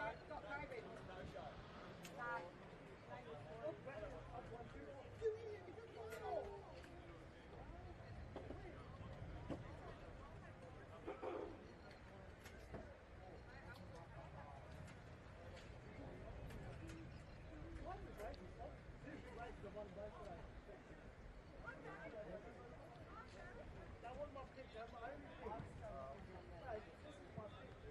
got Darwin. That was my picture, my only thing. This is my picture.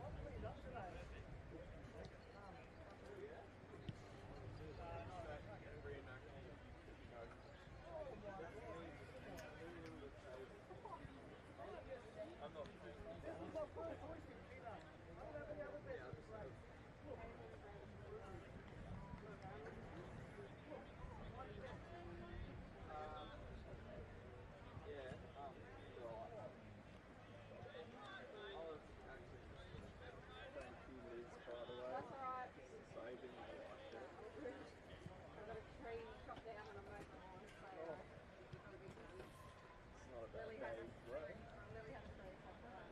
I'll clean it up today. I'm not. This is my first oyster cleaner. I don't have any other business. Right. Yeah, right. I was actually thank you, Liz, by the way. That's alright. Saving my life there. I've got a tree chopped down and I'm working on, so It's not about Lily had days work. a tree chopped down.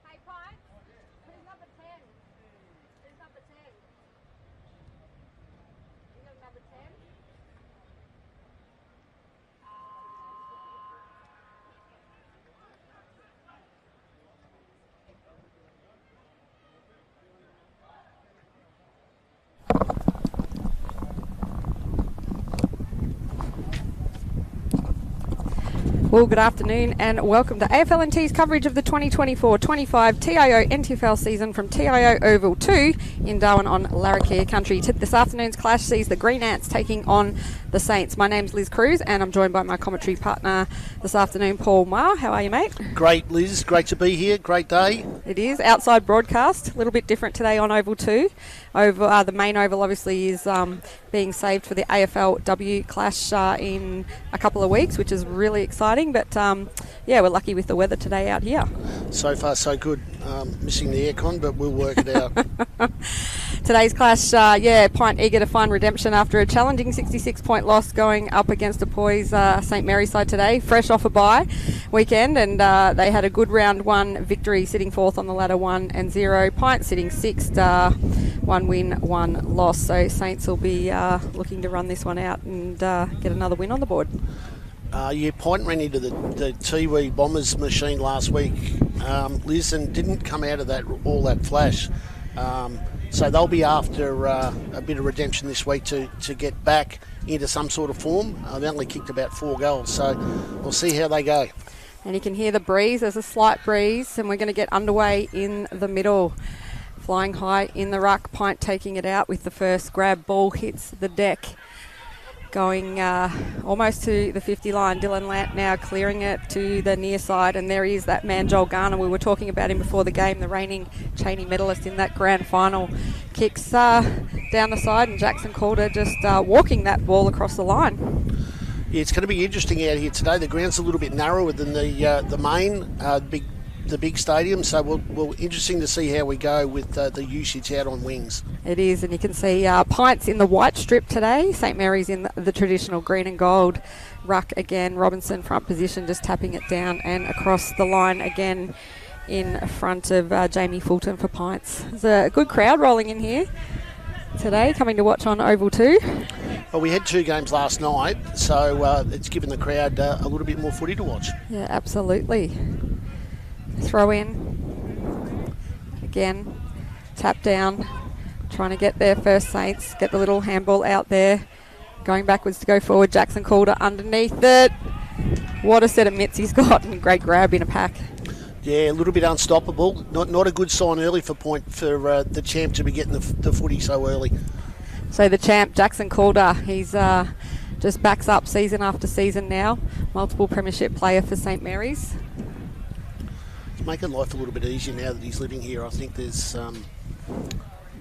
Hey, Pine, who's number 10? Who's number 10? You got number 10? Well, good afternoon and welcome to AFL&T's coverage of the 2024-25 TIO NTFL season from TIO Oval 2 in Darwin on Larrakia country. This afternoon's clash sees the Green Ants taking on the Saints. My name's Liz Cruz and I'm joined by my commentary partner this afternoon, Paul Maher. How are you, mate? Great, Liz. Great to be here. Great day. It is. Outside broadcast. A little bit different today on Oval 2. The main oval obviously is being saved for the AFLW clash in a couple of weeks, which is really exciting. But yeah, we're lucky with the weather today out here. So far, so good. Missing the aircon, but we'll work it out. Today's clash, PINT eager to find redemption after a challenging 66-point loss going up against the Poise St Mary's side today, fresh off a bye weekend, and they had a good round one victory, sitting fourth on the ladder, 1-0. PINT sitting sixth, 1 win, 1 loss. So Saints will be looking to run this one out and get another win on the board. PINT ran into the Tiwi Bombers machine last week, Liz, and didn't come out of all that flash. So they'll be after a bit of redemption this week to get back into some sort of form. They only kicked about 4 goals, so we'll see how they go. And you can hear the breeze. There's a slight breeze, and we're going to get underway in the middle. Flying high in the ruck, PINT taking it out with the first grab. Ball hits the deck. Going almost to the 50 line. Dylan Lant now clearing it to the near side, and there is that man Joel Garner. We were talking about him before the game, the reigning Cheney medalist in that grand final. Kicks down the side, and Jackson Calder just walking that ball across the line. Yeah, it's going to be interesting out here today. The ground's a little bit narrower than the main the big stadium, so we'll interesting to see how we go with the usage out on wings. It is, and you can see PINT's in the white strip today, St Mary's in the traditional green and gold. Ruck again, Robinson front position, just tapping it down and across the line again in front of Jamie Fulton for PINTs. There's a good crowd rolling in here today, coming to watch on Oval 2. Well, we had 2 games last night, so it's given the crowd a little bit more footy to watch. Yeah, absolutely. Throw in again, tap down, trying to get there first Saints, get the little handball out there, going backwards to go forward. Jackson Calder underneath it. What a set of mitts he's got, and great grab in a pack. Yeah, a little bit unstoppable. Not a good sign early for the champ to be getting the footy so early. So the champ, Jackson Calder, he's just backs up season after season now. Multiple premiership player for St Mary's. Making life a little bit easier now that he's living here. I think there's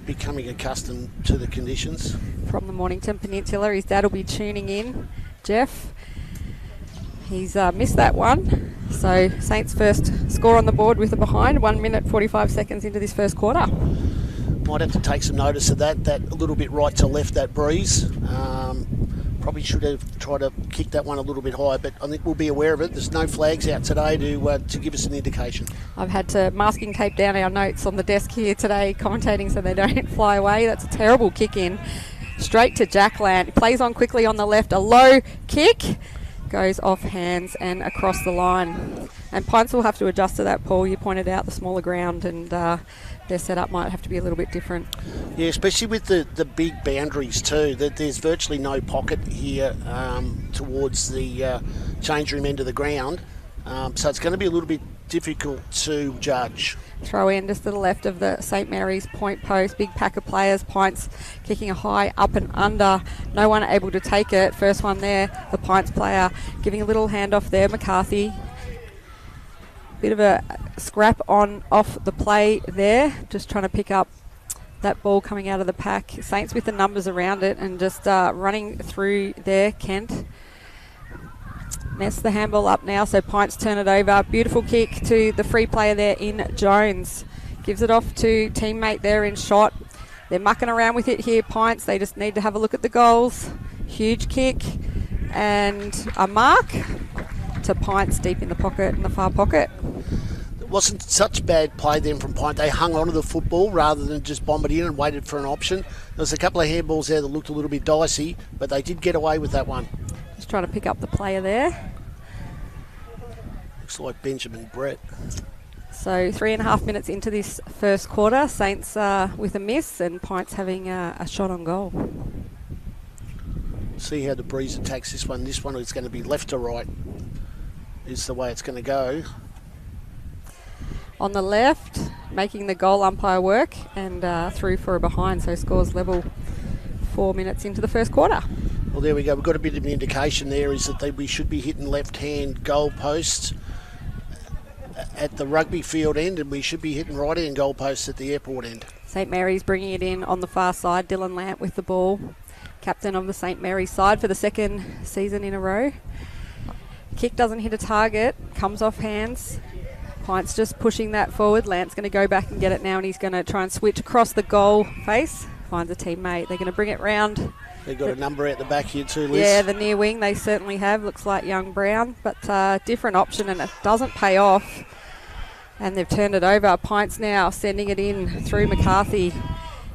becoming accustomed to the conditions. From the Mornington Peninsula, his dad will be tuning in, Jeff. He's missed that one. So Saints first score on the board with a behind, 1 minute 45 seconds into this first quarter. Might have to take some notice of that a little bit right to left, that breeze. Probably should have tried to kick that one a little bit higher, but I think we'll be aware of it. There's no flags out today to give us an indication. I've had to masking tape down our notes on the desk here today, commentating so they don't fly away. That's a terrible kick in. Straight to Jack Land. Plays on quickly on the left. A low kick. Goes off hands and across the line. And PINTs will have to adjust to that, Paul. You pointed out the smaller ground, and their setup might have to be a little bit different. Yeah, especially with the big boundaries too. That there's virtually no pocket here towards the change room end of the ground. So it's going to be a little bit difficult to judge. Throw in just to the left of the St Mary's point post. Big pack of players. PINTs kicking a high up and under. No one able to take it. First one there, the PINTs player giving a little handoff there. McCarthy. Bit of a scrap on off the play there. Just trying to pick up that ball coming out of the pack. Saints with the numbers around it and just running through there. Kent mess the handball up now, so Pints turn it over. Beautiful kick to the free player there in Jones. Gives it off to teammate there in Shot. They're mucking around with it here, Pints. They just need to have a look at the goals. Huge kick and a mark to Pints deep in the pocket, in the far pocket. It wasn't such bad play then from Pint. They hung onto the football rather than just bomb it in and waited for an option. There was a couple of handballs there that looked a little bit dicey, but they did get away with that one. Just trying to pick up the player there. Looks like Benjamin Brett. So 3.5 minutes into this first quarter, Saints with a miss and Pints having a shot on goal. See how the Breeze attacks this one. This one is going to be left to right is the way it's going to go. On the left, making the goal umpire work and through for a behind, so scores level 4 minutes into the first quarter. Well, there we go. We've got a bit of an indication there is that we should be hitting left-hand goal posts at the rugby field end, and we should be hitting right-hand goal posts at the airport end. St Mary's bringing it in on the far side. Dylan Lamp with the ball, captain of the St Mary's side for the second season in a row. Kick doesn't hit a target, comes off hands. Pints just pushing that forward. Lamp's going to go back and get it now, and he's going to try and switch across the goal face. Finds a teammate. They're going to bring it round. They've got a number out the back here too, Liz. Yeah, the near wing they certainly have. Looks like young Brown, but different option, and it doesn't pay off. And they've turned it over. Pints now sending it in through McCarthy,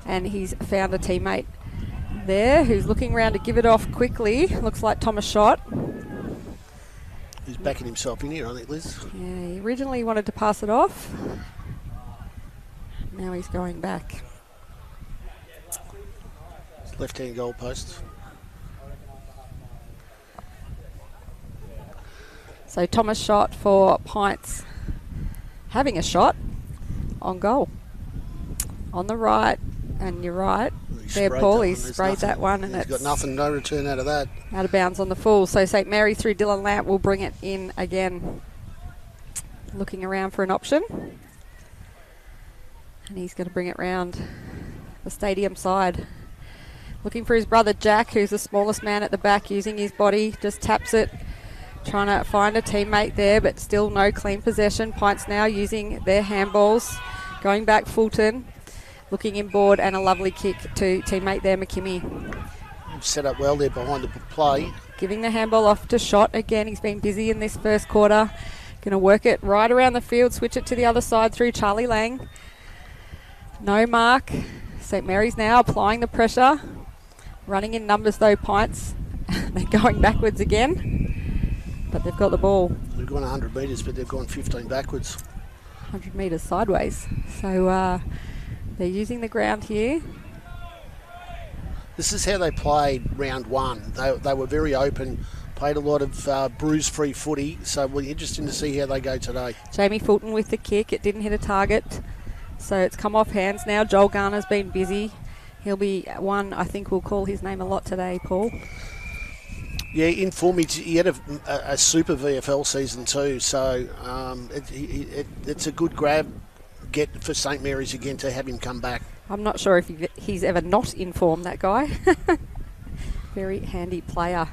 and he's found a teammate there who's looking around to give it off quickly. Looks like Thomas Shot. He's backing himself in here, I think, Liz. Yeah, he originally wanted to pass it off. Now he's going back. Left-hand goal post. So Thomas Shot for Pints having a shot on goal. On the right, and you're right. There, Paul, he's sprayed that one, and he's got nothing, no return out of that. Out of bounds on the full. So St Mary through Dylan Lamp will bring it in again. Looking around for an option. And he's going to bring it round the stadium side. Looking for his brother Jack, who's the smallest man at the back, using his body. Just taps it. Trying to find a teammate there, but still no clean possession. Pints now using their handballs. Going back Fulton. Looking inboard, and a lovely kick to teammate there, McKimmie. Set up well there behind the play. Giving the handball off to Shot. Again, he's been busy in this first quarter. Going to work it right around the field, switch it to the other side through Charlie Lang. No mark. St Mary's now applying the pressure. Running in numbers though, Pints. They're going backwards again, but they've got the ball. They've gone 100 metres, but they've gone 15 backwards. 100 metres sideways. So they're using the ground here. This is how they played round one. They were very open, played a lot of bruise-free footy, so we'll be interesting to see how they go today. Jamie Fulton with the kick. It didn't hit a target, so it's come off hands now. Joel Garner's been busy. He'll be one, I think we'll call his name a lot today, Paul. Yeah, in form, he had a super VFL season too, so it's a good grab get for St Mary's again to have him come back. I'm not sure if he's ever not in form, that guy. Very handy player.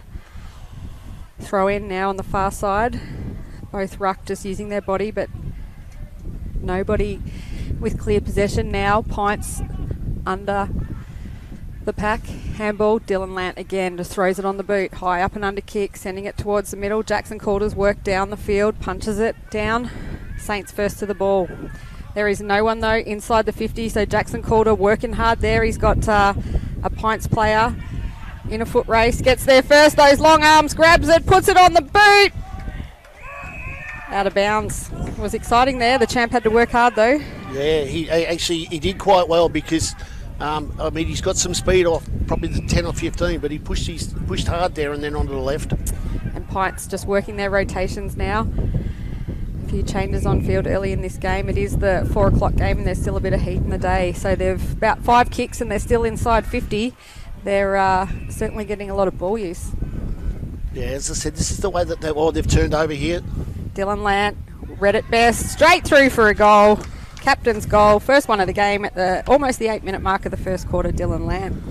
Throw in now on the far side. Both ruck just using their body, but nobody with clear possession now. Pints under the pack. Handball. Dylan Lant again just throws it on the boot. High up and under kick, sending it towards the middle. Jackson Calder's work down the field, punches it down. Saints first to the ball. There is no one though inside the 50, so Jackson Calder working hard there. He's got a Pints player in a foot race. Gets there first, those long arms, grabs it, puts it on the boot. Out of bounds. It was exciting there. The champ had to work hard though. Yeah, he did quite well because he's got some speed off probably the 10 or 15, but he pushed hard there and then onto the left. And Pints just working their rotations now. A few changes on field early in this game. It is the 4 o'clock game and there's still a bit of heat in the day. So they've about 5 kicks and they're still inside 50. They're certainly getting a lot of ball use. Yeah, as I said, this is the way that they've turned over here. Dylan Lant read it best, straight through for a goal. captain's goal, first one of the game at the almost the 8-minute mark of the first quarter, Dylan Lamb.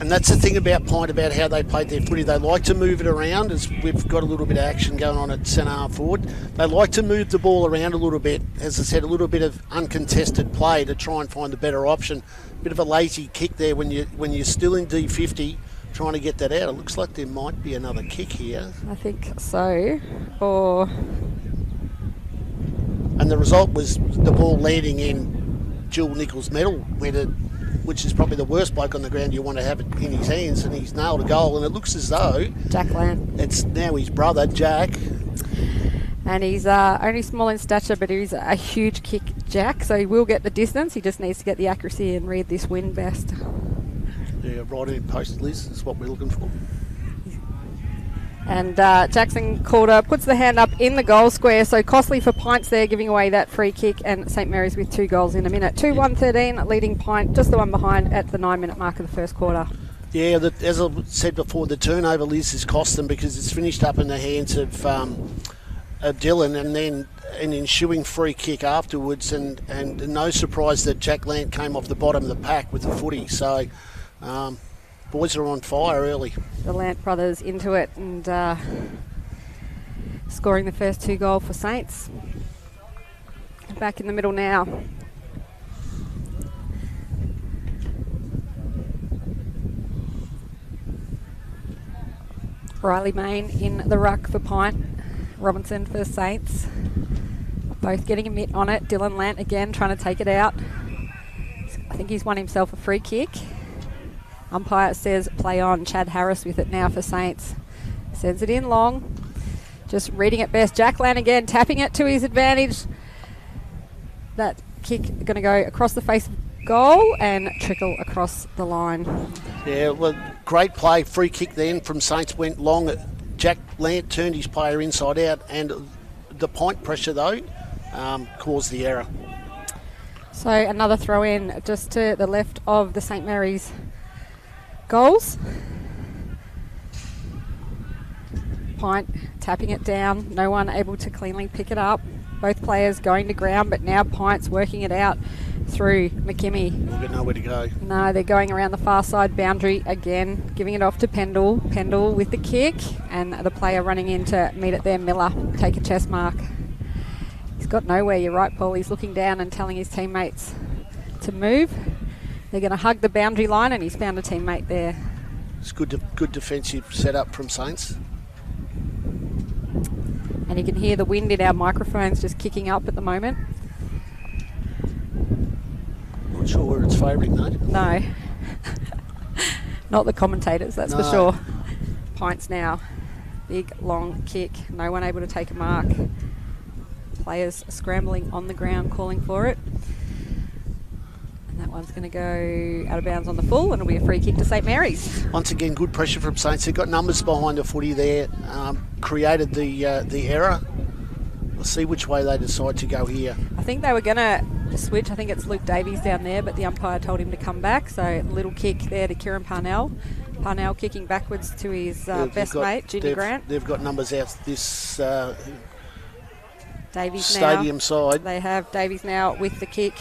And that's the thing about Pint, about how they played their footy. They like to move it around, as we've got a little bit of action going on at centre half forward. They like to move the ball around a little bit. As I said, a little bit of uncontested play to try and find a better option. Bit of a lazy kick there when you're still in D50, trying to get that out. It looks like there might be another kick here. I think so. Or... And the result was the ball landing in Jill Nichols' medal, which is probably the worst bloke on the ground you want to have it in his hands, and he's nailed a goal, and it looks as though Jack Lamb. It's now his brother, Jack. And he's only small in stature, but he's a huge kick, Jack, so he will get the distance. He just needs to get the accuracy and read this wind best. Yeah, right in post, Liz, is what we're looking for. And Jackson Calder puts the hand up in the goal square, so costly for Pints there, giving away that free kick, and St Mary's with 2 goals in a minute. 2-1-13, leading Pint, just the one behind at the 9-minute mark of the first quarter. Yeah, as I said before, the turnover, Liz, has cost them because it's finished up in the hands of Dylan, and then an ensuing free kick afterwards, and no surprise that Jack Lant came off the bottom of the pack with the footy. So boys are on fire early. The Lant brothers into it and scoring the first 2 goals for Saints. Back in the middle now. Riley Main in the ruck for Pint. Robinson for Saints. Both getting a mitt on it. Dylan Lant again trying to take it out. I think he's won himself a free kick. Umpire says play on. Chad Harris with it now for Saints. Sends it in long. Just reading it best. Jack Lant again tapping it to his advantage. That kick going to go across the face of goal and trickle across the line. Yeah, well, great play. Free kick then from Saints went long. Jack Lant turned his player inside out, and the point pressure though caused the error. So another throw in just to the left of the St Mary's goals. Pint tapping it down, no one able to cleanly pick it up. Both players going to ground, but now Pint's working it out through McKimmie. We've got nowhere to go. No, they're going around the far side boundary again, giving it off to Pendle. Pendle with the kick, and the player running in to meet it there, Miller, take a chest mark. He's got nowhere, you're right, Paul. He's looking down and telling his teammates to move. They're going to hug the boundary line, and he's found a teammate there. It's good defensive setup from Saints. And you can hear the wind in our microphones just kicking up at the moment. Not sure where it's favouring though. No. Not the commentators, that's for sure. Pints now. Big, long kick. No one able to take a mark. Players scrambling on the ground, calling for it. And that one's going to go out of bounds on the full, and it'll be a free kick to St Mary's. Once again, good pressure from Saints. They've got numbers behind the footy there. Created the error. We'll see which way they decide to go here. I think they were going to switch. I think it's Luke Davies down there, but the umpire told him to come back. So little kick there to Kieran Parnell. Parnell kicking backwards to his best mate, Junior Grant. They've got numbers out this Davies stadium now. side. They have Davies now with the kick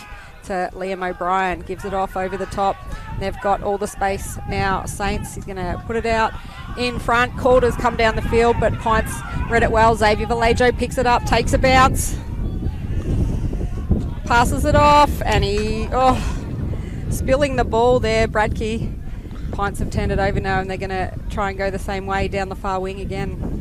to Liam O'Brien. Gives it off over the top. They've got all the space now. Saints, he's going to put it out in front. Calder's come down the field, but Pints read it well. Xavier Vallejo picks it up, takes a bounce. Passes it off, and he, spilling the ball there, Bradkey. Pints have turned it over now, and they're going to try and go the same way down the far wing again.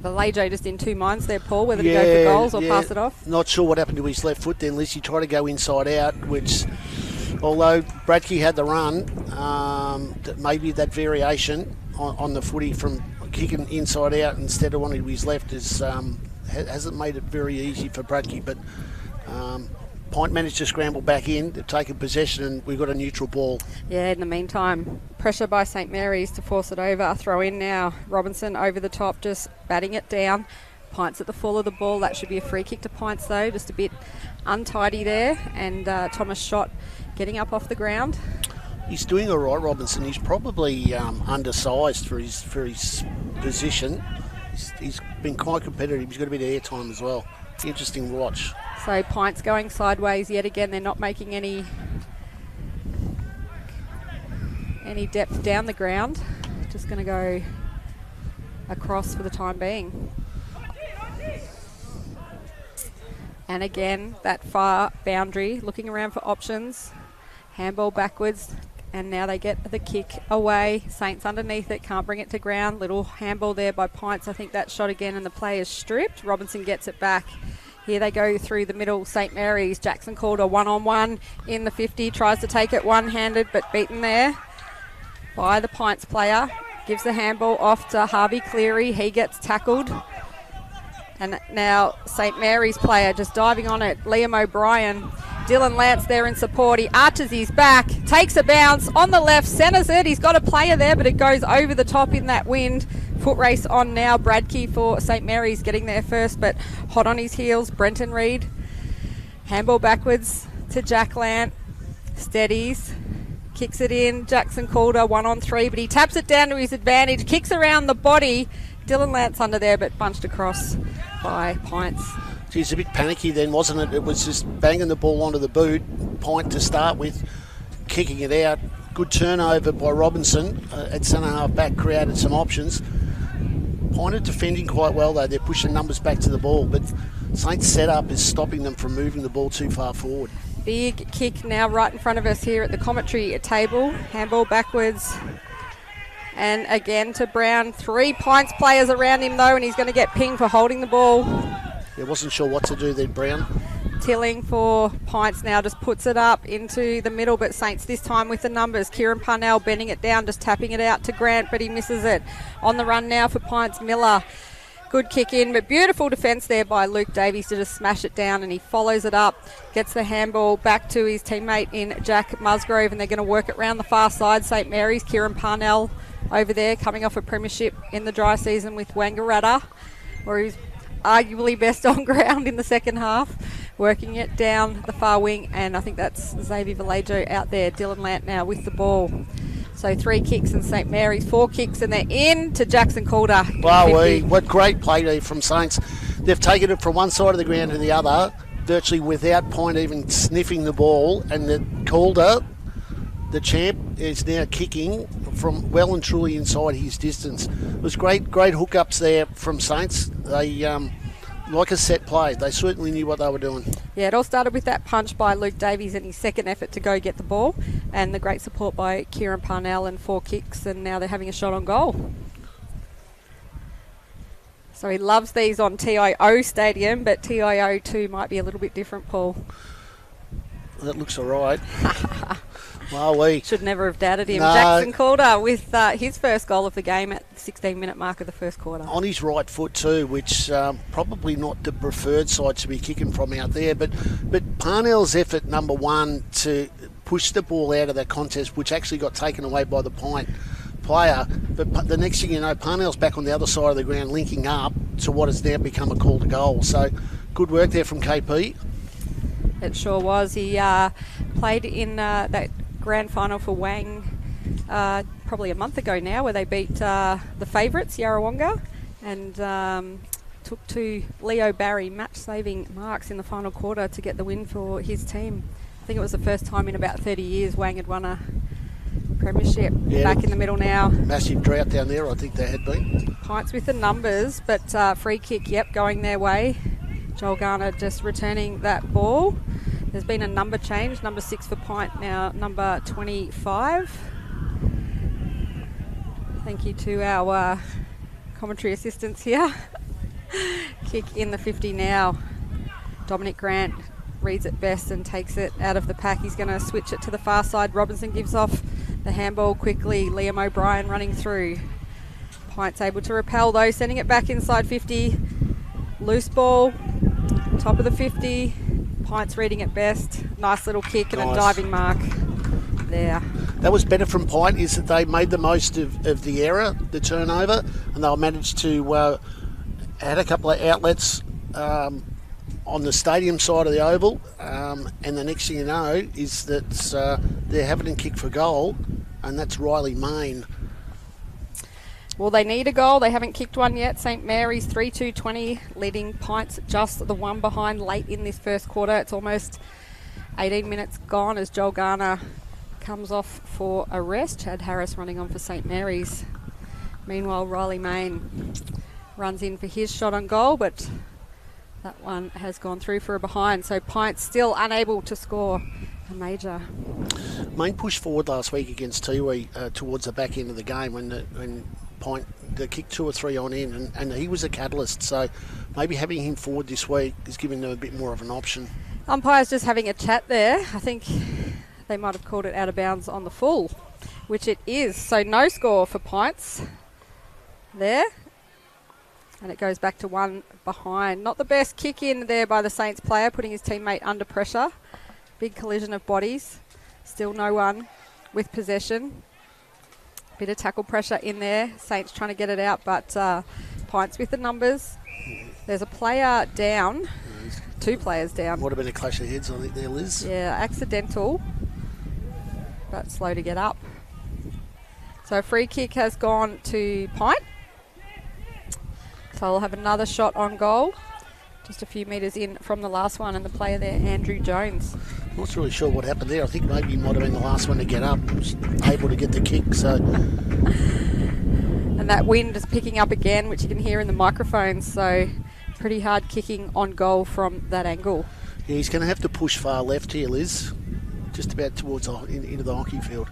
Vallejo just in 2 minds there, Paul, whether to go for goals or pass it off. Not sure what happened to his left foot then, Liz. He tried to go inside out, which, although Bradkey had the run, maybe that variation on the footy from kicking inside out instead of onto his left hasn't made it very easy for Bradkey, but Pint managed to scramble back in, they've taken possession, and we've got a neutral ball. Yeah, in the meantime, pressure by St Mary's to force it over. Throw in now. Robinson over the top, just batting it down. Pints at the full of the ball. That should be a free kick to Pints though, just a bit untidy there. And Thomas Schott getting up off the ground. He's doing all right, Robinson. He's probably undersized for his Position. He's been quite competitive. He's got a bit of airtime as well. Interesting watch. So Pint's going sideways yet again. They're not making any depth down the ground. Just going to go across for the time being. And again, that far boundary, looking around for options. Handball backwards, and now they get the kick away. Saints underneath it, can't bring it to ground. Little handball there by Pints. I think that shot again, and the play is stripped. Robinson gets it back. Here they go through the middle. St. Mary's. Jackson called a one-on-one in the 50. Tries to take it one-handed, but beaten there by the Pints player. Gives the handball off to Harvey Cleary. He gets tackled. And now St. Mary's player just diving on it. Liam O'Brien. Dylan Lance there in support. He arches his back, takes a bounce on the left, centres it. He's got a player there, but it goes over the top in that wind. Foot race on now. Bradkey for St. Mary's getting there first, but hot on his heels. Brenton Reid. Handball backwards to Jack Lant. Steadies. Kicks it in. Jackson Calder 1-on-3, but he taps it down to his advantage. Kicks around the body. Dylan Lance under there, but bunched across by Pints. Geez, a bit panicky then, wasn't it? It was just banging the ball onto the boot. Pint to start with, kicking it out. Good turnover by Robinson at centre half back, created some options. Pint are defending quite well though. They're pushing numbers back to the ball, but Saints' setup is stopping them from moving the ball too far forward. Big kick now right in front of us here at the commentary table. Handball backwards. And again to Brown. 3 Pints players around him though, and he's going to get pinged for holding the ball. Yeah, wasn't sure what to do then, Brown. Tilling for Pints now just puts it up into the middle, but Saints this time with the numbers. Kieran Parnell bending it down, just tapping it out to Grant, but he misses it. On the run now for Pints. Miller. Good kick in, but beautiful defence there by Luke Davies to just smash it down, and he follows it up, gets the handball back to his teammate in Jack Musgrove, and they're going to work it round the far side. St. Mary's, Kieran Parnell over there, coming off a premiership in the dry season with Wangaratta, where he was arguably best on ground in the second half, working it down the far wing, and I think that's Xavier Vallejo out there. Dylan Lant now with the ball. So 3 kicks in St. Mary's, 4 kicks, and they're in to Jackson Calder. Wow, what great play there from Saints. They've taken it from one side of the ground to the other, virtually without Point even sniffing the ball, and the Calder, the champ, is now kicking from well and truly inside his distance. It was great hookups there from Saints. They like a set play. They certainly knew what they were doing. Yeah, it all started with that punch by Luke Davies and his second effort to go get the ball, and the great support by Kieran Parnell and 4 kicks, and now they're having a shot on goal. So he loves these on TIO Stadium, but TIO 2 might be a little bit different, Paul. That looks all right. Well, should never have doubted him. No. Jackson Calder with his first goal of the game at the 16-minute mark of the first quarter. On his right foot too, which probably not the preferred side to be kicking from out there. But Parnell's effort, number one, to push the ball out of that contest, which actually got taken away by the Pint player. But the next thing you know, Parnell's back on the other side of the ground, linking up to what has now become a call to goal. So good work there from KP. It sure was. He played in that grand final for Wang probably a month ago now, where they beat the favourites Yarrawonga, and took 2 Leo Barry match-saving marks in the final quarter to get the win for his team. I think it was the first time in about 30 years Wang had won a premiership. Yeah, back in the middle now. Massive drought down there, I think they had been. Pints with the numbers, but free kick, going their way. Joel Garner just returning that ball. There's been a number change, number 6 for Pint, now number 25. Thank you to our commentary assistants here. Kick in the 50 now. Dominic Grant reads it best and takes it out of the pack. He's going to switch it to the far side. Robinson gives off the handball quickly. Liam O'Brien running through. Pint's able to repel though, sending it back inside 50. Loose ball, top of the 50. Pint's reading it best. Nice little kick and a diving mark there. That was better from Pint, is that they made the most of the error, the turnover, and they'll manage to add a couple of outlets on the stadium side of the oval, and the next thing you know is that they're having a kick for goal, and that's Riley Main. Well, they need a goal. They haven't kicked one yet. St Mary's 3-2-20, leading Pints just the one behind late in this first quarter. It's almost 18 minutes gone as Joel Garner comes off for a rest. Chad Harris running on for St Mary's. Meanwhile, Riley Main runs in for his shot on goal, but that one has gone through for a behind. So Pints still unable to score a major. Main pushed forward last week against Tiwi towards the back end of the game when Pint they kicked 2 or 3 on in, and he was a catalyst. So maybe having him forward this week is giving them a bit more of an option. Umpire's just having a chat there. I think they might have called it out of bounds on the full, which it is. So no score for Pints there. And it goes back to one behind. Not the best kick in there by the Saints player, putting his teammate under pressure. Big collision of bodies. Still no one with possession. Bit of tackle pressure in there. Saints trying to get it out, but Pints with the numbers. There's a player down. 2 players down. Would have been a clash of heads, I think, there, Liz. Yeah, accidental, but slow to get up. So a free kick has gone to Pint. So we'll have another shot on goal. Just a few metres in from the last one, and the player there, Andrew Jones. I'm not really sure what happened there. I think maybe he might have been the last one to get up, was able to get the kick. So, and that wind is picking up again, which you can hear in the microphones. So pretty hard kicking on goal from that angle. Yeah, he's going to have to push far left here, Liz. Just about towards into the hockey field.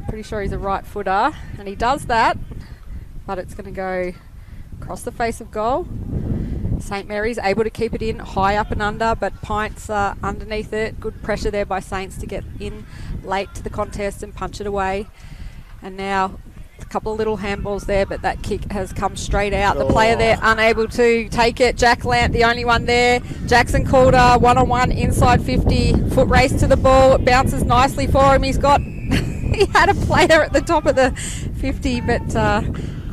Pretty sure he's a right footer, and he does that, but it's going to go across the face of goal. St Mary's able to keep it in high up and under, but Pints underneath it. Good pressure there by Saints to get in late to the contest and punch it away. And now a couple of little handballs there, but that kick has come straight out. The player there unable to take it. Jack Lant, the only one there. Jackson Calder, one-on-one inside 50. Foot race to the ball. It bounces nicely for him. He's got... he had a player at the top of the 50, but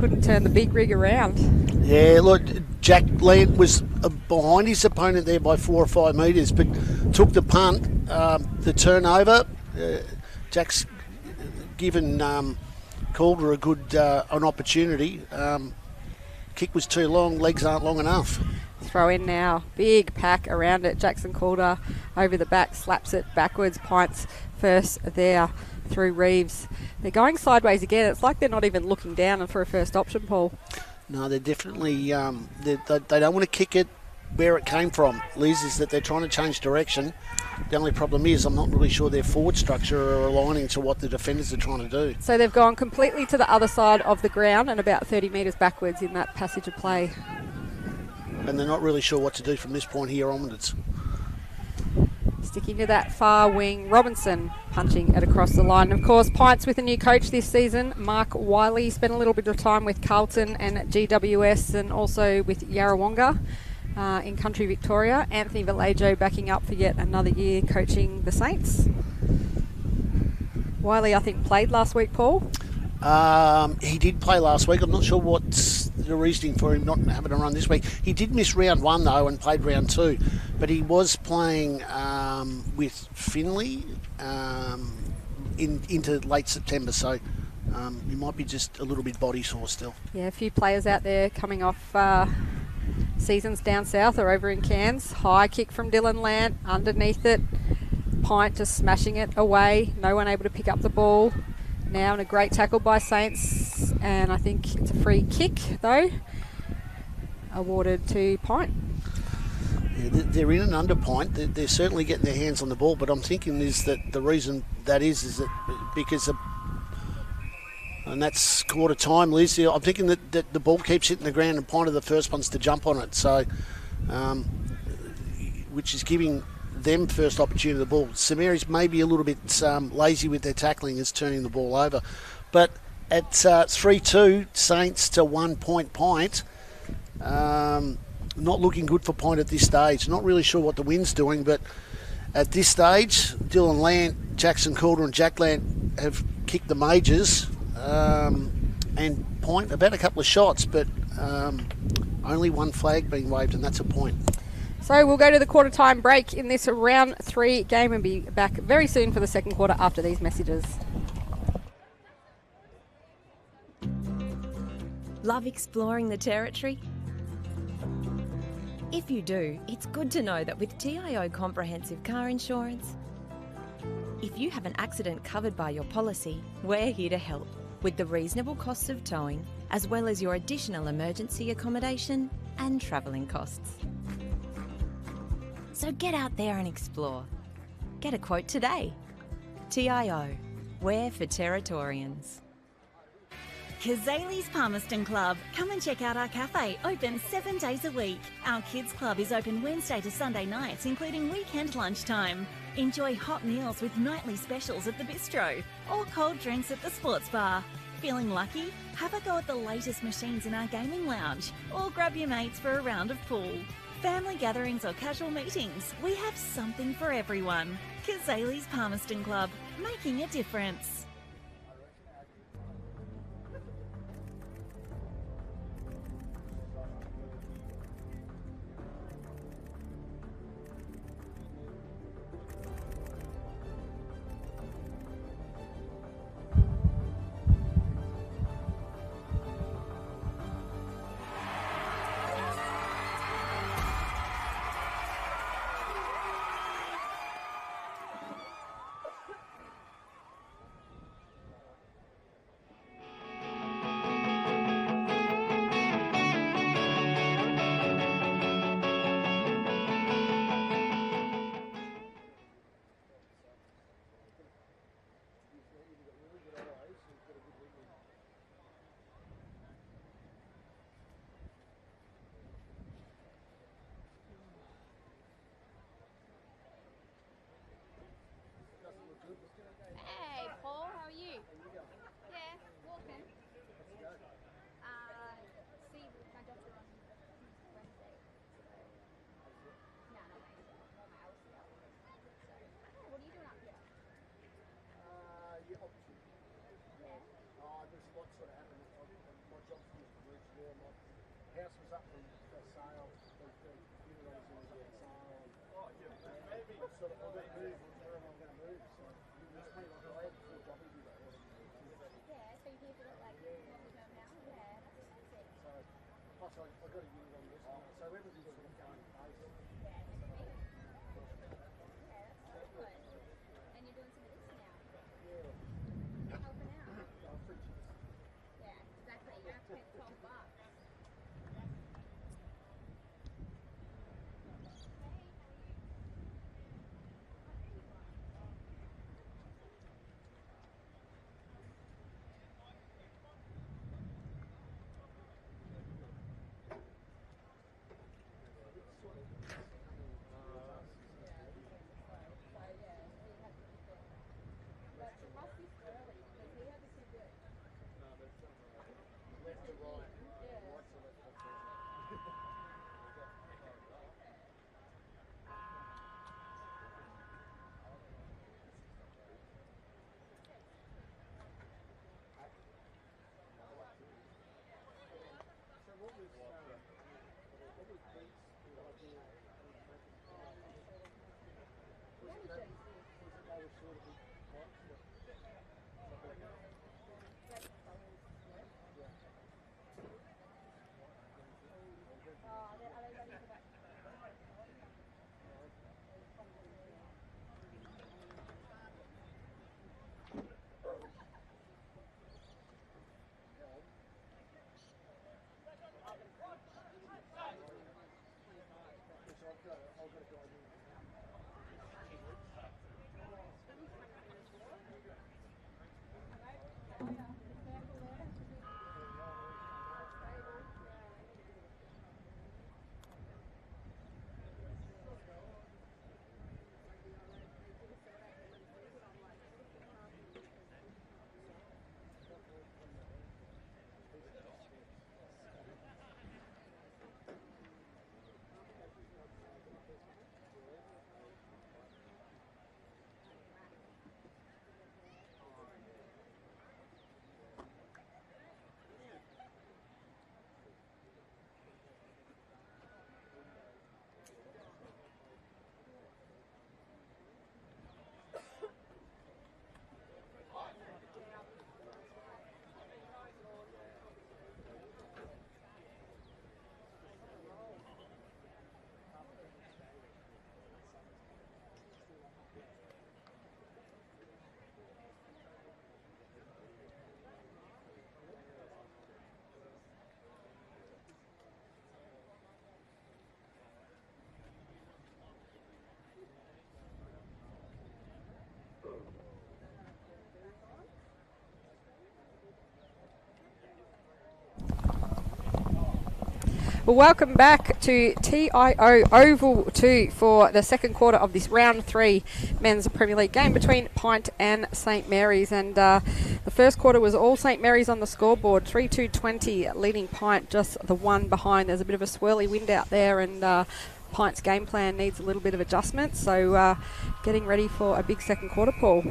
couldn't turn the big rig around. Yeah, look, Jack Lant was behind his opponent there by 4 or 5 metres, but took the punt, the turnover. Jack's given Calder a good an opportunity. Kick was too long, legs aren't long enough. Throw in now, big pack around it. Jackson Calder over the back, slaps it backwards. Pints first there through Reeves. They're going sideways again. It's like they're not even looking down for a first option, Paul. No, they're definitely, they don't want to kick it where it came from, Liz, is that they're trying to change direction. The only problem is I'm not really sure their forward structure are aligning to what the defenders are trying to do. So they've gone completely to the other side of the ground and about 30 metres backwards in that passage of play. And they're not really sure what to do from this point here onwards. Sticking to that far wing, Robinson punching it across the line. Of course, Pints with a new coach this season, Mark Wiley. Spent a little bit of time with Carlton and GWS and also with Yarrawonga in country Victoria. Anthony Vallejo backing up for yet another year coaching the Saints. Wiley, I think, played last week, Paul. He did play last week. I'm not sure what's the reasoning for him not having a run this week. He did miss round 1 though and played round 2, but he was playing with Finley into late September, so he might be just a little bit body sore still. Yeah, a few players out there coming off seasons down south or over in Cairns. High kick from Dylan Lant, underneath it. Pint just smashing it away. No one able to pick up the ball. Now, and a great tackle by Saints, and I think it's a free kick though, awarded to Pint. Yeah, they're in and under Pint. They're certainly getting their hands on the ball, but I'm thinking is that the reason that is that because and that's quarter time, Liz. I'm thinking that the ball keeps hitting the ground and Pint are the first ones to jump on it, so which is giving them first opportunity of the ball. St Mary's maybe a little bit lazy with their tackling, is turning the ball over. But at 3-2, Saints to 1 point Pint. Not looking good for Pint at this stage. Not really sure what the wind's doing, but at this stage, Dylan Lant, Jackson Calder and Jack Lant have kicked the majors. And Pint, about a couple of shots, but only one flag being waved, and that's a point. So we'll go to the quarter time break in this round 3 game and be back very soon for the second quarter after these messages. Love exploring the territory? If you do, it's good to know that with TIO Comprehensive Car Insurance, if you have an accident covered by your policy, we're here to help with the reasonable costs of towing, as well as your additional emergency accommodation and travelling costs. So get out there and explore. Get a quote today. TIO, we're for Territorians. Kazali's Palmerston Club. Come and check out our cafe, open 7 days a week. Our kids club is open Wednesday to Sunday nights, including weekend lunchtime. Enjoy hot meals with nightly specials at the bistro or cold drinks at the sports bar. Feeling lucky? Have a go at the latest machines in our gaming lounge or grab your mates for a round of pool. Family gatherings or casual meetings, we have something for everyone. Kazali's Palmerston Club, making a difference. Hey, Paul, how are you? Yeah, walking. See my doctor on Wednesday. No, not Wednesday. More my LCL. So, what are you doing up here? Yeah, option. Yeah. There's lots sort of happening. My job's finished for weeks there. My house was up for sale. The funerals was up for sale. Oh, yeah. Maybe. Sort of, I've got to move. Where am I going to move? So, there's plenty of land for a job to do that. Yeah, so you're here for like long term now? Yeah, that's expensive. So, plus I got a unit on this one. So everything's sort of going pace. Yeah, next week. Yeah, that's so good. And you're doing some of this now? Yeah. Helping out? I'm pretty cheap. Yeah, exactly. You have to pay $12. Well, welcome back to TIO Oval 2 for the second quarter of this round 3 men's Premier League game between PINT and St Mary's. And the first quarter was all St Mary's on the scoreboard, 3-2-20, leading PINT just the one behind. There's a bit of a swirly wind out there, and PINT's game plan needs a little bit of adjustment. So getting ready for a big second quarter, Paul.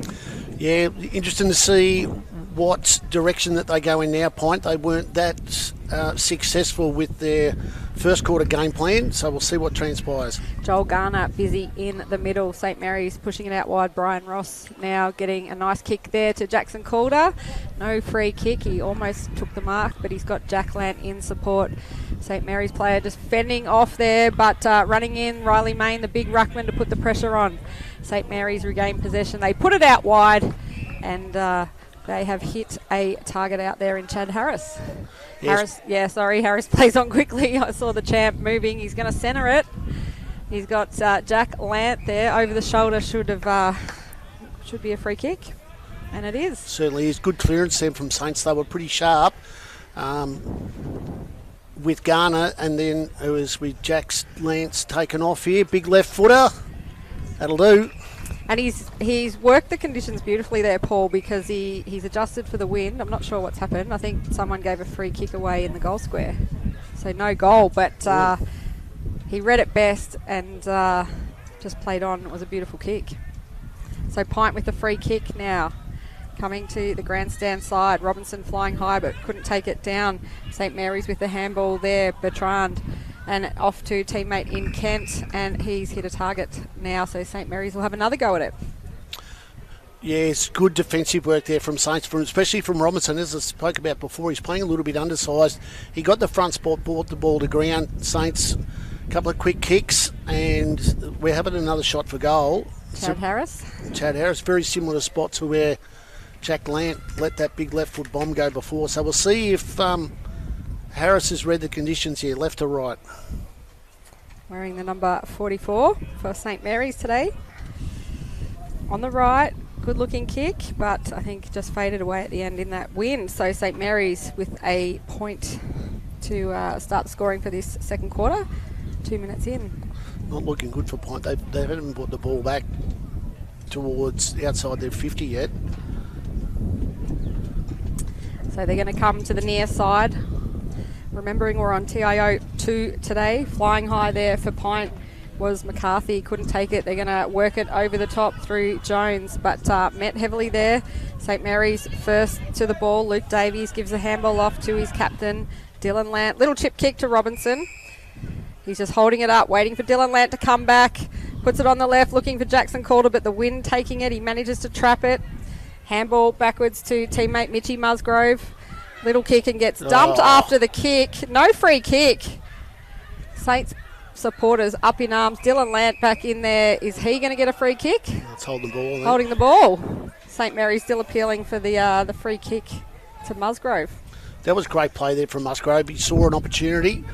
Yeah, interesting to see what direction that they go in now, PINT. They weren't that successful with their first quarter game plan, so we'll see what transpires. Joel Garner busy in the middle. St Mary's pushing it out wide. Brian Ross now getting a nice kick there to Jackson Calder. No free kick. He almost took the mark, but he's got Jack Lant in support. St Mary's player just fending off there, but running in Riley Main, the big ruckman, to put the pressure on. St Mary's regain possession. They put it out wide, and they have hit a target out there in Chad Harris. Yes. Harris plays on quickly. I saw the champ moving. He's going to centre it. He's got Jack Lant there over the shoulder. Should be a free kick, and it is. Certainly is. Good clearance there from Saints. They were pretty sharp with Garner, and then it was with Jack Lance taken off here. Big left footer. That'll do. And he's worked the conditions beautifully there, Paul, because he's adjusted for the wind. I'm not sure what's happened. I think someone gave a free kick away in the goal square. So no goal, but he read it best and just played on. It was a beautiful kick. So PINT with the free kick now. Coming to the grandstand side. Robinson flying high but couldn't take it down. St Mary's with the handball there. Bertrand. And off to teammate in Kent, and he's hit a target now, so St Mary's will have another go at it. Yes, good defensive work there from Saints, especially from Robinson. As I spoke about before, he's playing a little bit undersized. He got the front spot, brought the ball to ground. Saints, a couple of quick kicks, and we're having another shot for goal. Chad Harris, very similar spot to where Jack Lant let that big left foot bomb go before. So we'll see if Harris has read the conditions here, left or right. Wearing the number 44 for St Mary's today. On the right, good looking kick, but I think just faded away at the end in that wind. So St Mary's with a point to start scoring for this second quarter. 2 minutes in. Not looking good for PINT. They haven't put the ball back towards outside their 50 yet. So they're going to come to the near side. Remembering we're on TIO 2 today. Flying high there for PINT was McCarthy. Couldn't take it. They're going to work it over the top through Jones, but met heavily there. St Mary's first to the ball. Luke Davies gives a handball off to his captain, Dylan Lant. Little chip kick to Robinson. He's just holding it up, waiting for Dylan Lant to come back. Puts it on the left, looking for Jackson Calder, but the wind taking it. He manages to trap it. Handball backwards to teammate Mitchy Musgrove. Little kick and gets dumped after the kick. No free kick. Saints supporters up in arms. Dylan Lant back in there. Is he going to get a free kick? Let's hold the ball. Holding the ball. St Mary's still appealing for the free kick to Musgrove. That was great play there from Musgrove. He saw an opportunity.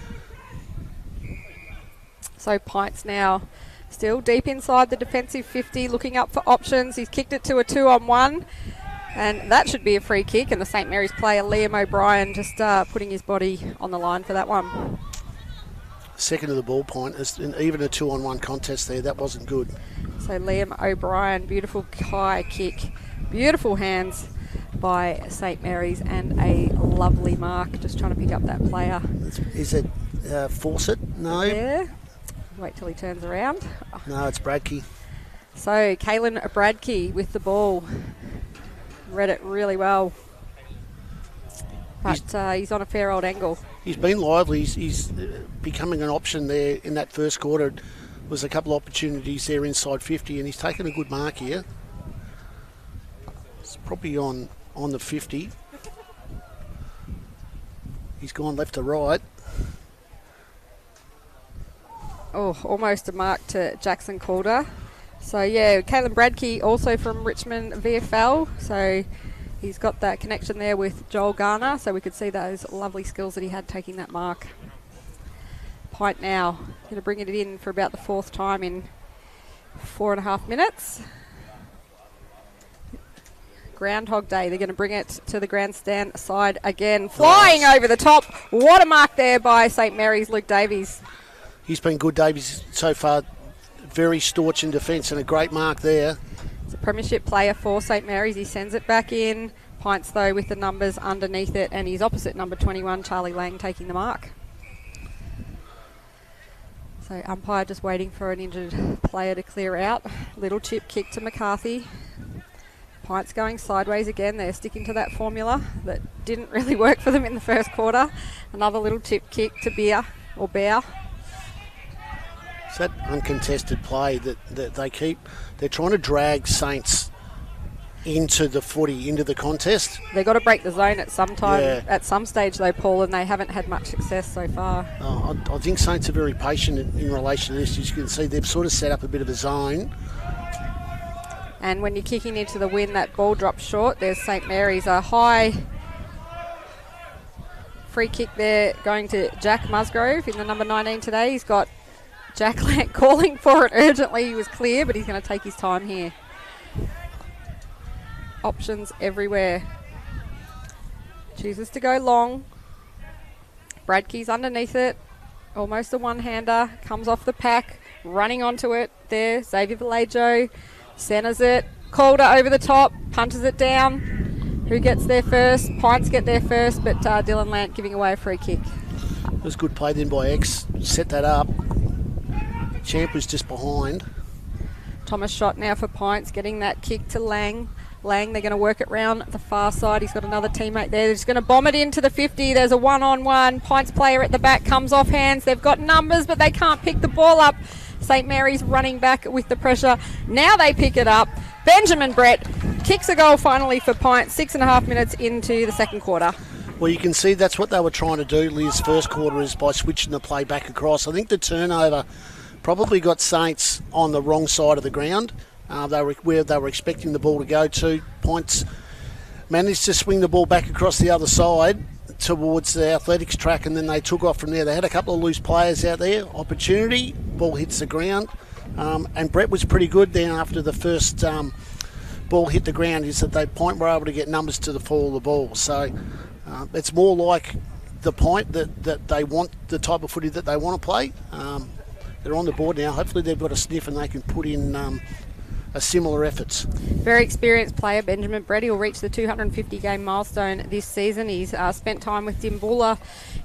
So PINT's now still deep inside the defensive 50, looking up for options. He's kicked it to a 2-on-1. And that should be a free kick, and the St Mary's player, Liam O'Brien, just putting his body on the line for that one. Second of the ball point, and even a 2-on-1 contest there, that wasn't good. So Liam O'Brien, beautiful high kick, beautiful hands by St Mary's, and a lovely mark, just trying to pick up that player. Is it Fawcett? No. Yeah. Wait till he turns around. No, it's Bradkey. So Kaylin Bradkey with the ball. Read it really well, but he's on a fair old angle. He's been lively. He's becoming an option there in that first quarter. Was a couple of opportunities there inside 50, and he's taken a good mark here. It's probably on the 50. He's gone left to right. Oh, almost a mark to Jackson Calder. So, yeah, Kaylin Bradkey, also from Richmond VFL. So he's got that connection there with Joel Garner. So we could see those lovely skills that he had taking that mark. PINT now going to bring it in for about the fourth time in 4.5 minutes. Groundhog Day. They're going to bring it to the grandstand side again. Flying over the top. What a mark there by St. Mary's Luke Davies. He's been good, Davies, so far. Very staunch in defence and a great mark there. It's a premiership player for St. Mary's. He sends it back in. Pints, though, with the numbers underneath it, and his opposite number 21, Charlie Lang, taking the mark. So umpire just waiting for an injured player to clear out. Little chip kick to McCarthy. Pints going sideways again. They're sticking to that formula that didn't really work for them in the first quarter. Another little chip kick to Bear. It's that uncontested play that they keep. They're trying to drag Saints into the footy, into the contest. They've got to break the zone at some time, Yeah. at some stage though, Paul, and they haven't had much success so far. I think Saints are very patient in relation to this. As you can see, they've sort of set up a bit of a zone. And when you're kicking into the wind, that ball drops short. There's St. Mary's, a high free kick there going to Jack Musgrove in the number 19 today. He's got Jack Lant calling for it urgently. He was clear, but he's going to take his time here. Options everywhere. Chooses to go long. Bradkey's underneath it. Almost a one-hander. Comes off the pack. Running onto it there. Xavier Vallejo centres it. Calder over the top. Punches it down. Who gets there first? Pints get there first, but Dylan Lant giving away a free kick. It was good play then by X. Set that up. Champ was just behind. Thomas shot now for Pints, getting that kick to Lang. Lang, they're going to work it round the far side. He's got another teammate there. They're just going to bomb it into the 50. There's a one-on-one. Pints player at the back comes off hands. They've got numbers, but they can't pick the ball up. St. Mary's running back with the pressure. Now they pick it up. Benjamin Brett kicks a goal finally for Pints. 6.5 minutes into the second quarter. Well, you can see that's what they were trying to do, Liz, first quarter, is by switching the play back across. I think the turnover probably got Saints on the wrong side of the ground. Where they were expecting the ball to go to. Pints managed to swing the ball back across the other side towards the athletics track, and then they took off from there. They had a couple of loose players out there. Opportunity, ball hits the ground, and Brett was pretty good then after the first ball hit the ground, is that were able to get numbers to the fall of the ball. So it's more like the point that they want, the type of footy that they want to play. They're on the board now. Hopefully they've got a sniff and they can put in a similar efforts. Very experienced player, Benjamin Brett. He'll reach the 250 game milestone this season. He's spent time with Dimboola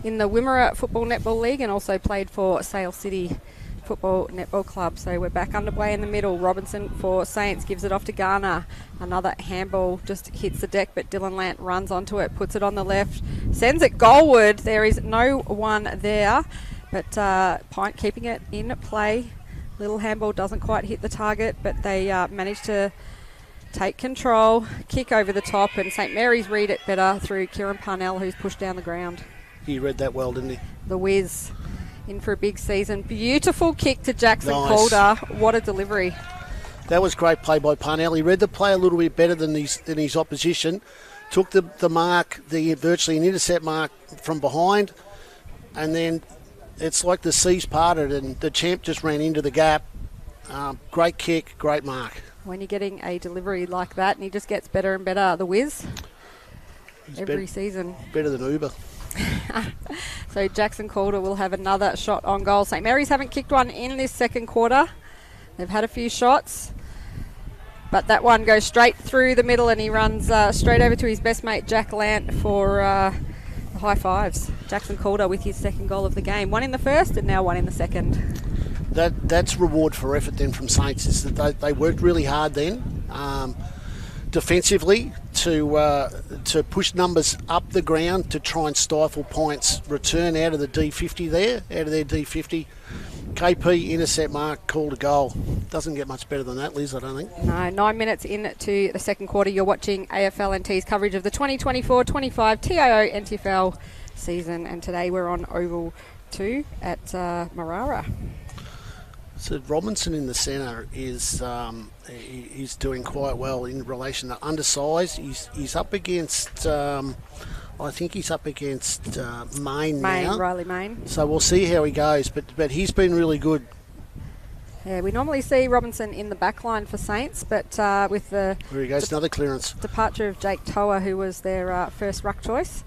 in the Wimmera Football Netball League and also played for Sale City Football Netball Club. So we're back underway in the middle. Robinson for Saints gives it off to Garner. Another handball just hits the deck, but Dylan Lant runs onto it, puts it on the left, sends it goalward. There is no one there, but Pint keeping it in play. Little handball doesn't quite hit the target, but they manage to take control, kick over the top, and St. Mary's read it better through Kieran Parnell, who's pushed down the ground. He read that well, didn't he? The Wiz in for a big season. Beautiful kick to Jackson Nice. Calder. What a delivery. That was great play by Parnell. He read the play a little bit better than his opposition. Took the mark, virtually an intercept mark from behind, and then it's like the seas parted and the champ just ran into the gap. Great kick, great mark. When you're getting a delivery like that, and he just gets better and better, the Wiz, He's every season. Better than Uber. So Jackson Calder will have another shot on goal. St. Mary's haven't kicked one in this second quarter. They've had a few shots, but that one goes straight through the middle and he runs straight over to his best mate Jack Lant for the high fives. Jackson Calder with his second goal of the game. One in the first and now one in the second. That's reward for effort then from Saints, is that they worked really hard then defensively to push numbers up the ground to try and stifle Pints. Return out of the D50 there, out of their D50. KP intercept mark, called a goal. Doesn't get much better than that, Liz, I don't think. No, 9 minutes into the second quarter. You're watching AFLNT's coverage of the 2024-25 TIO NTFL season, and today we're on Oval 2 at Marara. So Robinson in the centre is he's doing quite well in relation to undersized. He's up against I think he's up against Main now. Riley Main. So we'll see how he goes, but he's been really good. Yeah, we normally see Robinson in the back line for Saints, but with the There he goes, another clearance. departure of Jake Toa, who was their first ruck choice,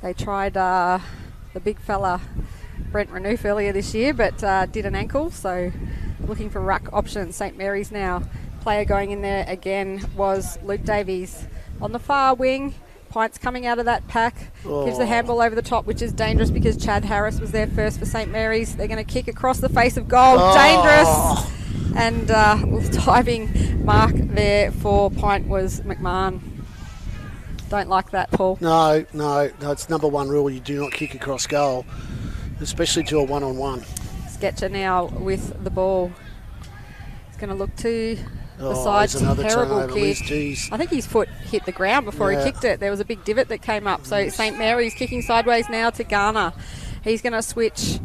they tried the big fella Brent Renouf earlier this year, but did an ankle, so looking for ruck options. St Mary's now. Player going in there again was Luke Davies. On the far wing, Pints coming out of that pack, gives the handball over the top, which is dangerous because Chad Harris was there first for St Mary's. They're going to kick across the face of goal. Dangerous! And diving mark there for Pint was McMahon. Don't like that, Paul. No, it's number one rule. You do not kick across goal, especially to a one-on-one. Sketcher now with the ball. He's going to look to the side. There's another Terrible turnover, kick. Liz, I think his foot hit the ground before he kicked it. There was a big divot that came up. So St Mary's kicking sideways now to Garner. He's going to switch.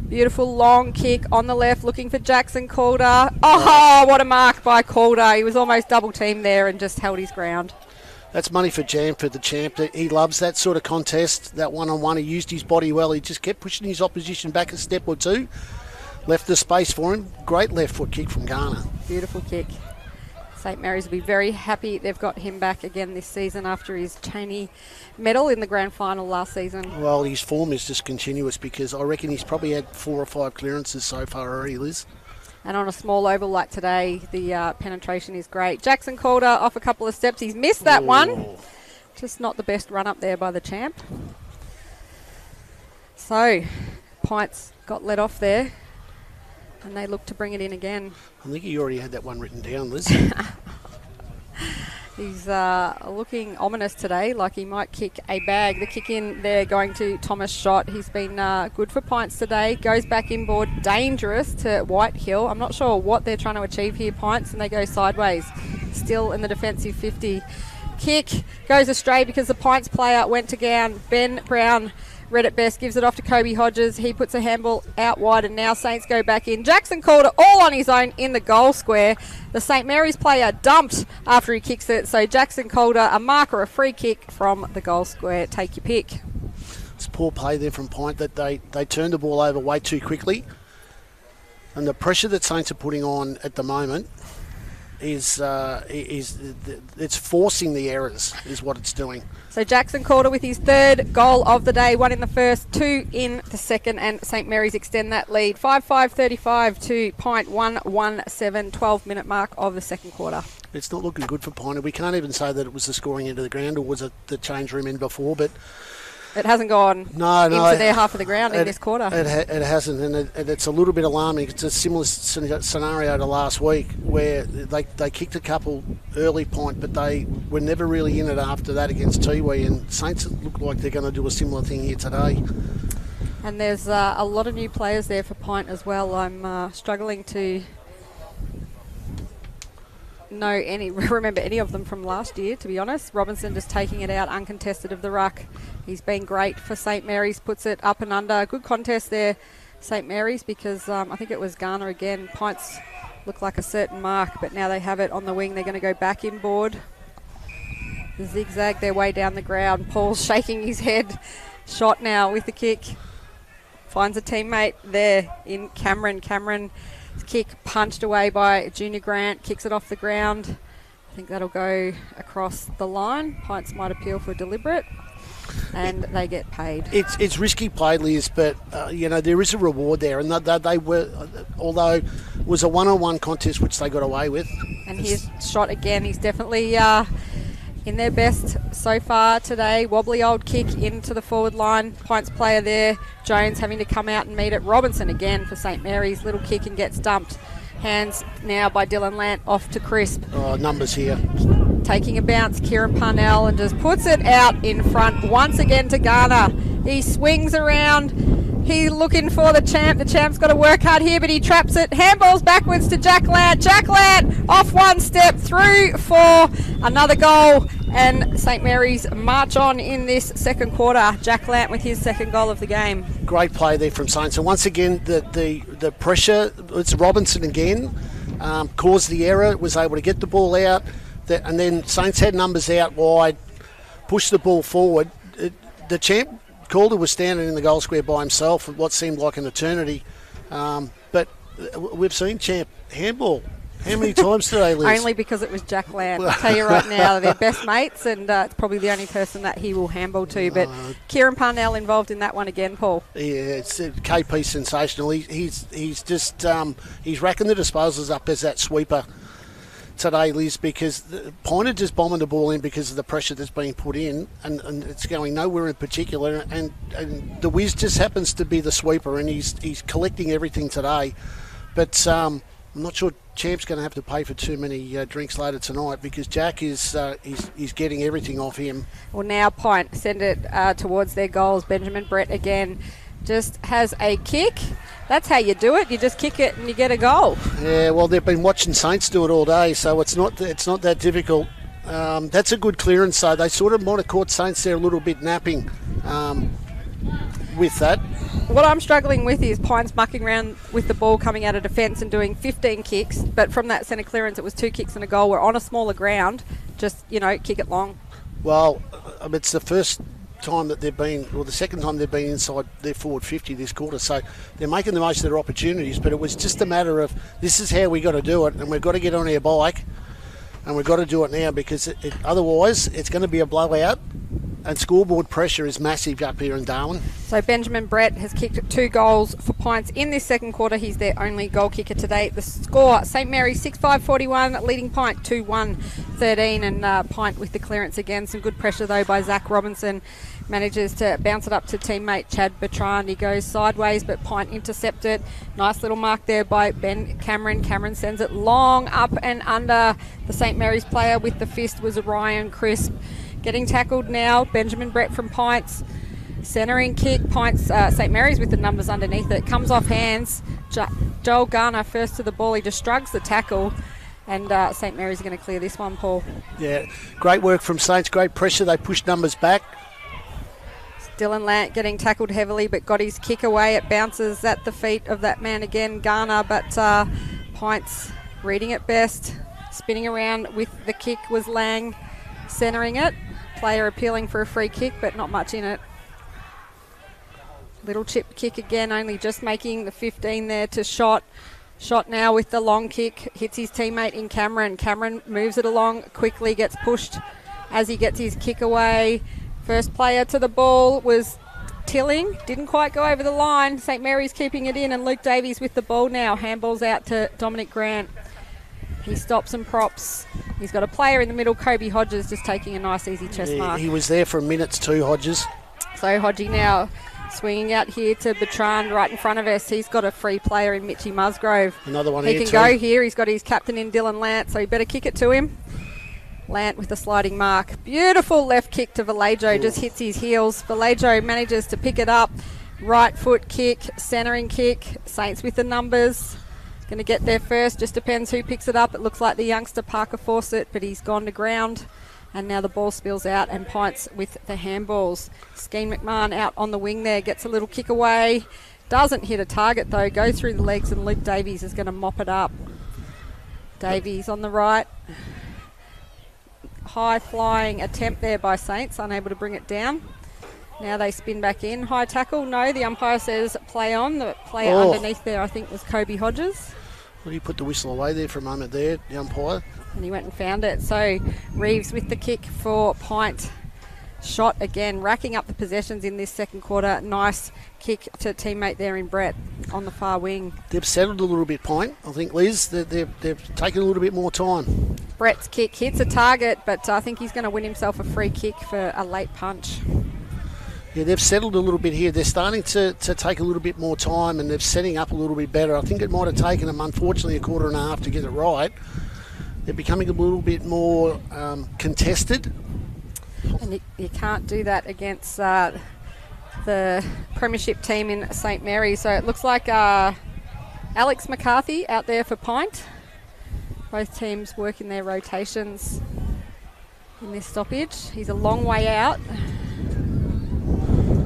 Beautiful long kick on the left, looking for Jackson Calder. Oh, what a mark by Calder. He was almost double teamed there and just held his ground. That's money for Jamford, the champ. He loves that sort of contest, that one-on-one. He used his body well. He just kept pushing his opposition back a step or two. Left the space for him. Great left foot kick from Garner. Beautiful kick. St Mary's will be very happy they've got him back again this season after his Cheney medal in the grand final last season. Well, his form is just continuous because I reckon he's probably had 4 or 5 clearances so far already, Liz. And on a small oval like today, the penetration is great. Jackson Calder off a couple of steps. He's missed that one. Just not the best run up there by the champ. So, Pints got let off there. And they look to bring it in again. I think he already had that one written down, Liz. He's looking ominous today, like he might kick a bag. The kick in there going to Thomas Schott. He's been good for Pints today. Goes back inboard, dangerous to Whitehill. I'm not sure what they're trying to achieve here, Pints, and they go sideways. Still in the defensive 50. Kick goes astray because the Pints player went to ground. Ben Brown read it best, gives it off to Kobe Hodges. He puts a handball out wide, and now Saints go back in. Jackson Calder all on his own in the goal square. The St Mary's player dumped after he kicks it, so Jackson Calder, a mark or a free kick from the goal square. Take your pick. It's poor play there from Pint that they turned the ball over way too quickly. And the pressure that Saints are putting on at the moment is it's forcing the errors, is what it's doing. So Jackson Calder with his third goal of the day, 1 in the first, 2 in the second, and St Mary's extend that lead. 5-5-35 to Pint, 1-1-7, 12-minute mark of the second quarter. It's not looking good for Pint. We can't even say that it was the scoring end of the ground or was it the change room end before, but it hasn't gone into their half of the ground in this quarter. It hasn't, and it's a little bit alarming. It's a similar scenario to last week where they kicked a couple early Point, but they were never really in it after that against Tiwi, and Saints look like they're going to do a similar thing here today. And there's a lot of new players there for Pint as well. I'm struggling to remember any of them from last year, to be honest. Robinson just taking it out uncontested of the ruck. He's been great for St Mary's, puts it up and under. Good contest there, St Mary's, because I think it was Garner again. Pints look like a certain mark, but now they have it on the wing. They're going to go back inboard. Zigzag their way down the ground. Paul's shaking his head. Shot now with the kick. Finds a teammate there in Cameron. Cameron's kick punched away by Junior Grant. Kicks it off the ground. I think that'll go across the line. Pints might appeal for deliberate. And they get paid. It's risky play, Liz, but there is a reward there, and they were, although it was a one-on-one contest which they got away with. And here's Shot again. He's definitely in their best so far today. Wobbly old kick into the forward line. Pints player there. Jones having to come out and meet it. Robinson again for St Mary's. Little kick and gets dumped. Hands now by Dylan Lant off to Crisp. Oh, numbers here. Taking a bounce, Kieran Parnell, and just puts it out in front once again to Garner. He swings around. He's looking for the champ. The champ's got to work hard here, but he traps it. Handballs backwards to Jack Lant. Jack Lant off one step, through for another goal. And St Mary's march on in this second quarter. Jack Lant with his second goal of the game. Great play there from Saints. And once again, the pressure, it's Robinson again, caused the error, was able to get the ball out. And then Saints had numbers out wide, pushed the ball forward. The champ, Calder, was standing in the goal square by himself for what seemed like an eternity. But we've seen Champ handball. How many times today, Liz? Only because it was Jack Lamb. I'll tell you right now, they're best mates, and it's probably the only person that he will handball to. But Kieran Parnell involved in that one again, Paul. Yeah, it's KP sensational. He's just he's racking the disposals up as that sweeper today, Liz, because Pint are just bombing the ball in because of the pressure that's being put in, and it's going nowhere in particular. And the Wiz just happens to be the sweeper, and he's collecting everything today. But I'm not sure Champ's going to have to pay for too many drinks later tonight, because Jack is he's getting everything off him. Well, now Pint send it towards their goals. Benjamin Brett again just has a kick. That's how you do it. You just kick it and you get a goal. Yeah, well, they've been watching Saints do it all day, so it's not that difficult. That's a good clearance, so they sort of might have caught Saints there a little bit napping with that. What I'm struggling with is Pine's mucking around with the ball coming out of defence and doing 15 kicks, but from that centre clearance it was 2 kicks and a goal. We're on a smaller ground, just, kick it long. Well, it's the first time that they've been, or the second time they've been inside their forward 50 this quarter, so they're making the most of their opportunities, but it was just a matter of, this is how we got to do it, and we've got to get on our bike, and we've got to do it now, because otherwise it's going to be a blowout, and scoreboard pressure is massive up here in Darwin. So Benjamin Brett has kicked 2 goals for Pints in this second quarter. He's their only goal kicker today. The score, St Mary's 6-5-41, leading Pint 2-1-13, and Pint with the clearance again. Some good pressure though by Zach Robinson. Manages to bounce it up to teammate Chad Bertrand. He goes sideways, but Pint intercept it. Nice little mark there by Ben Cameron. Cameron sends it long up and under. The St Mary's player with the fist was Ryan Crisp. Getting tackled now, Benjamin Brett from Pints. Centering kick, Pints, St Mary's with the numbers underneath it. Comes off hands. Joel Garner first to the ball. He just shrugs the tackle. And St Mary's are going to clear this one, Paul. Yeah, great work from Saints. Great pressure. They pushed numbers back. Dylan Lant getting tackled heavily, but got his kick away. It bounces at the feet of that man again, Garner, but Pints reading it best. Spinning around with the kick was Lang. Centering it. Player appealing for a free kick, but not much in it. Little chip kick again, only just making the 15 there to Shot. Shot now with the long kick. Hits his teammate in Cameron. Cameron moves it along quickly, gets pushed as he gets his kick away. First player to the ball was Tilling. Didn't quite go over the line. St Mary's keeping it in, and Luke Davies with the ball now. Handballs out to Dominic Grant. He stops and props. He's got a player in the middle, Kobe Hodges, just taking a nice easy chest mark. He was there for minutes too, Hodges. So Hodgie now swinging out here to Bertrand right in front of us. He's got a free player in Mitchie Musgrove. Another one he here can too. go here. He's got his captain in Dylan Lant, so you better kick it to him. Lant with a sliding mark. Beautiful left kick to Vallejo, just hits his heels. Vallejo manages to pick it up. Right foot kick, centering kick. Saints with the numbers. Going to get there first, just depends who picks it up. It looks like the youngster Parker Fawcett, but he's gone to ground. And now the ball spills out, and Pints with the handballs. Skeen McMahon out on the wing there, gets a little kick away. Doesn't hit a target though, goes through the legs, and Luke Davies is going to mop it up. Davies on the right. High flying attempt there by Saints, unable to bring it down. Now they spin back in. High tackle, no, the umpire says play on. The player underneath there I think was Kobe Hodges. Well, he put the whistle away there for a moment there, the umpire. And he went and found it. So Reeves with the kick for Pint. Shot again, racking up the possessions in this second quarter. Nice kick to teammate there in Brett on the far wing. They've settled a little bit, Pint. I think, Liz, they've taken a little bit more time. Brett's kick hits a target, but I think he's going to win himself a free kick for a late punch. Yeah, they've settled a little bit here. They're starting to take a little bit more time, and they're setting up a little bit better. I think it might have taken them, unfortunately, a quarter and a half to get it right. They're becoming a little bit more contested. And you can't do that against the premiership team in St Mary's. So it looks like Alex McCarthy out there for Pint. Both teams working their rotations in this stoppage. He's a long way out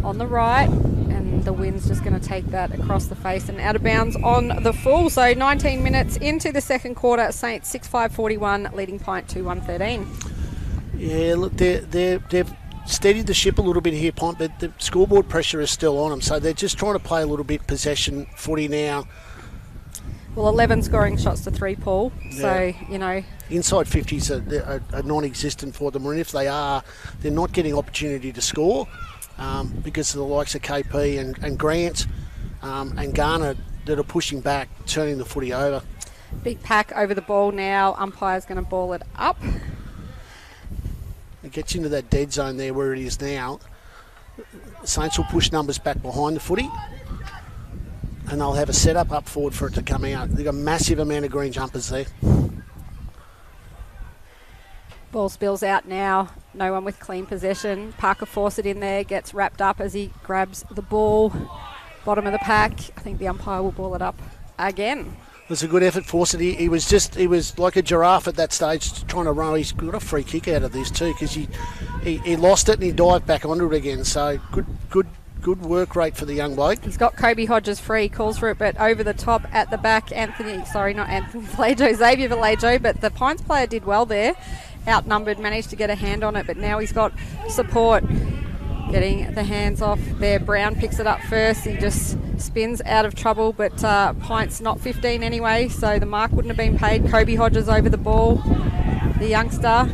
on the right, and the wind's just going to take that across the face and out of bounds on the full. So 19 minutes into the second quarter, Saints 6-5-41, leading Pint 2-1-13. Yeah, look, they've steadied the ship a little bit here, Pint, but the scoreboard pressure is still on them, so they're just trying to play a little bit possession footy now. Well, 11 scoring shots to 3, Paul. So, you know. Inside 50s are non-existent for them, and if they are, they're not getting opportunity to score because of the likes of KP and Grant and Garner that are pushing back, turning the footy over. Big pack over the ball now. Umpire's going to ball it up. It gets into that dead zone there where it is now. Saints will push numbers back behind the footy, and they'll have a setup up forward for it to come out. They've got a massive amount of green jumpers there. Ball spills out now. No one with clean possession. Parker Fawcett in there, gets wrapped up as he grabs the ball. Bottom of the pack. I think the umpire will ball it up again. It was a good effort, Fawcett. He was like a giraffe at that stage trying to run. He's got a free kick out of this too because he lost it and he dived back onto it again. So good work rate for the young bloke. He's got Kobe Hodges free, calls for it, but over the top at the back, Xavier Vallejo, but the Pines player did well there. Outnumbered, managed to get a hand on it, but now he's got support. Getting the hands off there. Brown picks it up first. He just spins out of trouble, but Pint's not 15 anyway, so the mark wouldn't have been paid. Kobe Hodges over the ball. The youngster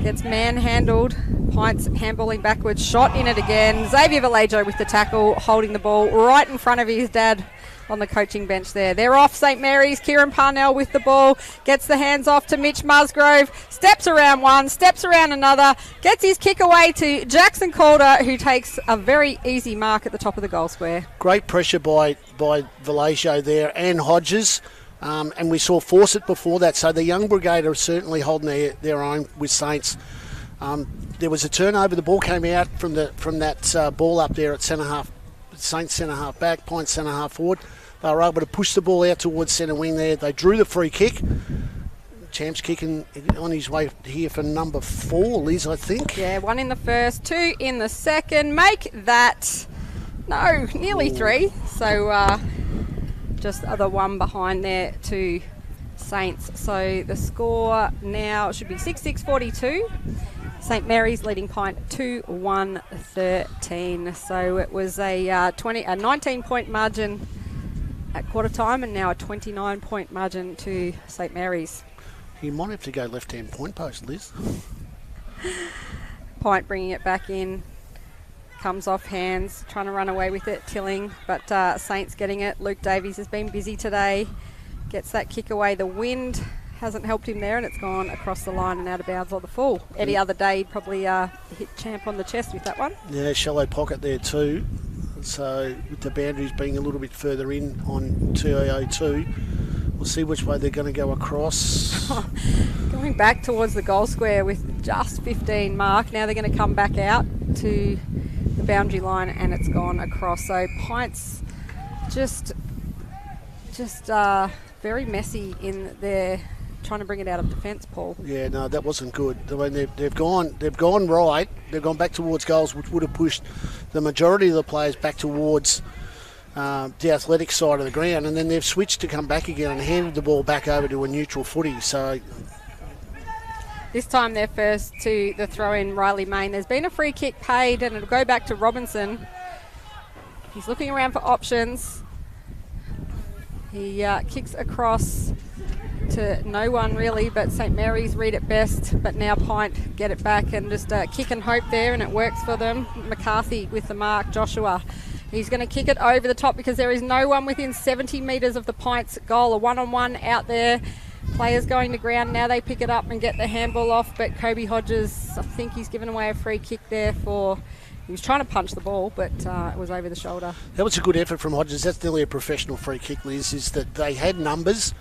gets manhandled. Pint's handballing backwards. Shot in it again. Xavier Vallejo with the tackle, holding the ball right in front of his dad on the coaching bench there. They're off St Mary's. Kieran Parnell with the ball. Gets the hands off to Mitch Musgrove. Steps around one, steps around another. Gets his kick away to Jackson Calder, who takes a very easy mark at the top of the goal square. Great pressure by Vallejo there and Hodges. And we saw Fawcett before that. So the young brigade are certainly holding their own with Saints. There was a turnover. The ball came out from that ball up there at centre half. Saints centre half back, Pine centre half forward. They were able to push the ball out towards centre wing there. They drew the free kick. Champ's kicking on his way here for number 4, Liz, I think. Yeah, 1 in the first, 2 in the second. Make that, no, nearly 3. So just the one behind there to Saints. So the score now should be 6-6-42. St Mary's leading Pint 2-1-13. So it was a 19-point margin at quarter time, and now a 29-point margin to St Mary's. You might have to go left-hand point post, Liz. Pint bringing it back in. Comes off hands, trying to run away with it, Tilling, but Saints getting it. Luke Davies has been busy today. Gets that kick away. The wind hasn't helped him there, and it's gone across the line and out of bounds on the full. Any other day, he'd probably hit Champ on the chest with that one. Yeah, shallow pocket there too. So with the boundaries being a little bit further in on TIO 2, we'll see which way they're going to go across. Going back towards the goal square with just 15 mark. Now they're going to come back out to the boundary line, and it's gone across. So Pints just very messy in their trying to bring it out of defence, Paul. Yeah, no, that wasn't good. I mean, they've gone right. They've gone back towards goals, which would have pushed the majority of the players back towards the athletic side of the ground, and then they've switched to come back again and handed the ball back over to a neutral footy. So this time they're first to the throw-in, Riley Main. There's been a free kick paid, and it'll go back to Robinson. He's looking around for options. He kicks across to no one really, but St Mary's read it best, but now Pint get it back and just kick and hope there, and it works for them. McCarthy with the mark. Joshua, he's going to kick it over the top because there is no one within 70 metres of the Pint's goal. A one-on-one out there. Players going to ground. Now they pick it up and get the handball off, but Kobe Hodges, I think he's given away a free kick there for... He was trying to punch the ball, but it was over the shoulder. That was a good effort from Hodges. That's nearly a professional free kick, Liz, is that they had numbers,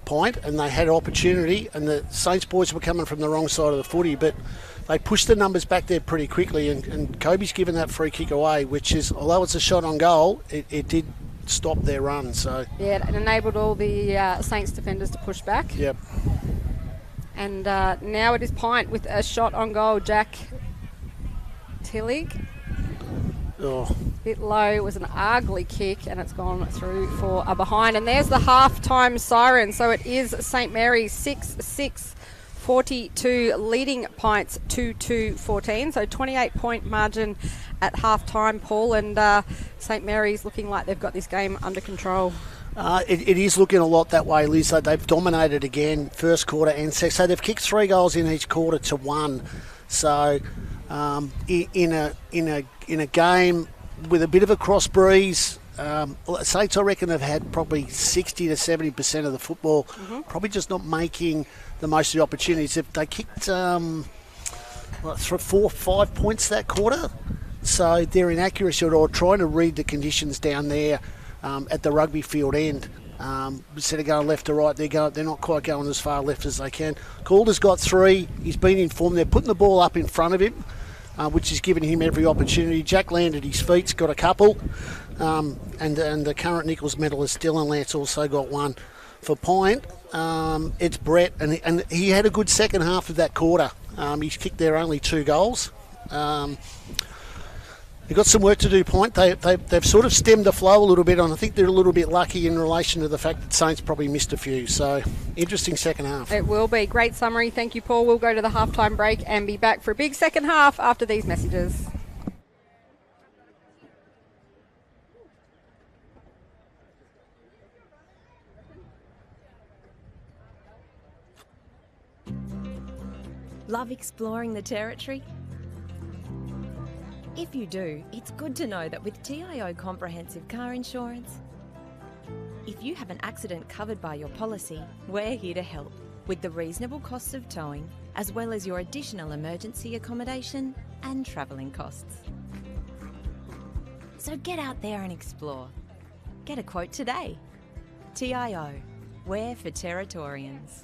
Pint, and they had opportunity, and the Saints boys were coming from the wrong side of the footy, but they pushed the numbers back there pretty quickly, and Kobe's given that free kick away, which is, although it's a shot on goal, it did stop their run. So yeah, it enabled all the Saints defenders to push back. Yep. And now it is Pint with a shot on goal. Jack Tillig. Oh. Bit low. It was an ugly kick, and it's gone through for a behind. And there's the half-time siren. So it is St Mary's 6-6-42, leading Pints 2-2-14. So 28-point margin at half-time, Paul. And St Mary's looking like they've got this game under control. It is looking a lot that way, Liz. They've dominated again, first quarter and second. So they've kicked 3 goals in each quarter to 1. So in a game with a bit of a cross breeze, Saints, I reckon, have had probably 60 to 70% of the football, probably just not making the most of the opportunities. They kicked 4 or 5 points that quarter, so their inaccuracy or trying to read the conditions down there at the rugby field end. Instead of going left to right, they're not quite going as far left as they can. Calder's got 3. He's been informed. They're putting the ball up in front of him, which is giving him every opportunity. Jack Land at his feet's got a couple. And the current Nichols medalist Dylan Lance also got 1. For Point, it's Brett, and he had a good second half of that quarter. He's kicked there only 2 goals. They've got some work to do, Point. They've sort of stemmed the flow a little bit, and I think they're a little bit lucky in relation to the fact that Saints probably missed a few. So, interesting second half. It will be. Great summary. Thank you, Paul. We'll go to the halftime break and be back for a big second half after these messages. Love exploring the territory? If you do, it's good to know that with TIO Comprehensive Car Insurance, if you have an accident covered by your policy, we're here to help with the reasonable costs of towing, as well as your additional emergency accommodation and travelling costs. So get out there and explore. Get a quote today. TIO, we're for Territorians.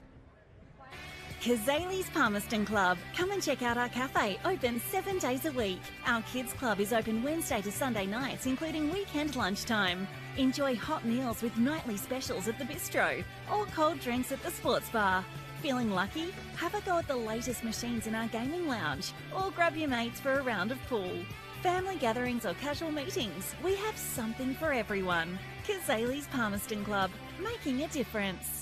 Kazali's Palmerston Club. Come and check out our cafe, open 7 days a week. Our kids club is open Wednesday to Sunday nights, including weekend lunchtime. Enjoy hot meals with nightly specials at the bistro or cold drinks at the sports bar. Feeling lucky? Have a go at the latest machines in our gaming lounge or grab your mates for a round of pool. Family gatherings or casual meetings, we have something for everyone. Kazali's Palmerston Club, making a difference.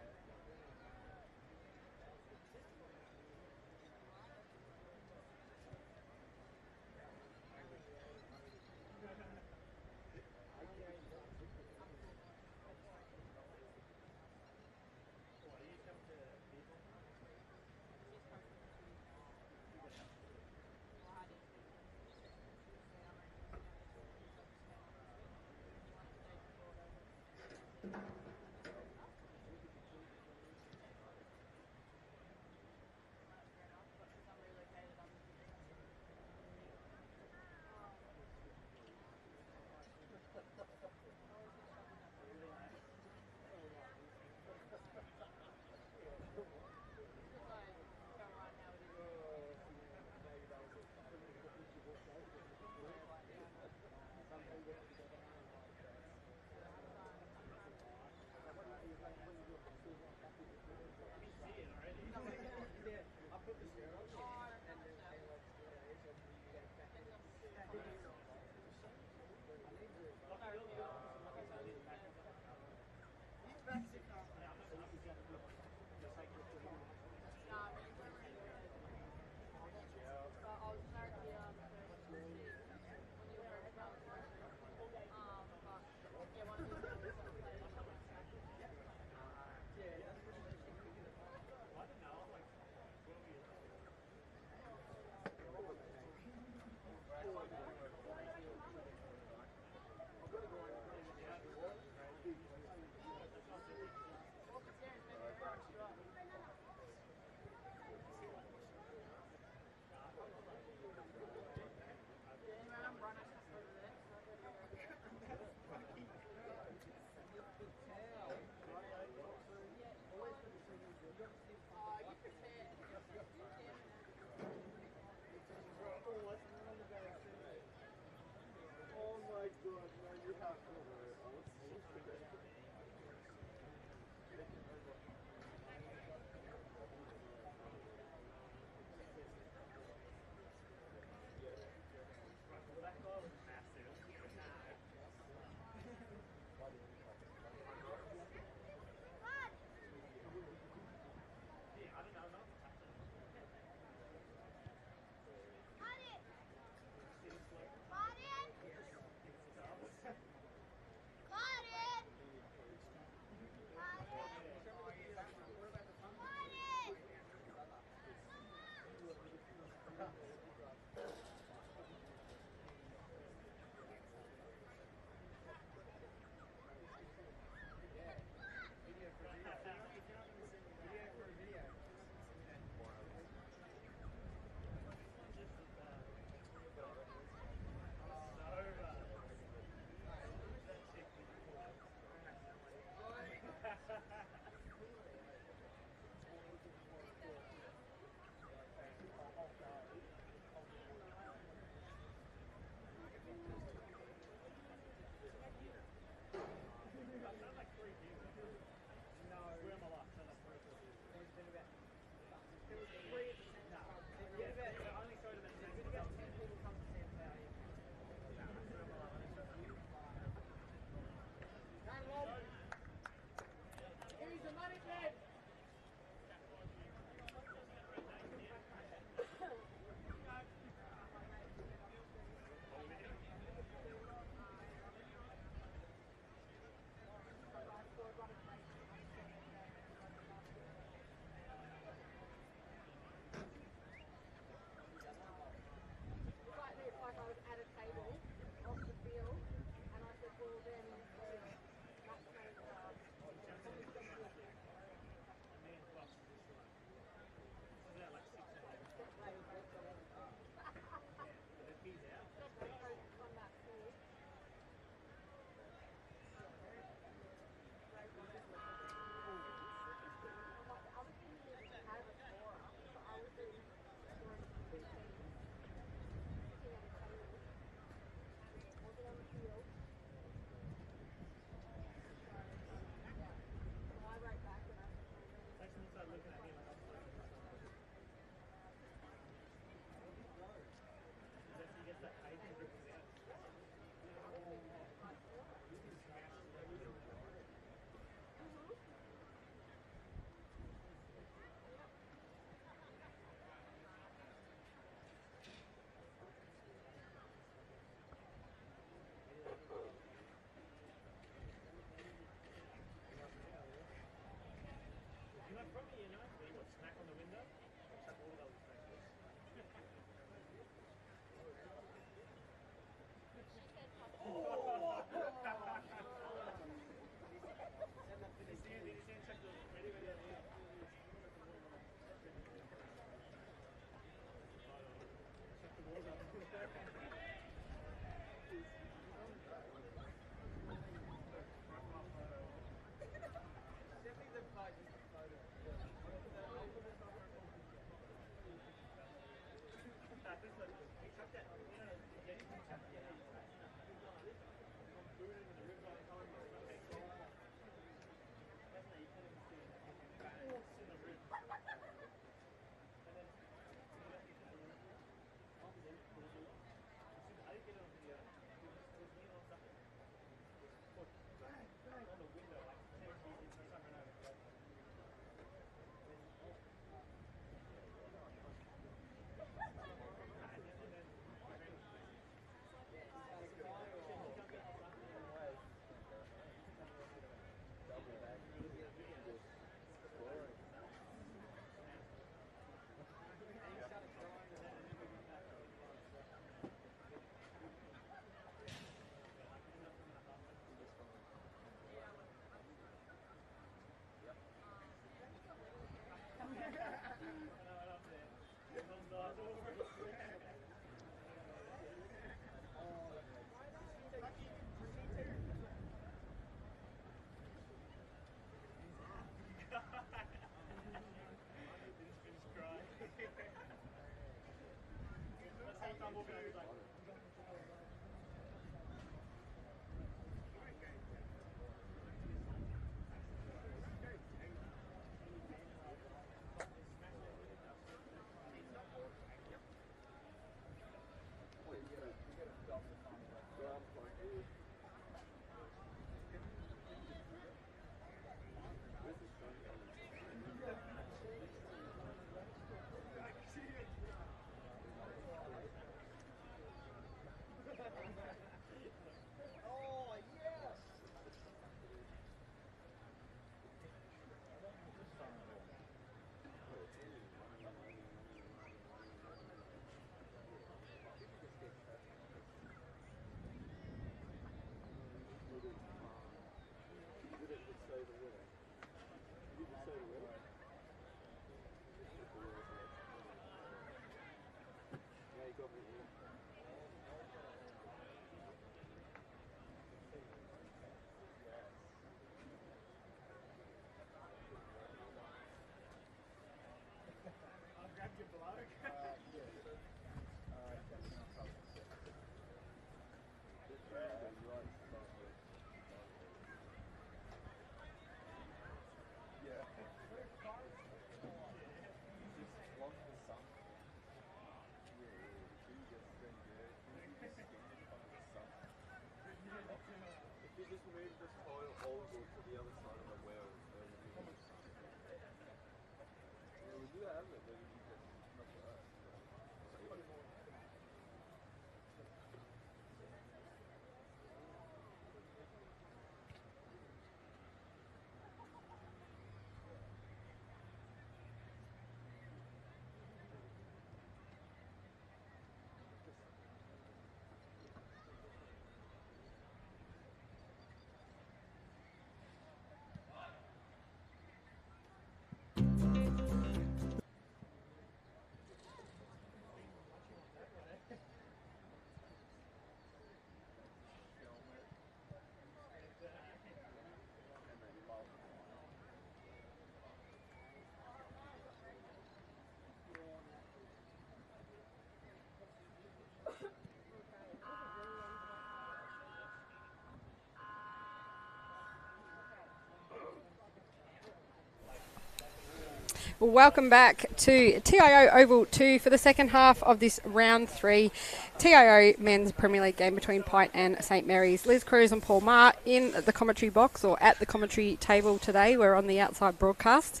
Welcome back to TIO Oval 2 for the second half of this round 3 TIO Men's Premier League game between PINT and St Mary's. Liz Cruz and Paul Maher in the commentary box, or at the commentary table today. We're on the outside broadcast.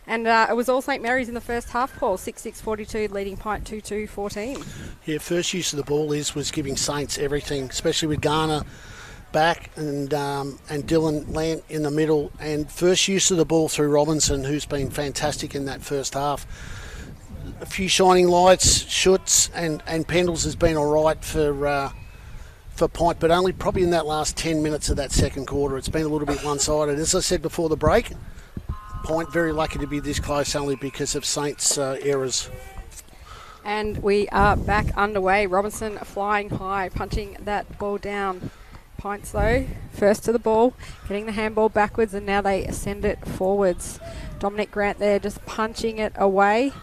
And it was all St Mary's in the first half, Paul. 6-6-42, leading PINT 2-2-14. Yeah, first use of the ball was giving Saints everything, especially with Garner back and Dylan Lant in the middle, and first use of the ball through Robinson, who's been fantastic in that first half. A few shining lights, Schutz and Pendles has been all right for PINT, but only probably in that last 10 minutes of that second quarter. It's been a little bit one-sided. As I said before the break, PINT very lucky to be this close only because of Saints' errors. And we are back underway. Robinson flying high, punching that ball down. PINTs though, first to the ball, getting the handball backwards, and now they send it forwards. Dominic Grant there just punching it away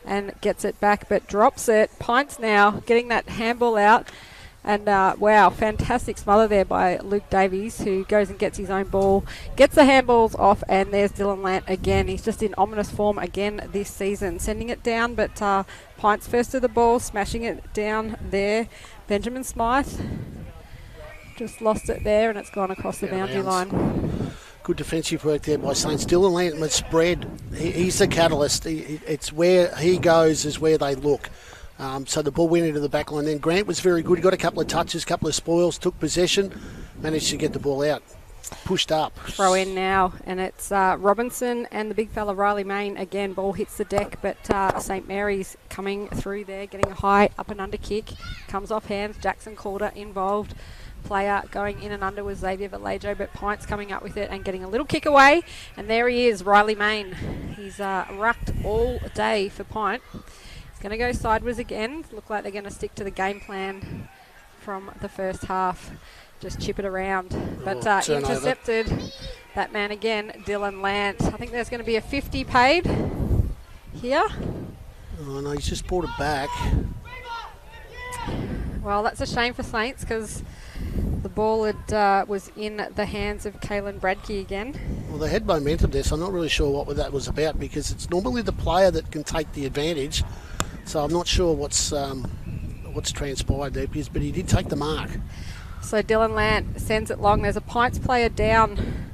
and gets it back but drops it. PINTs now getting that handball out, and wow, fantastic smother there by Luke Davies, who goes and gets his own ball, gets the handballs off, and there's Dylan Lant again. He's just in ominous form again this season, sending it down, but PINTs first to the ball, smashing it down there. Benjamin Smythe just lost it there, and it's gone across the boundary line. Good defensive work there by Saints. Dylan Lant with spread. He's the catalyst. It's where he goes is where they look. So the ball went into the back line. Then Grant was very good. He got a couple of touches, couple of spoils, took possession, managed to get the ball out. Pushed up. Throw in now, and it's Robinson and the big fella Riley Main again. Ball hits the deck, but St Mary's coming through there, getting a high up and under kick. Comes off hands. Jackson Calder involved. Player going in and under was Xavier Vallejo, but PINT's coming up with it and getting a little kick away. And there he is, Riley Main. He's rucked all day for PINT. He's going to go sideways again. Look like they're going to stick to the game plan from the first half. Just chip it around. But intercepted that man again, Dylan Lant. I think there's going to be a 50 paid here. Oh no, he's just brought it back. Well, that's a shame for Saints because the ball was in the hands of Kaylin Bradkey again. Well, they had momentum there, so I'm not really sure what that was about, because it's normally the player that can take the advantage. So I'm not sure what's transpired there, but he did take the mark. So Dylan Lant sends it long. There's a PINTs player down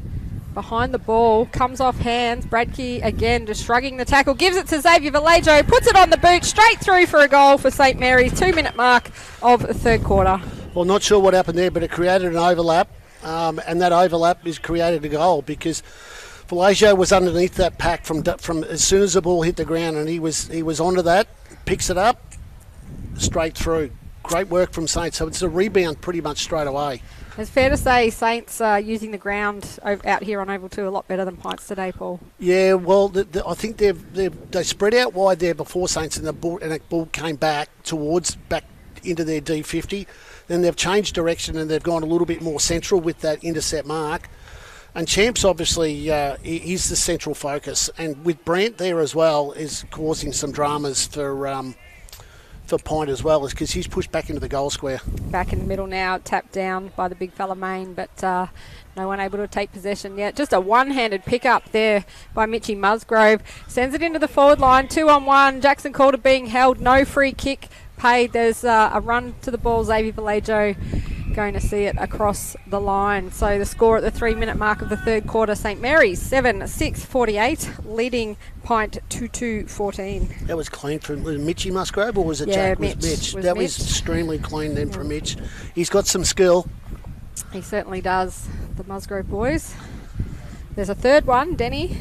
behind the ball, comes off hands. Bradkey again just shrugging the tackle, gives it to Xavier Vallejo, puts it on the boot, straight through for a goal for St Mary's. 2-minute mark of the third quarter. Well, not sure what happened there, but it created an overlap, and that overlap has created a goal, because Vallejo was underneath that pack from as soon as the ball hit the ground, and he was onto that, picks it up, straight through. Great work from Saints. So it's a rebound pretty much straight away. It's fair to say Saints are using the ground out here on Oval 2 a lot better than PINTs today, Paul. Yeah, well, I think they spread out wide there before Saints, and the ball came back into their D50. Then they've changed direction and they've gone a little bit more central with that intercept mark. And Champs obviously is the central focus, and with Brant there as well is causing some dramas for PINT as well, is because he's pushed back into the goal square. Back in the middle now, tapped down by the big fella Main, but no one able to take possession yet. Just a one-handed pick-up there by Mitchie Musgrove. Sends it into the forward line, 2-on-1. Jackson Calder being held, no free kick paid. There's a run to the ball. Xavier Vallejo going to see it across the line. So the score at the 3-minute mark of the third quarter, St Mary's 7-6-48, leading PINT 2-2-14. That was clean from Mitchie Musgrove, or was it Jack? Mitch. That was extremely clean then from Mitch. He's got some skill. He certainly does, the Musgrove boys. There's a third one, Denny.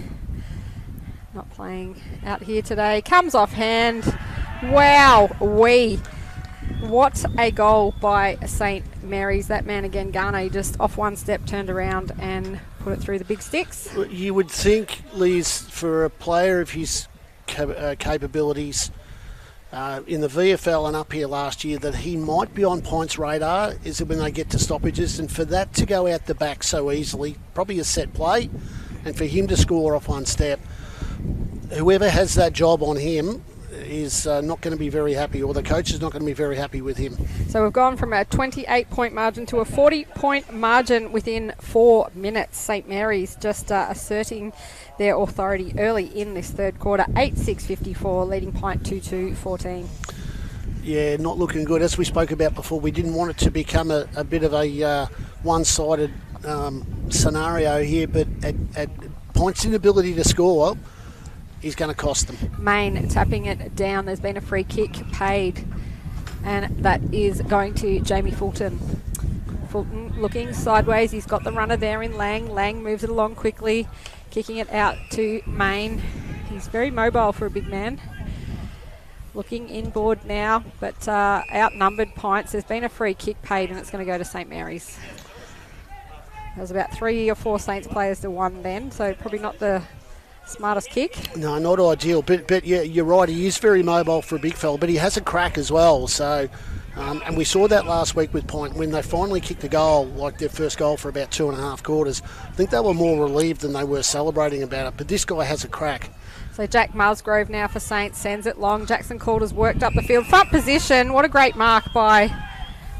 Not playing out here today. Comes off hand. Wow, what a goal by St Mary's. That man again, Garner, just off one step, turned around and put it through the big sticks. You would think, Liz, for a player of his capabilities in the VFL and up here last year, that he might be on PINT's radar is when they get to stoppages, and for that to go out the back so easily, probably a set play, and for him to score off one step, whoever has that job on him, is not going to be very happy, or the coach is not going to be very happy with him. So we've gone from a 28-point margin to a 40-point margin within 4 minutes. St Mary's just asserting their authority early in this third quarter. 8-6-54, leading PINT 2-2-14. Yeah, not looking good. As we spoke about before, we didn't want it to become a bit of a one-sided scenario here, but at Point's inability to score is going to cost them. Main tapping it down. There's been a free kick paid, and that is going to Jamie Fulton. Fulton looking sideways. He's got the runner there in Lang. Lang moves it along quickly, kicking it out to Main. He's very mobile for a big man. Looking inboard now, but outnumbered Pints. There's been a free kick paid, and it's going to go to St Mary's. There's about 3 or 4 Saints players to 1 then, so probably not the smartest kick. No, not ideal, but yeah, you're right. He is very mobile for a big fella, but he has a crack as well. So, and we saw that last week with Point when they finally kicked a goal, like their first goal for about 2.5 quarters. I think they were more relieved than they were celebrating about it. But this guy has a crack. So Jack Musgrove now for Saints sends it long. Jackson Calder's worked up the field, front position. What a great mark by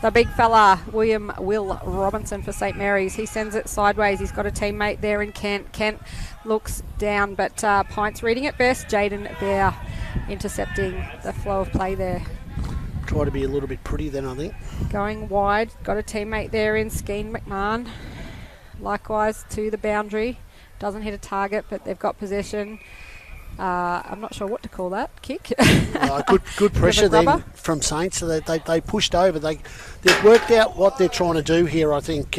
the big fella, Will Robinson for St Mary's. He sends it sideways. He's got a teammate there in Kent. Kent looks down, but Pints reading it best. Jaden Bear intercepting the flow of play there. Try to be a little bit pretty then, I think. Going wide. Got a teammate there in Skeen McMahon. Likewise to the boundary. Doesn't hit a target, but they've got possession. I'm not sure what to call that kick. Good pressure then from Saints. So they pushed over. They've worked out what they're trying to do here. I think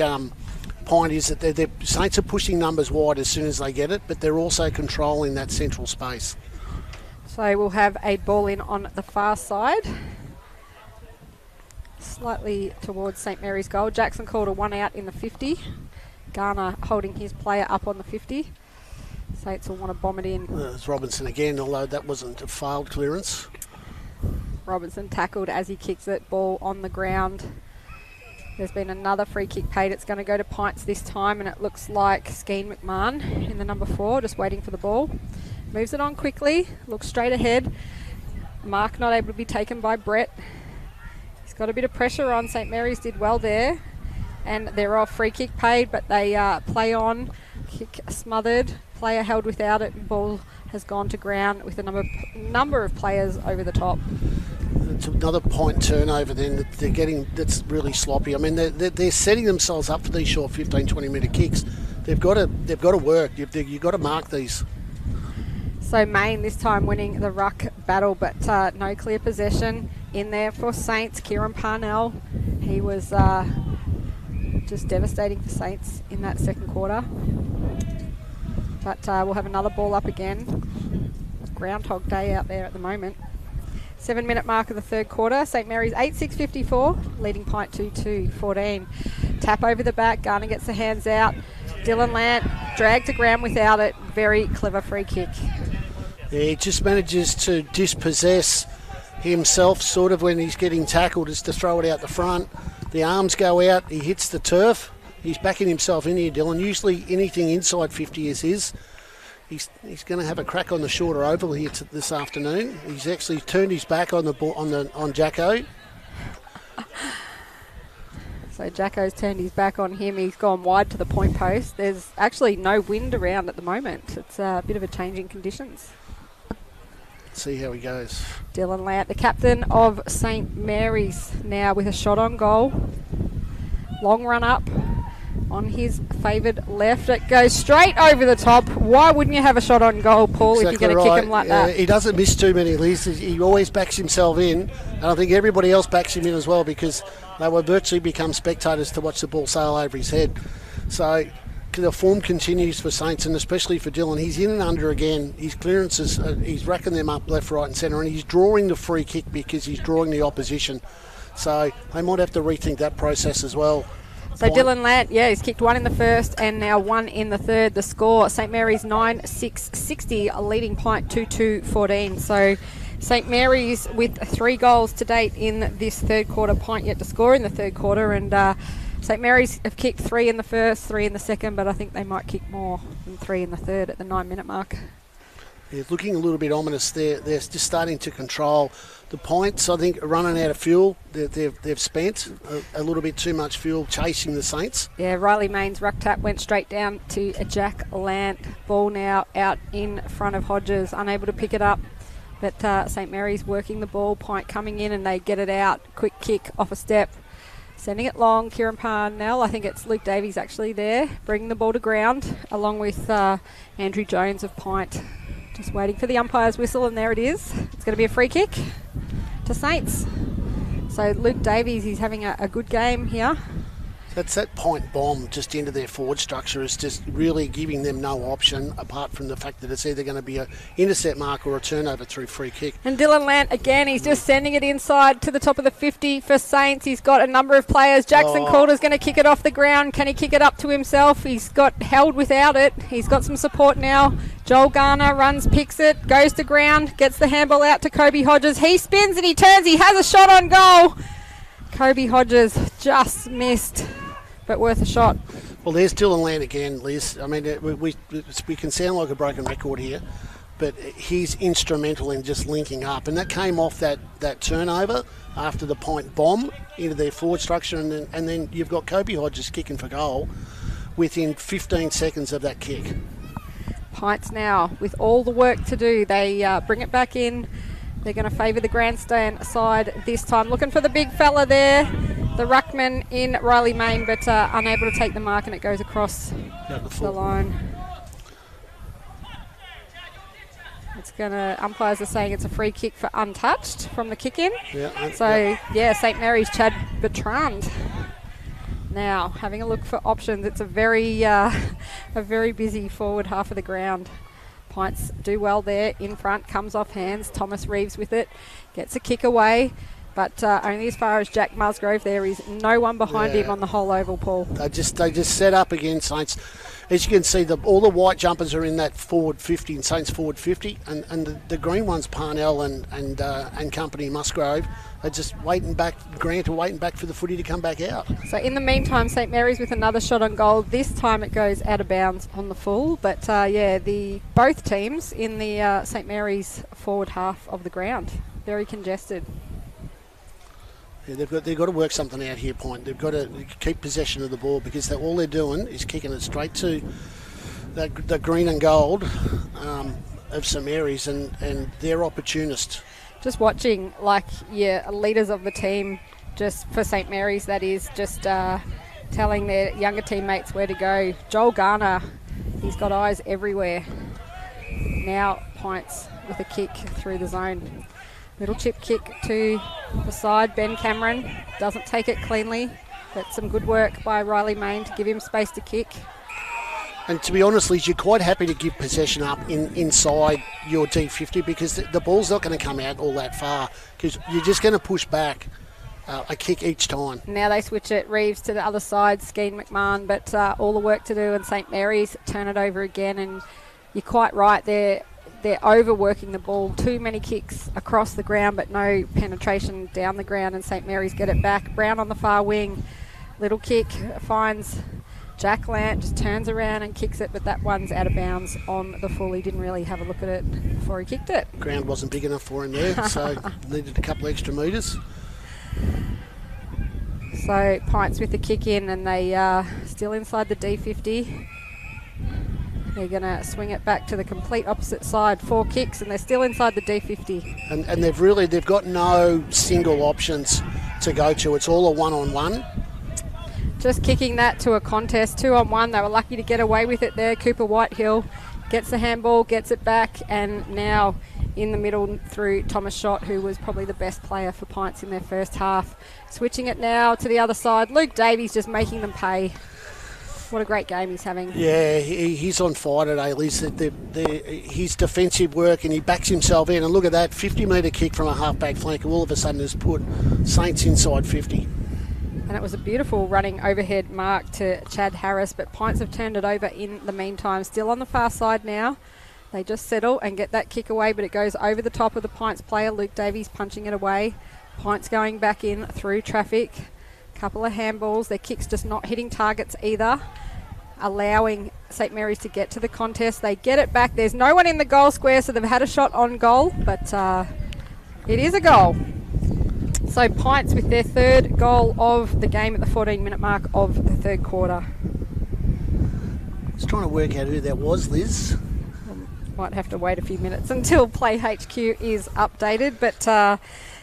point is that the Saints are pushing numbers wide as soon as they get it, but they're also controlling that central space. So we'll have a ball in on the far side, slightly towards St Mary's goal. Jackson called a 1 out in the 50. Garner holding his player up on the 50. Saints will want to bomb it in. It's Robinson again, although that wasn't a failed clearance. Robinson tackled as he kicks it, ball on the ground. There's been another free kick paid. It's going to go to Pints this time, and it looks like Skeen McMahon in the number 4, just waiting for the ball. Moves it on quickly, looks straight ahead. Mark not able to be taken by Brett. He's got a bit of pressure on. St Mary's did well there, and they're off. Free kick paid, but they play on. Kick smothered. Player held without it. Ball has gone to ground with a number of players over the top. It's another point turnover then that they're getting. That's really sloppy. I mean, they're setting themselves up for these short 15, 20-metre kicks. They've got to work. You've got to mark these. So Main this time winning the ruck battle, but no clear possession in there for Saints. Kieran Parnell, he was just devastating for Saints in that second quarter. But we'll have another ball up again. Groundhog Day out there at the moment. 7-minute mark of the third quarter. St Mary's 8-6-54, leading PINT 2-2-14. Tap over the back. Garner gets the hands out. Dylan Lant dragged to ground without it. Very clever free kick. Yeah, he just manages to dispossess himself sort of when he's getting tackled, is to throw it out the front. The arms go out. He hits the turf. He's backing himself in here, Dylan. Usually anything inside 50 is his. He's going to have a crack on the shorter oval here this afternoon. He's actually turned his back on Jacko. So Jacko's turned his back on him. He's gone wide to the point post. There's actually no wind around at the moment. It's a bit of a change in conditions. Let's see how he goes. Dylan Lant, the captain of St Mary's, now with a shot on goal. Long run up on his favoured left. It goes straight over the top. Why wouldn't you have a shot on goal, Paul, exactly if you're going to kick him like that? He doesn't miss too many, Liz. He always backs himself in, and I think everybody else backs him in as well, because they will virtually become spectators to watch the ball sail over his head. So the form continues for Saints, and especially for Dylan. He's in and under again. His clearances, he's racking them up left, right and centre, and he's drawing the free kick because he's drawing the opposition. So they might have to rethink that process as well. So Dylan Lant, he's kicked 1 in the first and now 1 in the third. The score, St Mary's 9-6-60, leading PINT 2-2-14. So St Mary's with 3 goals to date in this third quarter. PINT yet to score in the third quarter, and St Mary's have kicked 3 in the first, 3 in the second, but I think they might kick more than 3 in the third at the 9-minute mark. Yeah, looking a little bit ominous there. They're just starting to control the points. I think are running out of fuel. They've spent a little bit too much fuel chasing the Saints. Yeah, Riley Main's ruck tap went straight down to a Jack Lant. Ball now out in front of Hodges, unable to pick it up. But St Mary's working the ball, Pint coming in and they get it out. Quick kick off a step. Sending it long, Kieran Parnell. I think it's Luke Davies actually there, bringing the ball to ground, along with Andrew Jones of Pint. Just waiting for the umpire's whistle, and there it is. It's going to be a free kick to Saints. So Luke Davies, he's having a good game here. That's that point bomb just into their forward structure is just really giving them no option apart from the fact that it's either going to be an intercept mark or a turnover through free kick. And Dylan Lant again, he's just sending it inside to the top of the 50 for Saints. He's got a number of players. Jackson Calder's going to kick it off the ground. Can he kick it up to himself? He's got held without it. He's got some support now. Joel Garner runs, picks it, goes to ground, gets the handball out to Kobe Hodges. He spins and he turns. He has a shot on goal. Kobe Hodges just missed, but worth a shot. Well, there's Dylan Lant again, Liz. I mean, we can sound like a broken record here, but he's instrumental in just linking up. And that came off that turnover after the point bomb into their forward structure. And then you've got Kobe Hodges kicking for goal within 15 seconds of that kick. Pints now with all the work to do. They bring it back in. They're going to favour the grandstand side this time. Looking for the big fella there. The ruckman in Riley Main, but unable to take the mark, and it goes across the line. It's going to, umpires are saying it's a free kick for untouched from the kick in. St Mary's Chad Bertrand. Now having a look for options. It's a very busy forward half of the ground. Pints do well there in front, comes off hands. Thomas Reeves with it, gets a kick away. But only as far as Jack Musgrove. There is no one behind him on the whole oval, Paul. They just set up again, Saints. As you can see, all the white jumpers are in that forward 50, and Saints forward 50, and the green ones, Parnell and company, Musgrove, are just waiting back. Grant are waiting back for the footy to come back out. So in the meantime, St Mary's with another shot on goal. This time it goes out of bounds on the full. But both teams in the St Mary's forward half of the ground, very congested. Yeah, they've got to work something out here, Point. They've got to keep possession of the ball because all they're doing is kicking it straight to the green and gold of St Mary's, and they're opportunists. Just watching, leaders of the team, just for St Mary's, that is, just telling their younger teammates where to go. Joel Garner, he's got eyes everywhere. Now Pints with a kick through the zone. Little chip kick to the side. Ben Cameron doesn't take it cleanly, but some good work by Riley Main to give him space to kick. And to be honest, Liz, you're quite happy to give possession up inside your D50 because the ball's not going to come out all that far because you're just going to push back a kick each time. Now they switch it. Reeves to the other side, Skeen McMahon, but all the work to do, and St Mary's turn it over again. And you're quite right there. They're overworking the ball. Too many kicks across the ground, but no penetration down the ground, and St Mary's get it back. Brown on the far wing. Little kick finds Jack Lant, just turns around and kicks it, but that one's out of bounds on the full. He didn't really have a look at it before he kicked it. Ground wasn't big enough for him there, so needed a couple extra metres. So Pints with the kick in, and they still inside the D50. They're going to swing it back to the complete opposite side. 4 kicks, and they're still inside the D50. And they've got no single options to go to. It's all a one-on-one. Just kicking that to a contest, 2-on-1. They were lucky to get away with it there. Cooper Whitehill gets the handball, gets it back, and now in the middle through Thomas Schott, who was probably the best player for Pints in their first half. Switching it now to the other side. Luke Davies just making them pay. What a great game he's having. Yeah, he's on fire today, Liz. His defensive work, and he backs himself in. And look at that, 50-metre kick from a half-back flank, all of a sudden has put Saints inside 50. And it was a beautiful running overhead mark to Chad Harris, but Pints have turned it over in the meantime. Still on the far side now. They just settle and get that kick away, but it goes over the top of the Pints player. Luke Davies punching it away. Pints going back in through traffic. Couple of handballs. Their kicks just not hitting targets either, allowing St Mary's to get to the contest. They get it back. There's no one in the goal square, so they've had a shot on goal, but it is a goal. So Pints with their third goal of the game at the 14-minute mark of the third quarter. I was trying to work out who that was, Liz. Might have to wait a few minutes until Play HQ is updated, but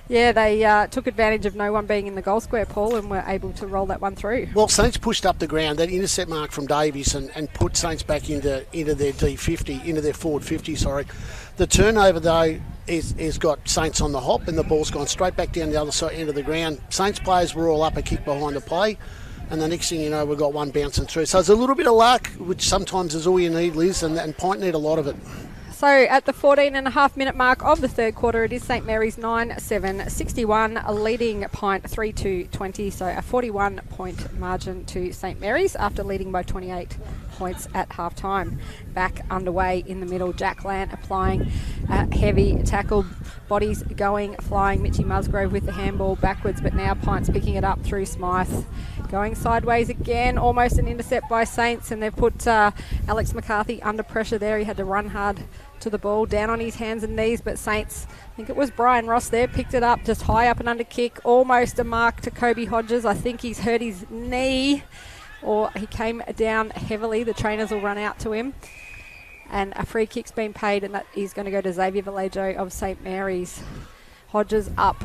yeah, they took advantage of no one being in the goal square, Paul, and were able to roll that one through. Well, Saints pushed up the ground, that intercept mark from Davies, and put Saints back into their D50, into their forward 50, sorry. The turnover, though, is got Saints on the hop, and the ball's gone straight back down the other side end of the ground. Saints players were all up a kick behind the play, and the next thing you know, we've got one bouncing through. So it's a little bit of luck, which sometimes is all you need, Liz, and Pint need a lot of it. So at the 14.5-minute mark of the third quarter, it is St Mary's 9-7-61, leading Pint 3-20, so a 41-point margin to St Mary's after leading by 28 points at half-time. Back underway in the middle, Jack Lant applying a heavy tackle, bodies going, flying, Mitchy Musgrove with the handball backwards, but now Pint's picking it up through Smythe. Going sideways again, almost an intercept by Saints, and they've put Alex McCarthy under pressure there. He had to run hard to the ball, down on his hands and knees, but Saints, I think it was Brian Ross there, picked it up just high up and under kick, almost a mark to Kobe Hodges. I think he's hurt his knee, or he came down heavily. The trainers will run out to him, and a free kick's been paid, and that is going to go to Xavier Vallejo of St Mary's. Hodges up,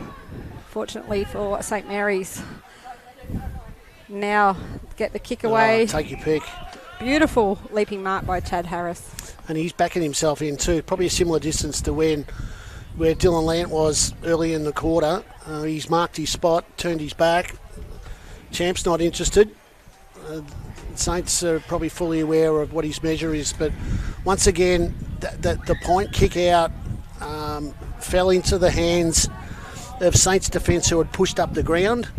fortunately for St Mary's. Now get the kick away. Take your pick. Beautiful leaping mark by Chad Harris. And he's backing himself in too, probably a similar distance to where Dylan Lant was early in the quarter. He's marked his spot, turned his back. Champ's not interested. Saints are probably fully aware of what his measure is, but once again, the point kick out fell into the hands of Saints defence, who had pushed up the ground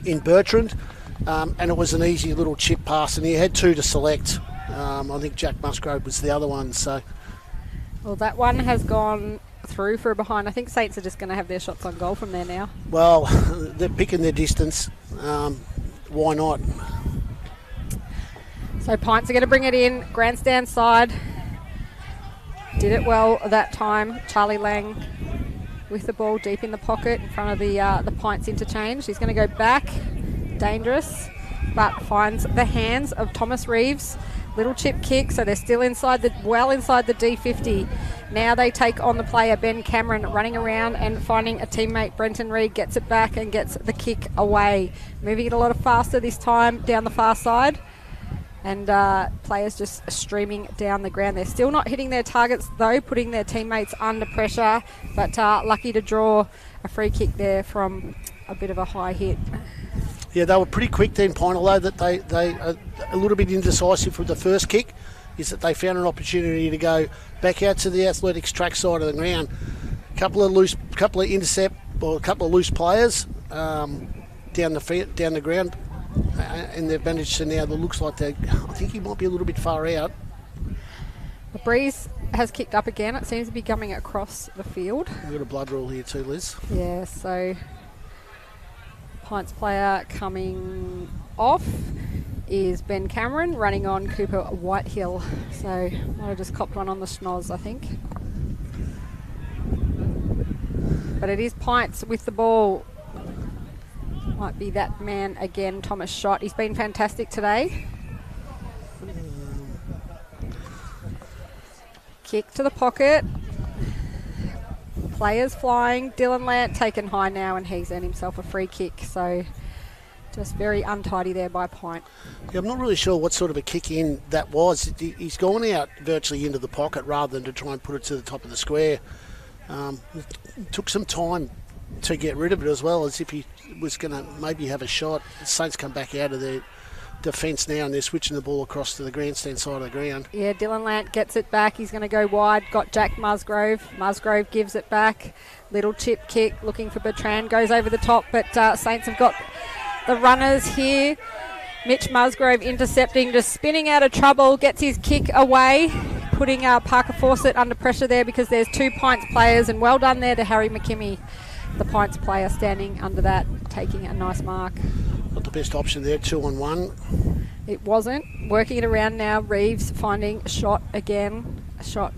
in Bertrand, and it was an easy little chip pass, and he had two to select. I think Jack Musgrove was the other one. So, well, that one has gone through for a behind. I think Saints are just going to have their shots on goal from there now. Well, they're picking their distance. Why not? So Pints are going to bring it in, grandstand side. Did it well that time. Charlie Lang with the ball deep in the pocket in front of the Pints interchange. He's going to go back, dangerous, but finds the hands of Thomas Reeves. Little chip kick, so they're still inside the D50. Now they take on the player Ben Cameron, running around and finding a teammate. Brenton Reed gets it back and gets the kick away. Moving it a lot faster this time down the far side. And players just streaming down the ground. They're still not hitting their targets though, putting their teammates under pressure, but lucky to draw a free kick there from a bit of a high hit. Yeah, they were pretty quick then, Pine, although that they a little bit indecisive with the first kick, is that they found an opportunity to go back out to the athletics track side of the ground. Couple of loose players down the ground, and they've managed to now. It looks like I think he might be a little bit far out. The breeze has kicked up again. It seems to be coming across the field. We've got a blood rule here too, Liz. Yeah, so Pints player coming off is Ben Cameron, running on Cooper Whitehill. So I just copped one on the schnoz, I think. But it is Pints with the ball. Might be that man again, Thomas Schott. He's been fantastic today. Kick to the pocket. Players flying. Dylan Lant taken high now, and he's earned himself a free kick. So just very untidy there by Pint. Yeah, I'm not really sure what sort of a kick in that was. He's gone out virtually into the pocket rather than to try and put it to the top of the square. It took some time to get rid of it as well, as if he was going to maybe have a shot. The Saints come back out of their defence now, and they're switching the ball across to the grandstand side of the ground. Yeah, Dylan Lant gets it back. He's going to go wide. Got Jack Musgrove. Musgrove gives it back. Little chip kick, looking for Bertrand. Goes over the top, but Saints have got the runners here. Mitch Musgrove intercepting, just spinning out of trouble. Gets his kick away, putting Parker Fawcett under pressure there because there's two Pints players, and well done there to Harry McKimmie, the Pints player, standing under that, taking a nice mark. Not the best option there, 2-on-1. It wasn't. Working it around now. Reeves finding a shot again. A shot,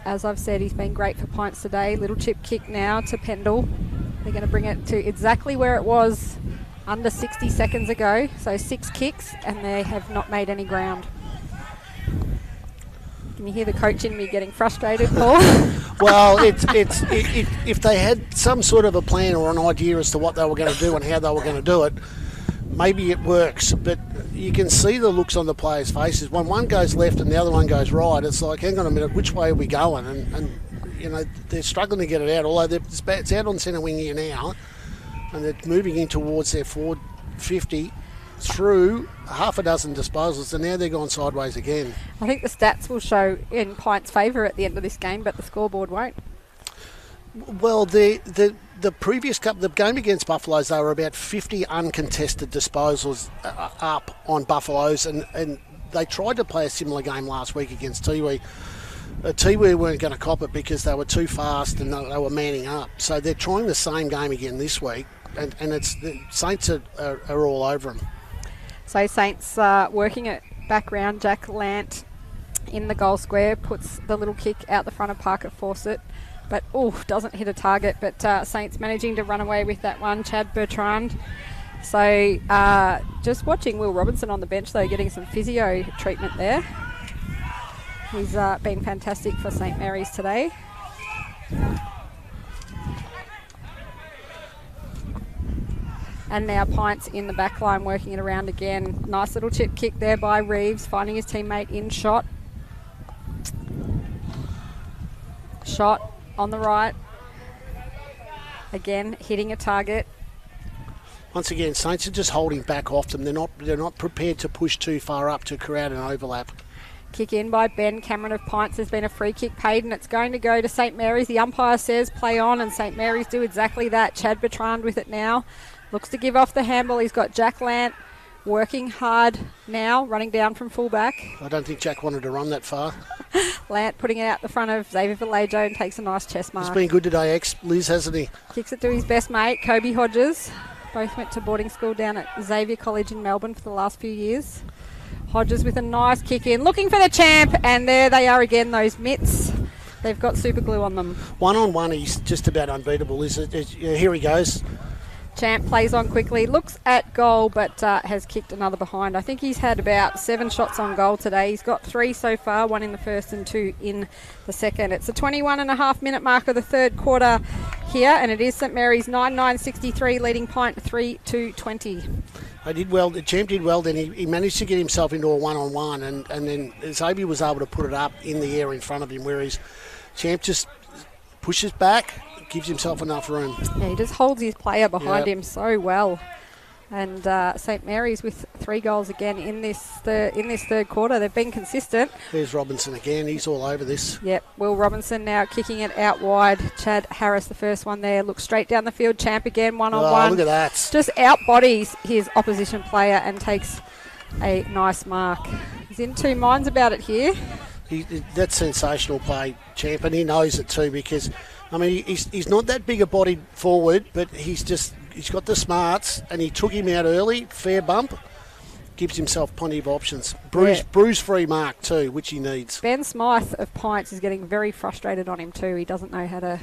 as I've said, he's been great for points today. Little chip kick now to Pendle. They're going to bring it to exactly where it was under 60 seconds ago. So 6 kicks, and they have not made any ground. Can you hear the coach in me getting frustrated, Paul? Well, if they had some sort of a plan or an idea as to what they were going to do and how they were going to do it, maybe it works. But you can see the looks on the players' faces. When one goes left and the other one goes right, it's like, hang on a minute, which way are we going? And you know, they're struggling to get it out, although it's out on centre wing here now, and they're moving in towards their forward 50 through half a dozen disposals, and now they're gone sideways again. I think the stats will show in Pint's favour at the end of this game, but the scoreboard won't. Well, the previous the game against Buffaloes, they were about 50 uncontested disposals up on Buffaloes, and they tried to play a similar game last week against Tiwi. Tiwi weren't going to cop it because they were too fast and they were manning up. So they're trying the same game again this week, and it's the Saints are all over them. So Saints working it back round. Jack Lant in the goal square puts the little kick out the front of Parker Fawcett, but doesn't hit a target. But Saints managing to run away with that one. Chad Bertrand. So just watching Will Robinson on the bench though, getting some physio treatment there. He's been fantastic for St Mary's today. And now Pints in the back line working it around again. Nice little chip kick there by Reeves, finding his teammate in shot. Shot on the right. Again, hitting a target. Once again, Saints are just holding back off them. They're not prepared to push too far up to create an overlap. Kick in by Ben Cameron of Pints. There's been a free kick paid, and it's going to go to St Mary's. The umpire says play on, and St Mary's do exactly that. Chad Bertrand with it now. Looks to give off the handball. He's got Jack Lant working hard now, running down from fullback. I don't think Jack wanted to run that far. Lant putting it out the front of Xavier Vallejo and takes a nice chest mark. He's been good today, Liz, hasn't he? Kicks it to his best mate, Kobe Hodges. Both went to boarding school down at Xavier College in Melbourne for the last few years. Hodges with a nice kick in, looking for the champ, and there they are again, those mitts. They've got super glue on them. One-on-one, he's just about unbeatable. Here he goes. Champ plays on quickly, looks at goal, but has kicked another behind. I think he's had about 7 shots on goal today. He's got 3 so far, 1 in the first and 2 in the second. It's the 21.5 minute mark of the third quarter here, and it is St Mary's 9-9-63 leading Pint 3-20. I did well. The champ did well. Then he managed to get himself into a one-on-one, and then Xavier was able to put it up in the air in front of him, whereas champ just pushes back, gives himself enough room. Yeah, he just holds his player behind him so well. And St Mary's with 3 goals again in this third quarter. They've been consistent. There's Robinson again. He's all over this. Yep, Will Robinson now kicking it out wide. Chad Harris, the first one there, looks straight down the field. Champ again, one-on-one. Oh, look at that. Just out-bodies his opposition player and takes a nice mark. He's in 2 minds about it here. That's sensational play, Champ, and he knows it too because, I mean, he's not that big a body forward, but he's got the smarts, and he took him out early, fair bump, gives himself plenty of options. Bruise-free mark too, which he needs. Ben Smythe of Pints is getting very frustrated on him too. He doesn't know how to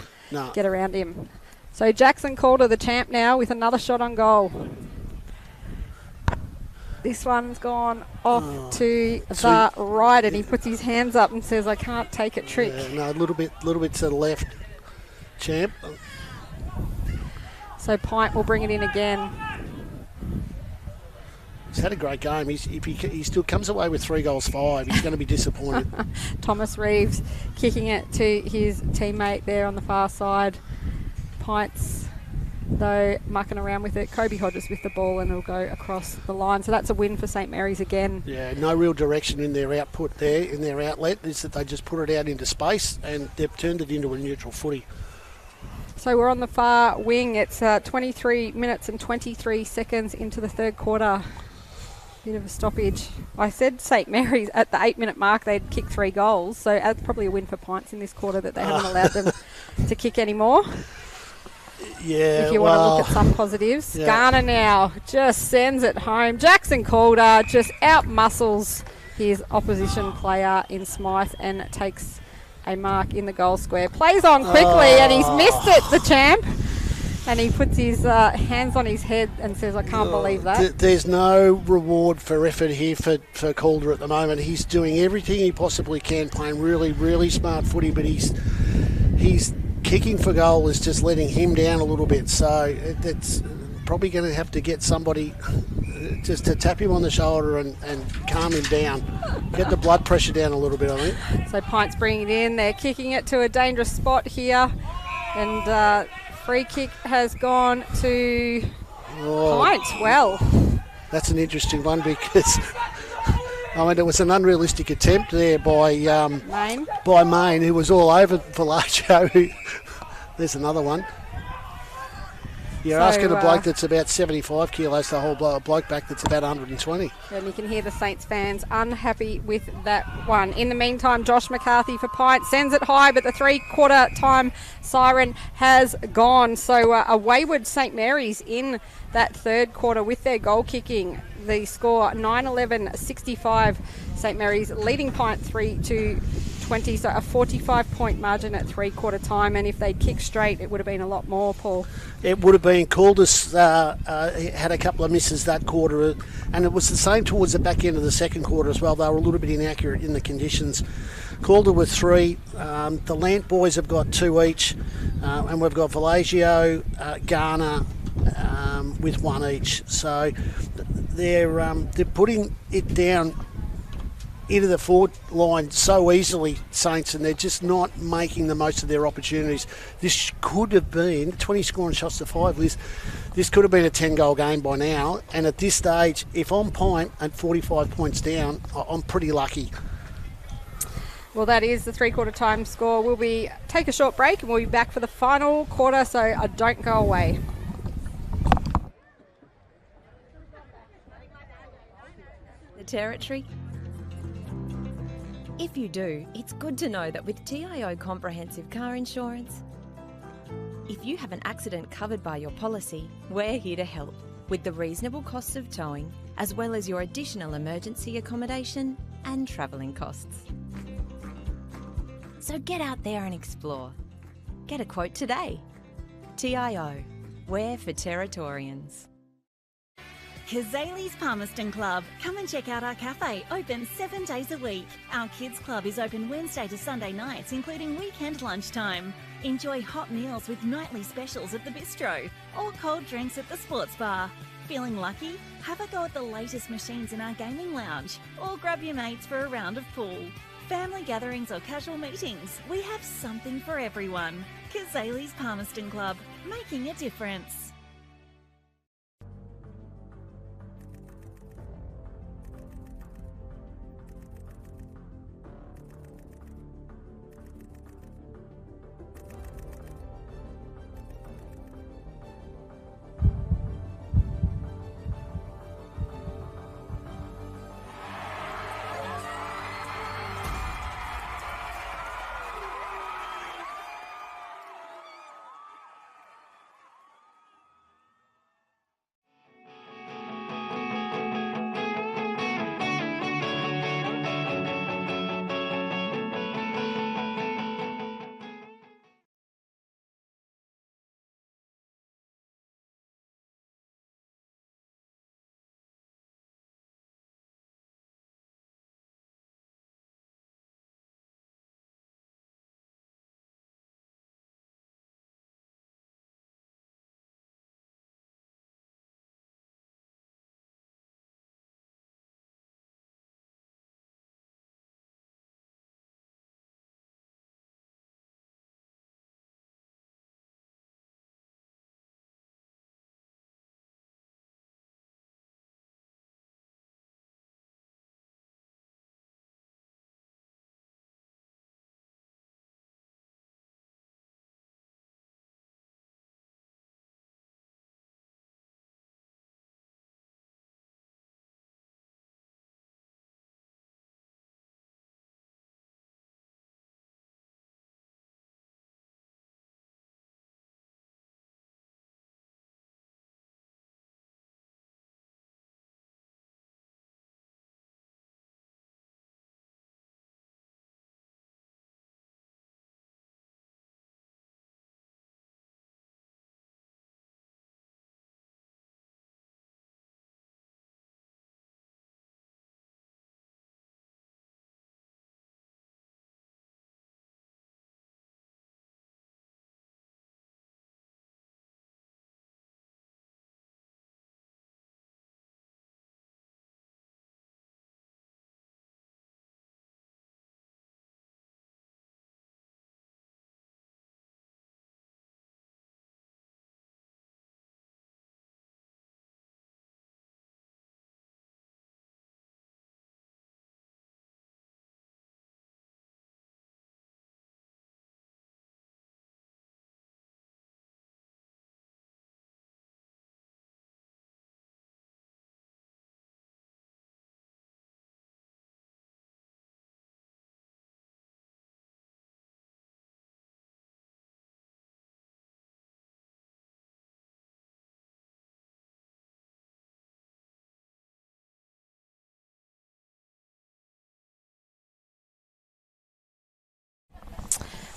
get around him. So Jackson Calder, the champ now, with another shot on goal. This one's gone off to the right, and he puts his hands up and says, I can't take it, trick. No, a little bit to the left, champ. So Pint will bring it in again. He's had a great game. If he still comes away with 3 goals 5, he's going to be disappointed. Thomas Reeves kicking it to his teammate there on the far side. Pints, though, mucking around with it. Kobe Hodges with the ball, and it'll go across the line. So that's a win for St Mary's again. Yeah, no real direction in their output there, in their outlet. Is that they just put it out into space, and they've turned it into a neutral footy. So we're on the far wing. It's 23 minutes and 23 seconds into the third quarter. Bit of a stoppage. I said St Mary's at the 8-minute mark they'd kick 3 goals, so that's probably a win for Pints in this quarter that they haven't allowed them to kick anymore. Yeah, if you want to look at some positives. Yeah. Garner now just sends it home. Jackson Calder just out-muscles his opposition player in Smythe and takes a mark in the goal square. Plays on quickly and he's missed it, the champ. And he puts his hands on his head and says, I can't believe that. There's no reward for effort here for Calder at the moment. He's doing everything he possibly can, playing really, really smart footy, but he's kicking for goal is just letting him down a little bit. So it's probably going to have to get somebody just to tap him on the shoulder and calm him down. Get the blood pressure down a little bit, I think. So Pint's bringing it in. They're kicking it to a dangerous spot here. And free kick has gone to Pint. Well, that's an interesting one because I mean it was an unrealistic attempt there by Maine, who was all over Pelaggio. There's another one. You're asking a bloke that's about 75 kilos to hold a bloke back that's about 120. And you can hear the Saints fans unhappy with that one. In the meantime, Josh McCarthy for Pint sends it high, but the three-quarter time siren has gone. So a wayward St Mary's in that third quarter with their goal kicking. The score 9-11-65. St Mary's leading Pint 3-20, so a 45-point margin at three-quarter time. And if they'd kicked straight, it would have been a lot more, Paul. It would have been. Calder's had a couple of misses that quarter, and it was the same towards the back end of the second quarter as well. They were a little bit inaccurate in the conditions. Calder with 3. The Lant boys have got 2 each, and we've got Pelaggio, Garner with 1 each. So they're putting it down into the forward line so easily, Saints, and they're just not making the most of their opportunities. This could have been 20 scoring shots to 5, Liz. This could have been a 10-goal game by now, and at this stage, if I'm Pint at 45 points down, I'm pretty lucky. Well, that is the three-quarter time score. We'll take a short break and we'll be back for the final quarter, so don't go away. The Territory? If you do, it's good to know that with TIO Comprehensive Car Insurance, if you have an accident covered by your policy, we're here to help with the reasonable costs of towing, as well as your additional emergency accommodation and travelling costs. So get out there and explore. Get a quote today. TIO, we're for Territorians. Kazali's Palmerston Club. Come and check out our cafe, open 7 days a week. Our kids club is open Wednesday to Sunday nights, including weekend lunchtime. Enjoy hot meals with nightly specials at the bistro or cold drinks at the sports bar. Feeling lucky? Have a go at the latest machines in our gaming lounge or grab your mates for a round of pool. Family gatherings or casual meetings, we have something for everyone. Kazali's Palmerston Club, making a difference.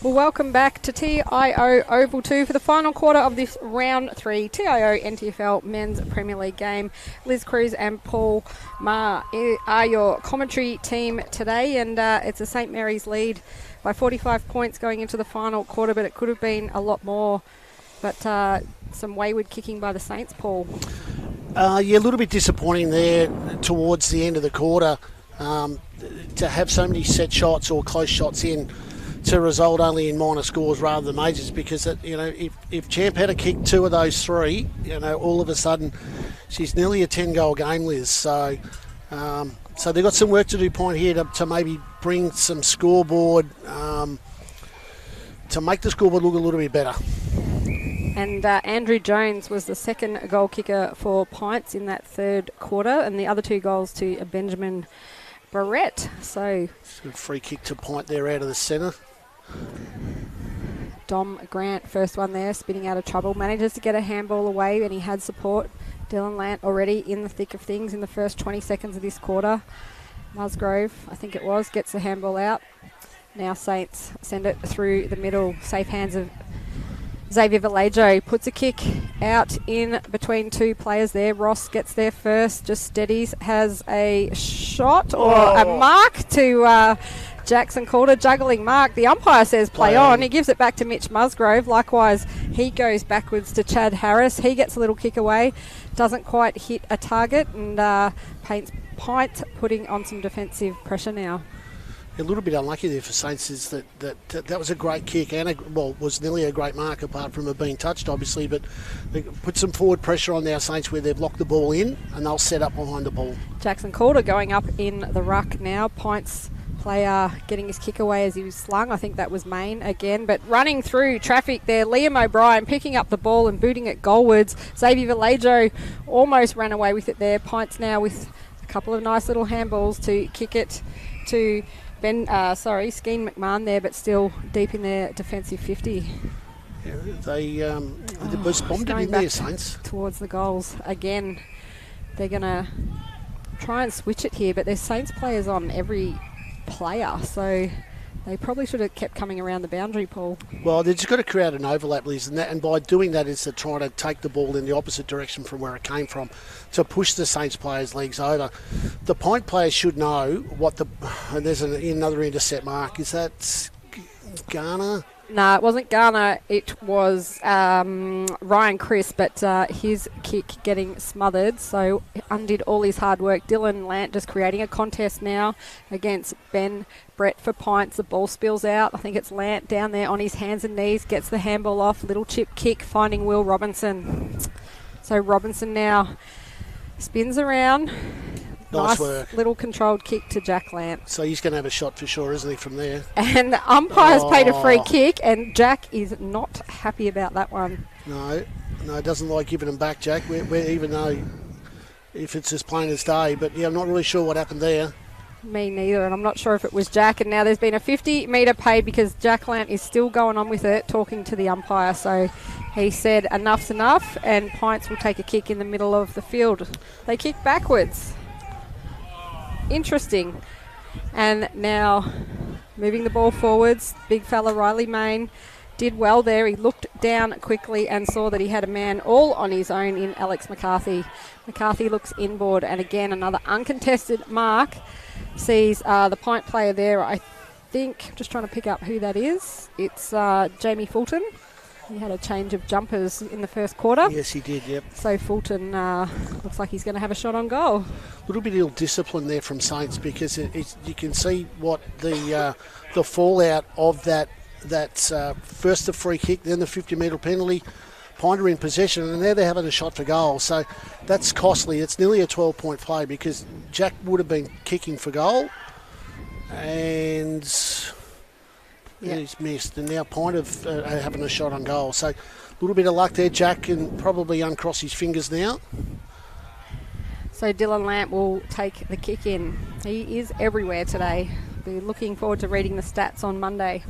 Well, welcome back to TIO Oval 2 for the final quarter of this round 3 TIO NTFL Men's Premier League game. Liz Cruz and Paul Maher are your commentary team today, and it's a St Mary's lead by 45 points going into the final quarter, but it could have been a lot more. But some wayward kicking by the Saints, Paul. Yeah, a little bit disappointing there towards the end of the quarter to have so many set shots or close shots in to result only in minor scores rather than majors, because if Champ had kicked 2 of those 3, all of a sudden she's nearly a 10-goal game, Liz. So they've got some work to do, Point, here to maybe bring some scoreboard to make the scoreboard look a little bit better. And Andrew Jones was the second goal kicker for Pints in that third quarter, and the other 2 goals to Benjamin Barrett. So free kick to Point there out of the centre. Dom Grant, first one there, spinning out of trouble, manages to get a handball away, and he had support. Dylan Lant already in the thick of things in the first 20 seconds of this quarter. Musgrove, I think it was, gets the handball out. Now Saints send it through the middle, safe hands of Xavier Vallejo, puts a kick out in between 2 players there. Ross gets there first, just steadies, has a shot or a mark to Jackson Calder, juggling mark. The umpire says play on. He gives it back to Mitch Musgrove. Likewise, he goes backwards to Chad Harris. He gets a little kick away, doesn't quite hit a target, and Pint putting on some defensive pressure now. A little bit unlucky there for Saints is that was a great kick and was nearly a great mark apart from it being touched, obviously, but they put some forward pressure on our Saints where they've locked the ball in and they'll set up behind the ball. Jackson Calder going up in the ruck now. Pints player getting his kick away as he was slung. I think that was Main again, but running through traffic there, Liam O'Brien picking up the ball and booting it goalwards. Xavier Vallejo almost ran away with it there. Pints now with a couple of nice little handballs to kick it to Skeen McMahon there, but still deep in their defensive 50. Yeah, they bombed it in there, Saints. Towards the goals again. They're going to try and switch it here, but there's Saints players on every player, so they probably should have kept coming around the boundary, Paul. Well, they've just got to create an overlap, Liz, and by doing that is to try to take the ball in the opposite direction from where it came from to push the Saints players' legs over. The Point players should know and there's another intercept mark. Is that Garner? No, it wasn't Garner. It was Ryan Chris, but his kick getting smothered, so undid all his hard work. Dylan Lant just creating a contest now against Ben Brett for Pints. The ball spills out. I think it's Lant down there on his hands and knees, gets the handball off. Little chip kick, finding Will Robinson. So Robinson now spins around. Nice work. Little controlled kick to Jack Lamp. So he's going to have a shot for sure, isn't he, from there? And the umpire's paid a free kick, and Jack is not happy about that one. No, doesn't like giving them back, Jack, even though if it's as plain as day. But, yeah, I'm not really sure what happened there. Me neither, and I'm not sure if it was Jack. And now there's been a 50-metre paid because Jack Lamp is still going on with it, talking to the umpire. So he said enough's enough, and Pints will take a kick in the middle of the field. They kick backwards. Interesting. And now moving the ball forwards, big fella Riley Main did well there. He looked down quickly and saw that he had a man all on his own in Alex McCarthy. McCarthy looks inboard, and again another uncontested mark. Sees the Pint player there. I think, just trying to pick up who that is. It's Jamie Fulton. He had a change of jumpers in the first quarter. Yes, he did, yep. So Fulton looks like he's going to have a shot on goal. A little bit ill discipline there from Saints, because you can see what the fallout of that first the free kick, then the 50-metre penalty. Pinter in possession, and now they're having a shot for goal. So that's costly. It's nearly a 12-point play because Jack would have been kicking for goal, and he's missed. And now Pinter having a shot on goal. So a little bit of luck there. Jack can probably uncross his fingers now. So Dylan Lamp will take the kick in. He is everywhere today. Be looking forward to reading the stats on Monday.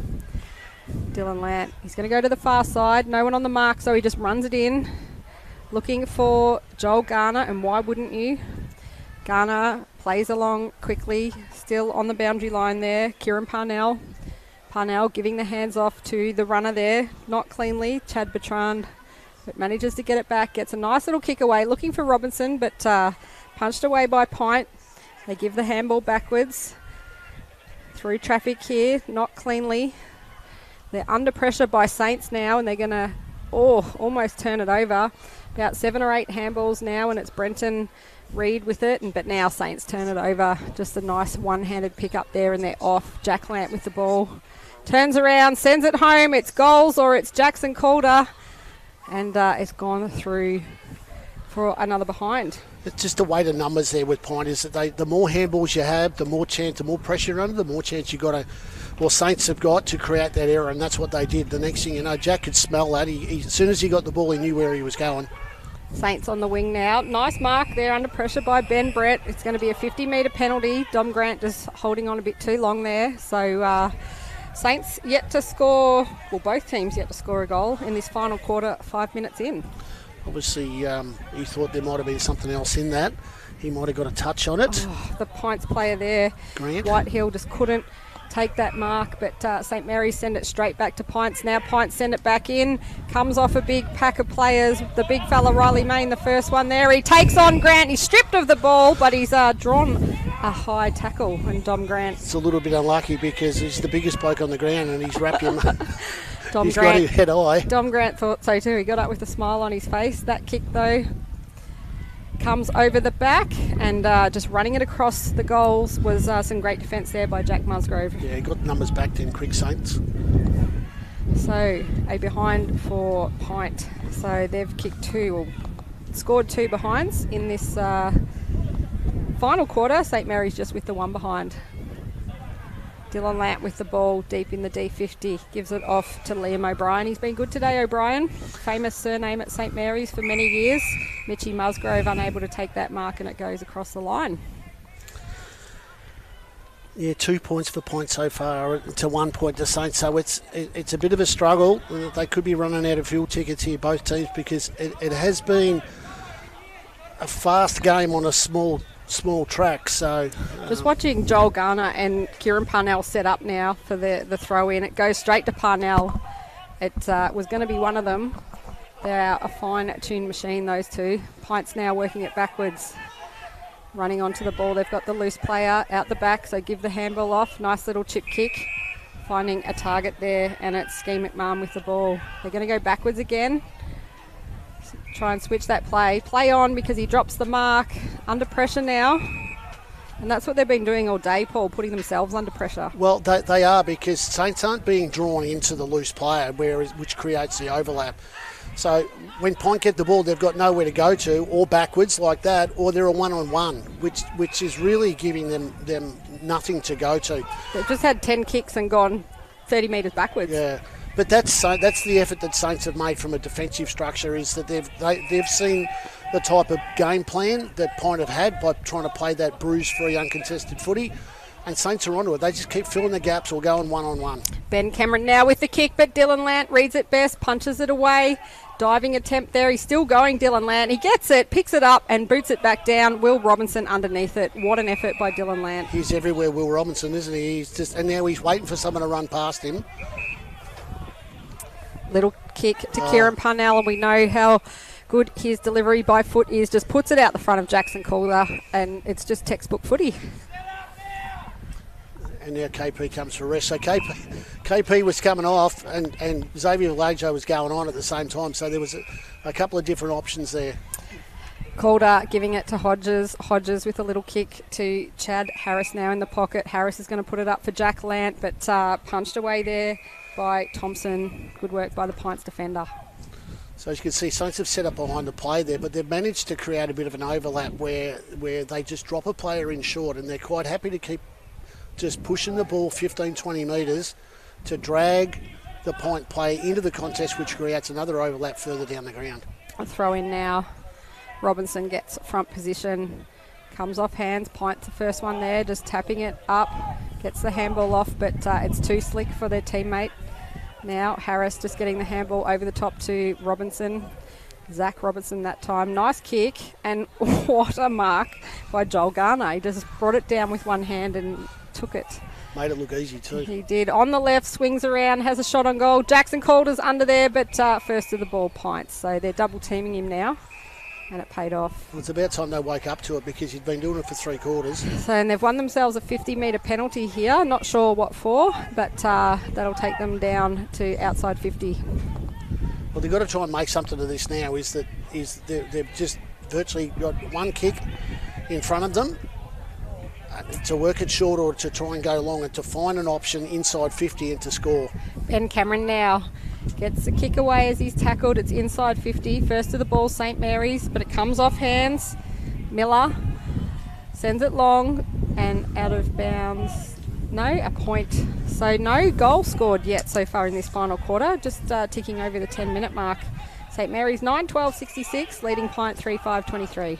Dylan Lant, he's going to go to the far side. No one on the mark, so he just runs it in. Looking for Joel Garner, and why wouldn't you? Garner plays along quickly, still on the boundary line there. Kieran Parnell Parnell giving the hands off to the runner there, not cleanly, Chad Bertrand, but manages to get it back, gets a nice little kick away, looking for Robinson, but punched away by Pint. They give the handball backwards. Through traffic here, not cleanly. They're under pressure by Saints now, and they're going to almost turn it over. About 7 or 8 handballs now, and it's Brenton Reed with it, but now Saints turn it over. Just a nice one-handed pick up there, and they're off. Jack Lant with the ball. Turns around, sends it home. It's goals, or it's Jackson Calder. And it's gone through for another behind. It's just the way the numbers there with Pint is that the more handballs you have, the more pressure you're under, the more chance you got to, well, Saints have got to create that error, and that's what they did. The next thing you know, Jack could smell that. As soon as he got the ball, he knew where he was going. Saints on the wing now. Nice mark there under pressure by Ben Brett. It's going to be a 50-metre penalty. Dom Grant just holding on a bit too long there. So Saints yet to score, well, both teams yet to score a goal in this final quarter, 5 minutes in. Obviously, he thought there might have been something else in that. He might have got a touch on it. Oh, the Pints player there, Grant. Whitehill, just couldn't take that mark, but St Mary's send it straight back to Pints. Now Pints send it back in, comes off a big pack of players. The big fella Riley Main, the first one there. He takes on Grant. He's stripped of the ball, but he's drawn a high tackle, and Dom Grant. It's a little bit unlucky because he's the biggest bloke on the ground and he's wrapped him. Dom He's Grant, got his head high. Dom Grant thought so too. He got up with a smile on his face. That kick though comes over the back, and just running it across the goals was some great defence there by Jack Musgrove. Yeah, he got the numbers back then, quick Saints. So a behind for Pint. So they've kicked 2, or scored 2 behinds in this final quarter. St Mary's just with the 1 behind. Dylan Lant with the ball deep in the D50, gives it off to Liam O'Brien. He's been good today, O'Brien. Famous surname at St Mary's for many years. Mitchie Musgrove unable to take that mark, and it goes across the line. Yeah, 2 points for Point so far to 1 point to Saints. So it's a bit of a struggle. They could be running out of field tickets here, both teams, because it has been a fast game on a small track. So just watching Joel Garner and Kieran Parnell set up now for the throw in. It goes straight to Parnell. It was going to be one of them. They're a fine-tuned machine, those two. Pint's now working it backwards, running onto the ball. They've got the loose player out the back, so give the handball off. Nice little chip kick, finding a target there, and it's Ski McMahon with the ball. They're going to go backwards again. Try and switch that play on, because he drops the mark. Under pressure now, and that's what they've been doing all day, Paul, putting themselves under pressure. Well, they are, because Saints aren't being drawn into the loose player, which creates the overlap. So when Pint get the ball, they've got nowhere to go to, or backwards like that, or they're a one-on-one, which is really giving them nothing to go to. They've just had 10 kicks and gone 30 metres backwards. Yeah. But that's the effort that Saints have made from a defensive structure, is that they've seen the type of game plan that Pint have had by trying to play that bruise-free, uncontested footy, and Saints are onto it. They just keep filling the gaps or going one-on-one. Ben Cameron now with the kick, but Dylan Lant reads it best, punches it away. Diving attempt there. He's still going, Dylan Lant. He gets it, picks it up, and boots it back down. Will Robinson underneath it. What an effort by Dylan Lant. He's everywhere, Will Robinson, isn't he? And now he's waiting for someone to run past him. Little kick to Kieran Parnell, and we know how good his delivery by foot is. Just puts it out the front of Jackson Calder, and it's just textbook footy. And now KP comes for rest. So KP was coming off, and Xavier Valajo was going on at the same time. So there was a couple of different options there. Calder giving it to Hodges. Hodges with a little kick to Chad Harris now in the pocket. Harris is going to put it up for Jack Lant, but punched away there by Thompson. Good work by the Pints defender. So as you can see, Saints have set up behind the play there, but they've managed to create a bit of an overlap where they just drop a player in short, and they're quite happy to keep just pushing the ball 15, 20 metres to drag the Pint play into the contest, which creates another overlap further down the ground. A throw in now. Robinson gets front position, comes off hands. Pint's the first one there, just tapping it up, gets the handball off, but it's too slick for their teammate. Now Harris just getting the handball over the top to Robinson. Zach Robinson that time. Nice kick, and what a mark by Joel Garner. He just brought it down with one hand and took it Made it look easy too. He did. On the left, swings around, has a shot on goal. Jackson Calder's under there, but first to the ball, Pints. So they're double teaming him now, and it paid off. Well, it's about time they woke up to it because he'd been doing it for 3 quarters. So, and they've won themselves a 50-metre penalty here. Not sure what for, but that'll take them down to outside 50. Well, they've got to try and make something of this now. They've just virtually got one kick in front of them to work it short or to try and go long and to find an option inside 50 and to score. Ben Cameron now gets the kick away as he's tackled. It's inside 50. First to the ball, St Mary's, but it comes off hands. Miller sends it long and out of bounds. No, a point. So no goal scored yet so far in this final quarter. Just ticking over the 10-minute mark. St Mary's 9-12-66, leading Pint 3-5-23.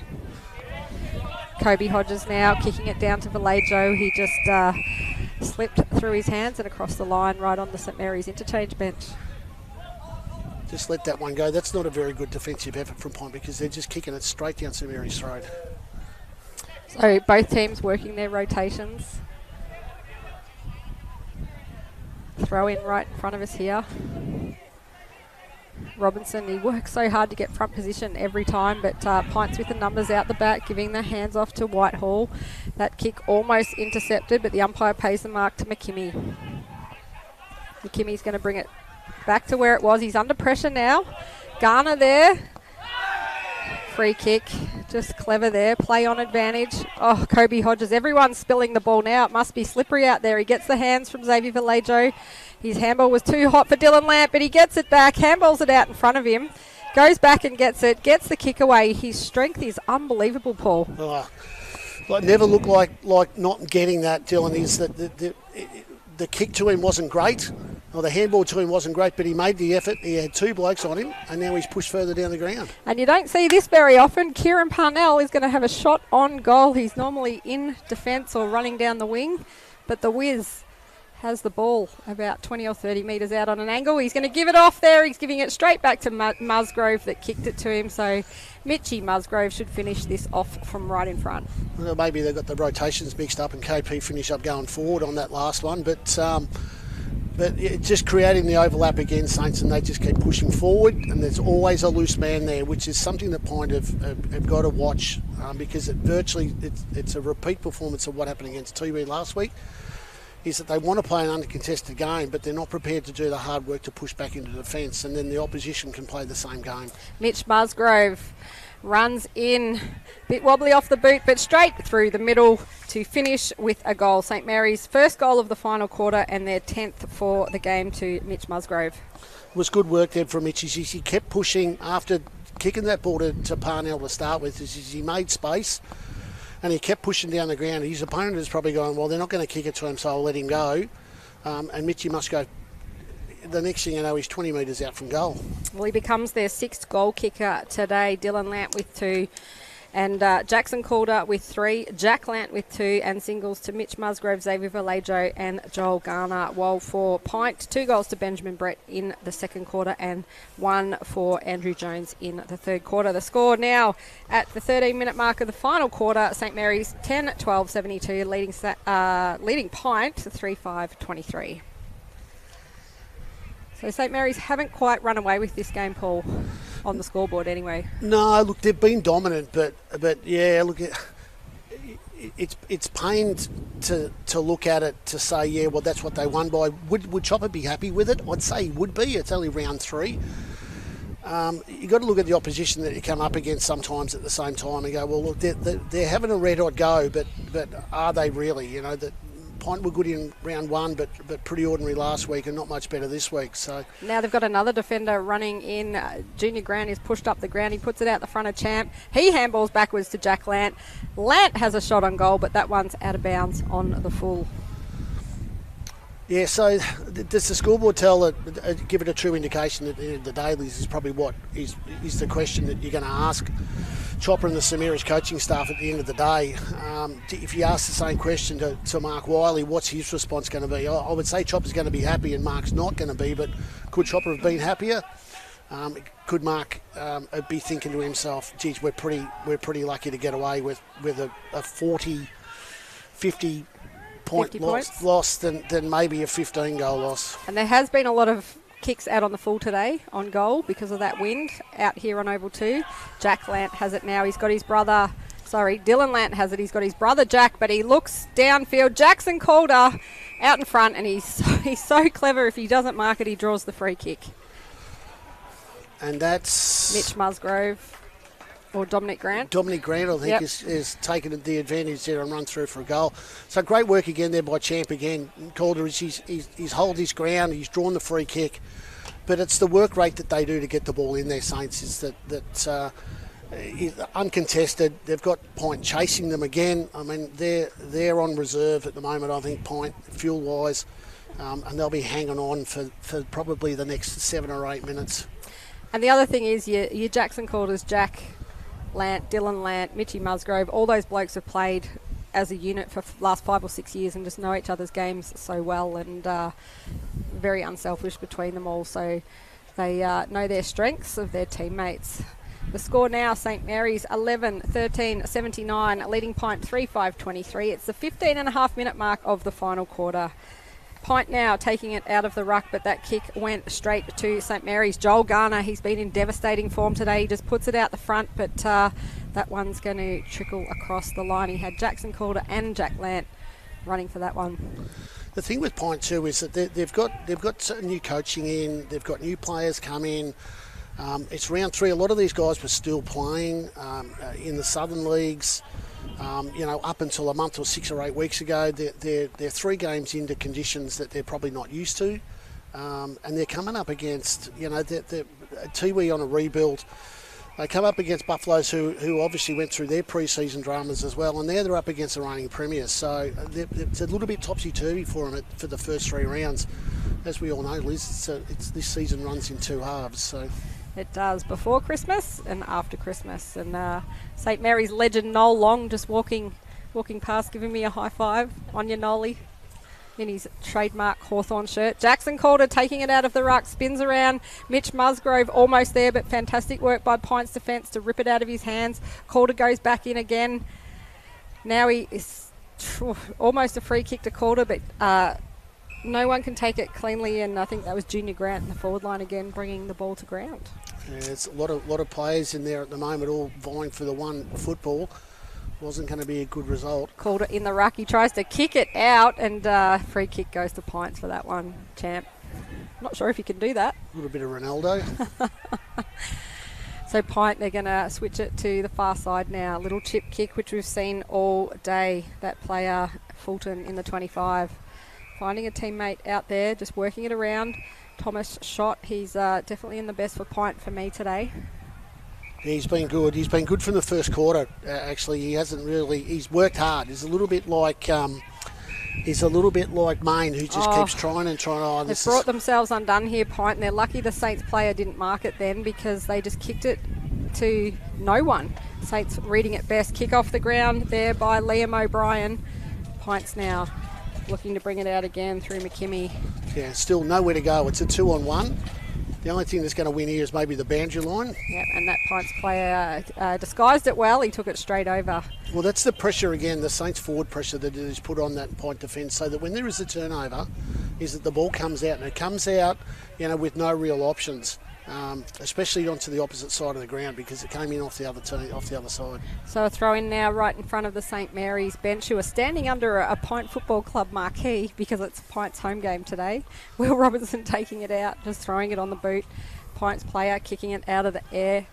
Kobe Hodges now kicking it down to Vallejo. He just slipped through his hands and across the line right on the St Mary's interchange bench. Just let that one go. That's not a very good defensive effort from Pont because they're just kicking it straight down St Mary's throat. So both teams working their rotations. Throw in right in front of us here. Robinson, he works so hard to get front position every time, but Pints with the numbers out the back, giving the hands off to Whitehall. That kick almost intercepted, but the umpire pays the mark to McKimmie. McKimmie's going to bring it back to where it was. He's under pressure now. Garner there. Free kick. Just clever there. Play on advantage. Oh, Kobe Hodges. Everyone's spilling the ball now. It must be slippery out there. He gets the hands from Xavier Vallejo. His handball was too hot for Dylan Lamp, but he gets it back. Handballs it out in front of him. Goes back and gets it. Gets the kick away. His strength is unbelievable, Paul. Oh, like never looked like not getting that, Dylan, is that the kick to him wasn't great, or the handball to him wasn't great, but he made the effort. He had 2 blokes on him, and now he's pushed further down the ground. And you don't see this very often. Kieran Parnell is going to have a shot on goal. He's normally in defence or running down the wing, but the Wiz has the ball about 20 or 30 metres out on an angle. He's going to give it off there. He's giving it straight back to Musgrove that kicked it to him. So Mitchie Musgrove should finish this off from right in front. Well, maybe they've got the rotations mixed up and KP finish up going forward on that last one, but it's just creating the overlap again, Saints, and they just keep pushing forward, and there's always a loose man there, which is something that Pint have got to watch because it's a repeat performance of what happened against TV last week. Is that they want to play an uncontested game, but they're not prepared to do the hard work to push back into defence, and then the opposition can play the same game. Mitch Musgrove runs in, bit wobbly off the boot, but straight through the middle to finish with a goal. St Mary's first goal of the final quarter and their 10th for the game to Mitch Musgrove. It was good work there from Mitch. He kept pushing after kicking that ball to Parnell to start with. He made space. And he kept pushing down the ground. His opponent is probably going, well, they're not going to kick it to him, so I'll let him go. And Mitchie must go. The next thing you know, he's 20 metres out from goal. Well, he becomes their 6th goal kicker today. Dylan Lamp with 2. And Jackson Calder with 3, Jack Lant with 2, and singles to Mitch Musgrove, Xavier Vallejo and Joel Garner. While for Pint, 2 goals to Benjamin Brett in the second quarter and 1 for Andrew Jones in the third quarter. The score now at the 13-minute mark of the final quarter, St Mary's 10-12-72, leading Pint 3-5-23. So St Mary's haven't quite run away with this game, Paul, on the scoreboard anyway. No, look, they've been dominant, but yeah, look, it's pained to look at it to say, yeah, well, that's what they won by. Would Chopper be happy with it? I'd say he would be. It's only round 3. You've got to look at the opposition that you come up against sometimes at the same time and go, well, look, they're having a red-hot go, but are they really? You know, that Pint were good in round 1, but pretty ordinary last week and not much better this week. So now they've got another defender running in. Junior Grant is pushed up the ground. He puts it out the front of Champ. He handballs backwards to Jack Lant. Lant has a shot on goal, but that one's out of bounds on the full. Yeah, so does the scoreboard give it a true indication that the dailies is probably what is the question that you're going to ask Chopper and the St Mary's coaching staff at the end of the day? If you ask the same question to Mark Wiley, what's his response going to be? I would say Chopper's going to be happy and Mark's not going to be, but could Chopper have been happier? Could Mark be thinking to himself, geez, we're pretty lucky to get away with a 40, 50 point 50 points. loss than maybe a 15-goal loss. And there has been a lot of kicks out on the full today on goal because of that wind out here on Oval 2. Jack Lant has it now. He's got his brother, Dylan Lant has it. He's got his brother Jack, but he looks downfield. Jackson Calder out in front, and he's so clever. If he doesn't mark it, he draws the free kick. And that's Mitch Musgrove. Or Dominic Grant. Dominic Grant, I think, is taking the advantage there and run through for a goal. So great work again there by Champ again. Calder, he's held his ground, he's drawn the free kick. But it's the work rate that they do to get the ball in there, Saints, is that uncontested. They've got Point chasing them again. I mean, they're on reserve at the moment, I think, Point, fuel-wise. And they'll be hanging on for probably the next 7 or 8 minutes. And the other thing is your Jackson Calders, Jack Lant, Dylan Lant, Mitchy Musgrove, all those blokes have played as a unit for the last 5 or 6 years and just know each other's games so well, and very unselfish between them all. So they know their strengths of their teammates. The score now, St Mary's 11-13-79, leading Pint 3-5-23. It's the 15.5-minute mark of the final quarter. Pint now taking it out of the ruck, but that kick went straight to St Mary's. Joel Garner, he's been in devastating form today. He just puts it out the front, but that one's going to trickle across the line. He had Jackson Calder and Jack Lant running for that one. The thing with Pint too is that they've got new coaching in, they've got new players come in. It's round 3. A lot of these guys were still playing in the Southern Leagues. Up until a month or 6 or 8 weeks ago, they're 3 games into conditions that they're probably not used to, and they're coming up against, they're Tiwi on a rebuild. They come up against Buffaloes who obviously went through their pre-season dramas as well, and they're up against the reigning premiers. So it's a little bit topsy-turvy for them for the first 3 rounds. As we all know, Liz, this season runs in 2 halves. So. It does, before Christmas and after Christmas. And St Mary's legend Noel Long just walking past, giving me a high five on your Nolly in his trademark Hawthorn shirt. Jackson Calder taking it out of the ruck, spins around. Mitch Musgrove almost there, but fantastic work by Pint's defence to rip it out of his hands. Calder goes back in again. Now he is almost a free kick to Calder, but no one can take it cleanly, and I think that was Junior Grant in the forward line again, bringing the ball to ground. Yeah, there's a lot of players in there at the moment, all vying for the one football. Wasn't going to be a good result. Called it in the ruck. He tries to kick it out, and free kick goes to Pints for that one. Champ. Not sure if he can do that. A little bit of Ronaldo. So Pint, they're going to switch it to the far side now. Little chip kick, which we've seen all day. That player, Fulton, in the 25. Finding a teammate out there, just working it around. Thomas shot. He's definitely in the best for Pint for me today. He's been good. He's been good from the first quarter. Actually, he's worked hard. He's a little bit like Maine, who just keeps trying and trying. They've brought themselves undone here, Pint, and they're lucky the Saints player didn't mark it then, because they just kicked it to no one. Saints reading it best. Kick off the ground there by Liam O'Brien. Pints now looking to bring it out again through McKimmie. Yeah, still nowhere to go. It's a 2-on-1. The only thing that's going to win here is maybe the boundary line. Yep, and that Pints player disguised it well. He took it straight over. Well, that's the pressure again, the Saints forward pressure that is put on that Pint defence, so that when there is a turnover, is that the ball comes out, and it comes out, with no real options. Especially onto the opposite side of the ground, because it came in off the other side. So a throw in now right in front of the St Mary's bench, who are standing under a Pint Football Club marquee because it's Pint's home game today. Will Robinson taking it out, just throwing it on the boot. Pint's player kicking it out of the air.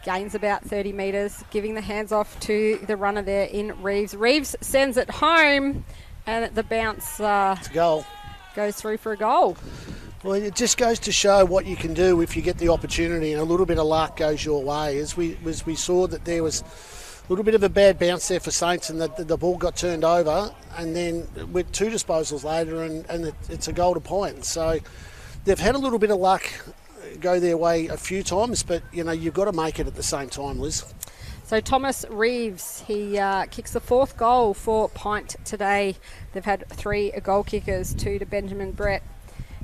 Gains about 30 metres, giving the hands off to the runner there in Reeves. Reeves sends it home, and the bounce it's a goal. Goes through for a goal. Well, it just goes to show what you can do if you get the opportunity, and a little bit of luck goes your way. As we saw that there was a little bit of a bad bounce there for Saints, and the ball got turned over, and then with 2 disposals later, and it's a goal to Point. So they've had a little bit of luck go their way a few times, but you've got to make it at the same time, Liz. So Thomas Reeves, he kicks the 4th goal for Pint today. They've had 3 goal kickers, 2 to Benjamin Brett,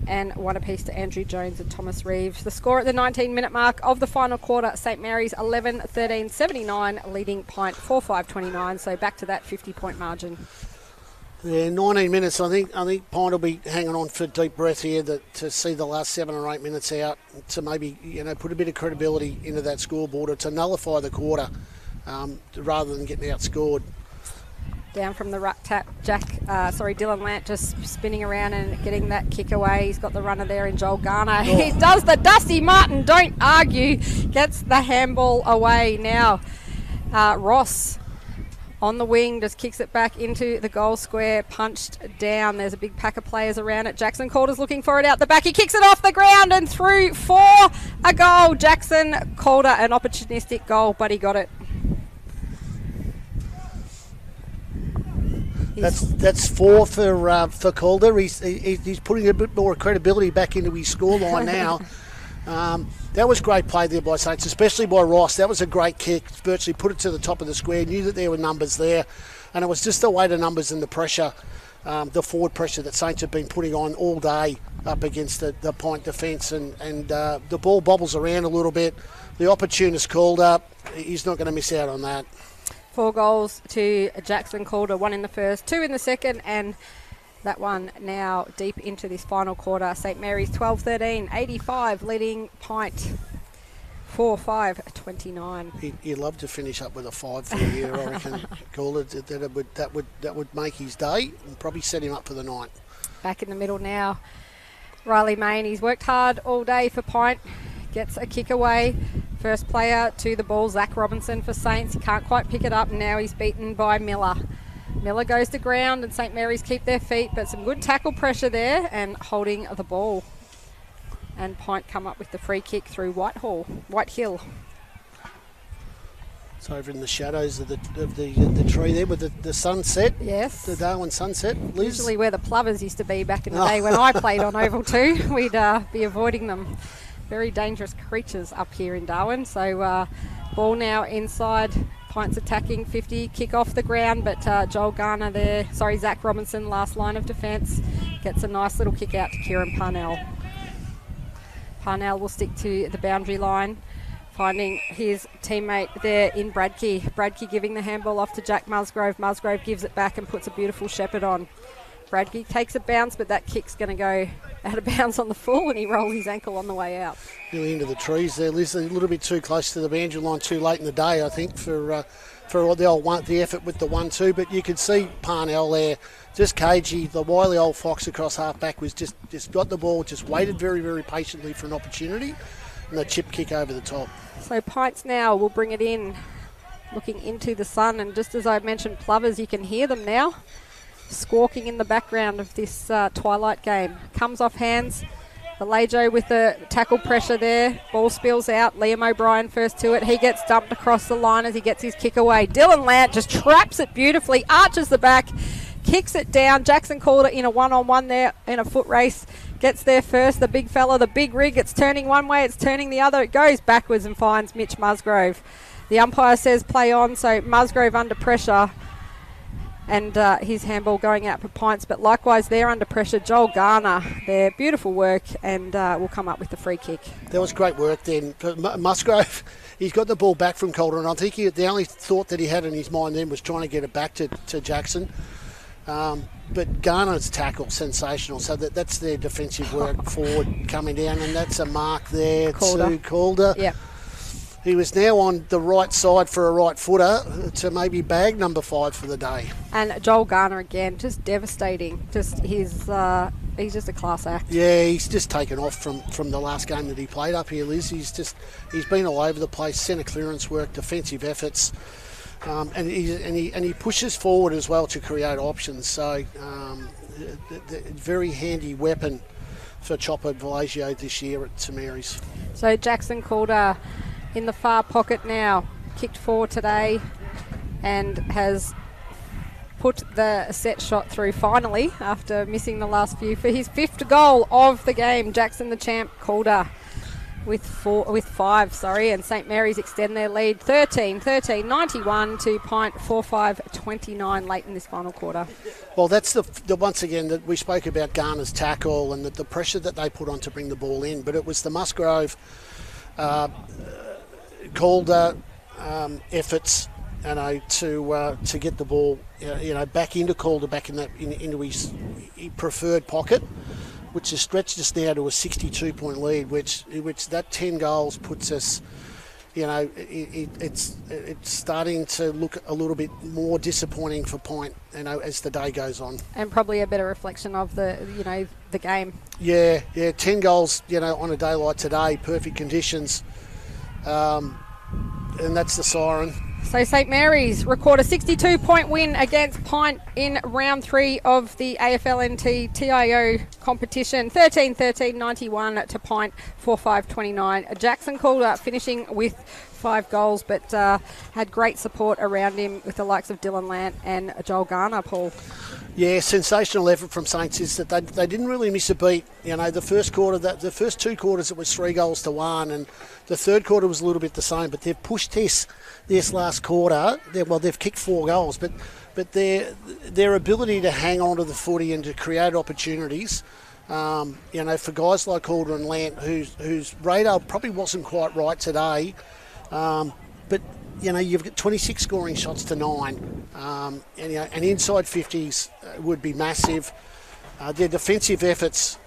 and 1 apiece to Andrew Jones and Thomas Reeves. The score at the 19-minute mark of the final quarter, St Mary's 11-13-79, leading Pint 4-5-29, so back to that 50-point margin. Yeah, 19 minutes. I think PINT will be hanging on for deep breath here to see the last 7 or 8 minutes out to maybe put a bit of credibility into that scoreboard or to nullify the quarter rather than getting outscored. Down from the ruck tap, Dylan Lant just spinning around and getting that kick away. He's got the runner there in Joel Garner. Oh. He does the Dusty Martin, don't argue, gets the handball away. Now Ross on the wing, just kicks it back into the goal square, punched down. There's a big pack of players around it. Jackson Calder's looking for it out the back. He kicks it off the ground and through for a goal. Jackson Calder, an opportunistic goal, but he got it. That's 4 for Calder. He's putting a bit more credibility back into his scoreline now. That was great play there by Saints, especially by Ross. That was a great kick. Virtually put it to the top of the square. Knew that there were numbers there, and it was just the weight of numbers and the pressure, the forward pressure that Saints have been putting on all day up against the PINT defence, and the ball bobbles around a little bit. The opportunist called up. He's not going to miss out on that. 4 goals to Jackson Calder, 1 in the first, 2 in the second, and that one now deep into this final quarter. St Mary's 12-13, 85, leading PINT 4-5-29. He'd love to finish up with a 5 for the year, I reckon. Calder, that would make his day and probably set him up for the night. Back in the middle now, Riley Main. He's worked hard all day for PINT. Gets a kick away. First player to the ball, Zach Robinson for Saints. He can't quite pick it up, and now he's beaten by Miller. Miller goes to ground, and St Mary's keep their feet, but some good tackle pressure there and holding the ball. And PINT come up with the free kick through Whitehill. It's over in the shadows of the tree there with the sunset. Yes. The Darwin sunset. Liz? Usually where the plovers used to be back in the day when I played on Oval 2. We'd be avoiding them. Very dangerous creatures up here in Darwin. So ball now inside. PINT's attacking 50, kick off the ground, but Zach Robinson, last line of defence, gets a nice little kick out to Kieran Parnell. Parnell will stick to the boundary line, finding his teammate there in Bradkey. Bradkey giving the handball off to Jack Musgrove. Musgrove gives it back and puts a beautiful shepherd on. Bradkey takes a bounce, but that kick's going to go out of bounds on the full, and he rolls his ankle on the way out. Nearly into the trees there, Liz. A little bit too close to the boundary line too late in the day, I think, for the effort with the 1-2. But you could see Parnell there, just cagey. The wily old fox across half-back was just got the ball, just waited very, very patiently for an opportunity, and the chip kick over the top. So PINTs now will bring it in, looking into the sun, and just as I mentioned plovers, you can hear them now squawking in the background of this twilight game. Comes off hands. Vallejo with the tackle pressure there. Ball spills out. Liam O'Brien first to it. He gets dumped across the line as he gets his kick away. Dylan Lant just traps it beautifully, arches the back, kicks it down. Jackson Calder in a one-on-one there in a foot race. Gets there first. The big fella, the big rig. It's turning one way, it's turning the other. It goes backwards and finds Mitch Musgrove. The umpire says play on, so Musgrove under pressure. And his handball going out for PINTs, but likewise they're under pressure. Joel Garner, their beautiful work, and will come up with the free kick. That was great work then. Musgrove, he's got the ball back from Calder, and I think the only thought that he had in his mind then was trying to get it back to Jackson. But Garner's tackle, sensational. So that's their defensive work forward coming down, and that's a mark there to Calder. Yeah. He was now on the right side for a right footer to maybe bag number 5 for the day. And Joel Garner again, just devastating. He's just a class act. Yeah, he's just taken off from the last game that he played up here, Liz. He's been all over the place, centre clearance work, defensive efforts, and he pushes forward as well to create options. So very handy weapon for Chopper Vallejo this year at St Mary's. So Jackson Calder in the far pocket now, kicked 4 today and has put the set shot through finally after missing the last few for his 5th goal of the game. Jackson the champ, Calder with 5, and St Mary's extend their lead 13-13, 91 to PINT 4-5-29 late in this final quarter. Well, that's the once again that we spoke about Garner's tackle and the pressure that they put on to bring the ball in, but it was the Musgrove Calder efforts to get the ball, back into Calder, back into his preferred pocket, which has stretched us now to a 62-point lead, which that 10 goals puts us. It's starting to look a little bit more disappointing for Point, as the day goes on. And probably a better reflection of the game. Yeah, 10 goals, on a day like today, perfect conditions, and that's the siren. So St Mary's record a 62-point win against Pint in round 3 of the AFLNT TIO competition. 13-13-91 to Pint, 4-5-29. Jackson Calder finishing with 5 goals, but had great support around him with the likes of Dylan Lant and Joel Garner, Paul. Yeah, sensational effort from Saints is that they didn't really miss a beat. The first quarter, the first 2 quarters, it was 3-1, and the third quarter was a little bit the same. But they've pushed this last quarter. They've kicked 4 goals, but their ability to hang on to the footy and to create opportunities, for guys like Calder and Lant, whose radar probably wasn't quite right today, but. You've got 26 scoring shots to 9, and inside 50s would be massive. Their defensive efforts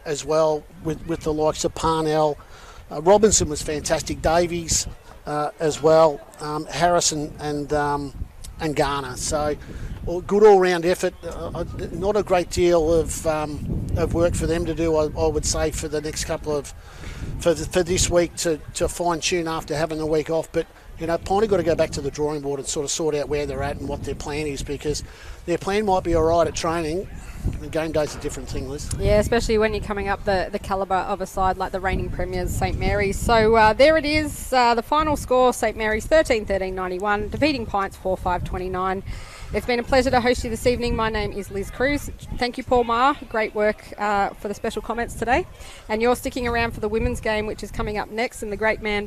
as well with the likes of Parnell. Robinson was fantastic. Davies as well. Harrison and Garner. So good all-round effort. Not a great deal of work for them to do, I would say, for the next couple of... for this week to fine-tune after having the week off. But Pint have got to go back to the drawing board and sort of sort out where they're at and what their plan is, because their plan might be all right at training. The game day's a different thing, Liz. Yeah, especially when you're coming up the calibre of a side like the reigning premiers, St Mary's. So there it is, the final score, St Mary's 13-13-91, defeating Pints 4-5-29. It's been a pleasure to host you this evening. My name is Liz Cruz. Thank you, Paul Maher. Great work for the special comments today. And you're sticking around for the women's game, which is coming up next, and the great man...